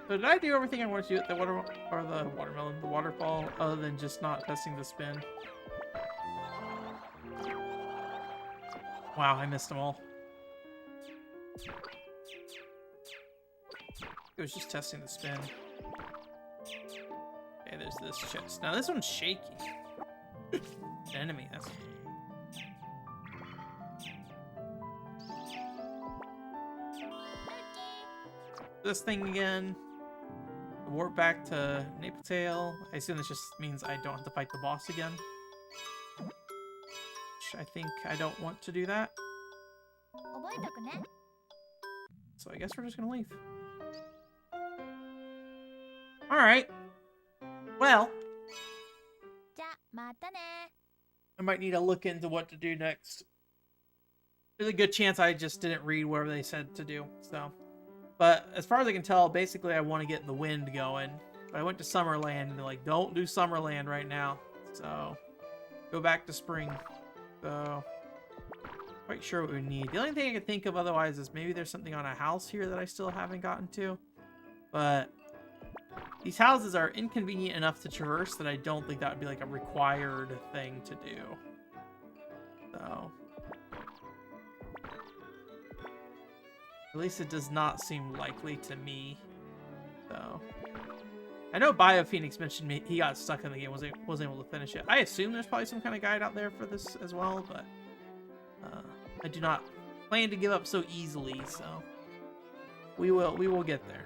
So did I do everything I wanted to do at the the waterfall, other than just not testing the spin? Wow, I missed them all. It was just testing the spin. Okay, there's this chest. Now this one's shaky. Enemy, that's... This thing again. Warp back to Napple Tale. I assume this just means I don't have to fight the boss again. Which I think I don't want to do that. So I guess we're just gonna leave. Alright. Well. I might need to look into what to do next. There's a good chance I just didn't read whatever they said to do, so. But as far as I can tell, basically I want to get the wind going. But I went to Summerland and they're like, don't do Summerland right now. So, go back to spring. So, quite sure what we need. The only thing I can think of otherwise is maybe there's something on a house here that I still haven't gotten to. But these houses are inconvenient enough to traverse that I don't think that would be like a required thing to do. So, at least it does not seem likely to me. So, I know BioPhoenix mentioned me he got stuck in the game, wasn't able to finish it. I assume there's probably some kind of guide out there for this as well, but I do not plan to give up so easily, so we will get there.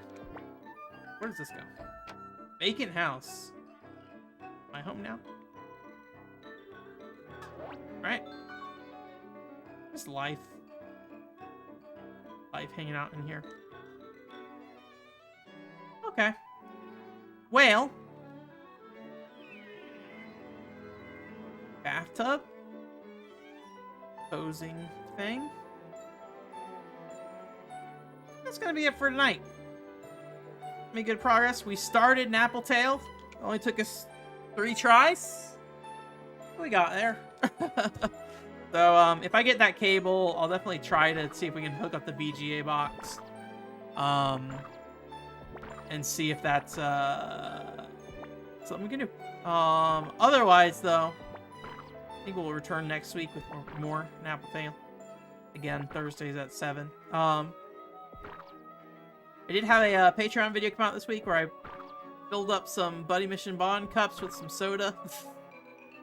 Where does this go? Vacant house. Am I home now? Alright. Just life. Life hanging out in here. Okay. Well. Bathtub. Posing thing. That's gonna be it for tonight. Made good progress. We started Napple Tale. It only took us 3 tries. We got there. So, if I get that cable, I'll definitely try to see if we can hook up the VGA box. And see if that's, something we can do. Otherwise, though, I think we'll return next week with more Napple Tale. Again, Thursdays at 7. I did have a Patreon video come out this week where I filled up some Buddy Mission Bond cups with some soda.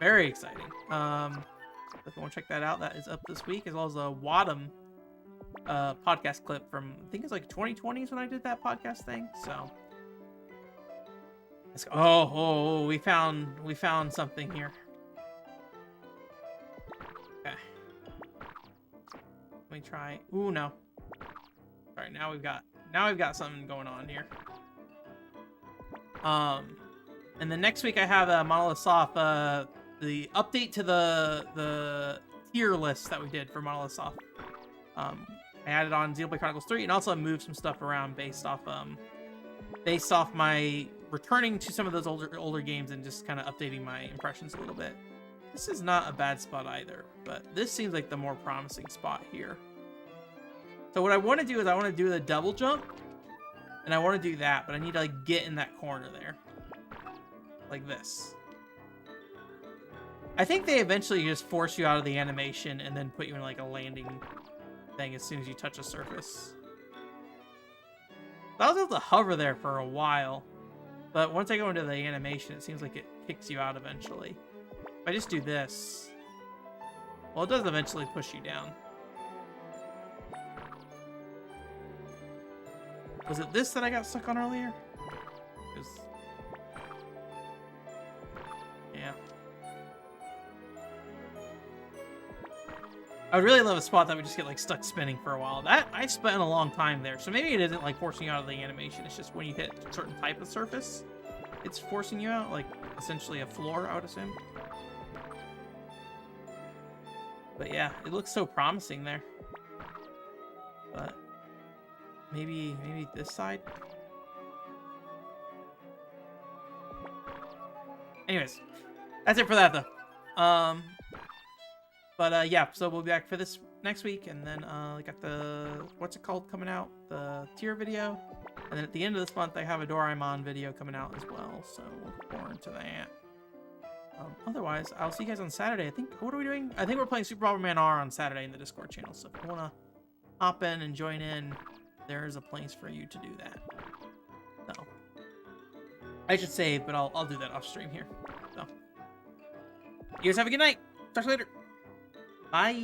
Very exciting. If you want to check that out, that is up this week, as well as a Wadham podcast clip from, I think it's like 2020 is when I did that podcast thing. So, let's go. Oh, we found something here. Okay, let me try. Ooh, no. All right, now we've got something going on here. And then next week I have a Monolith Soft, the update to the tier list that we did for Monolith Soft. I added on Xenoblade Chronicles 3 and also moved some stuff around based off my returning to some of those older games and just kind of updating my impressions a little bit. This is not a bad spot either, but this seems like the more promising spot here. So what I want to do is I want to do the double jump, and I want to do that, but I need to like get in that corner there, like this. I think they eventually just force you out of the animation and then put you in like a landing thing as soon as you touch a surface. I was able to hover there for a while, but once I go into the animation, it seems like it kicks you out eventually. If I just do this, well, it does eventually push you down. Was it this that I got stuck on earlier? Yeah. I would really love a spot that would just get like stuck spinning for a while. That I spent a long time there, so maybe it isn't like forcing you out of the animation. It's just when you hit a certain type of surface, it's forcing you out, like essentially a floor, I would assume. But yeah, it looks so promising there. But maybe this side. Anyways, that's it for that though. But yeah, so we'll be back for this next week, and then we got the, what's it called, coming out, the tier video, and then at the end of this month I have a Doraemon video coming out as well, so look forward to that. Otherwise, I'll see you guys on Saturday. I think, what are we doing? I think we're playing Super Bomberman R on Saturday in the Discord channel, so if you want to hop in and join in, there is a place for you to do that. So, I should save, but I'll do that off stream here. So, you guys have a good night. Talk to you later. Bye.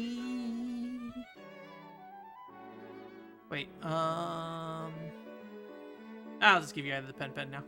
Wait, I'll just give you guys the pen now.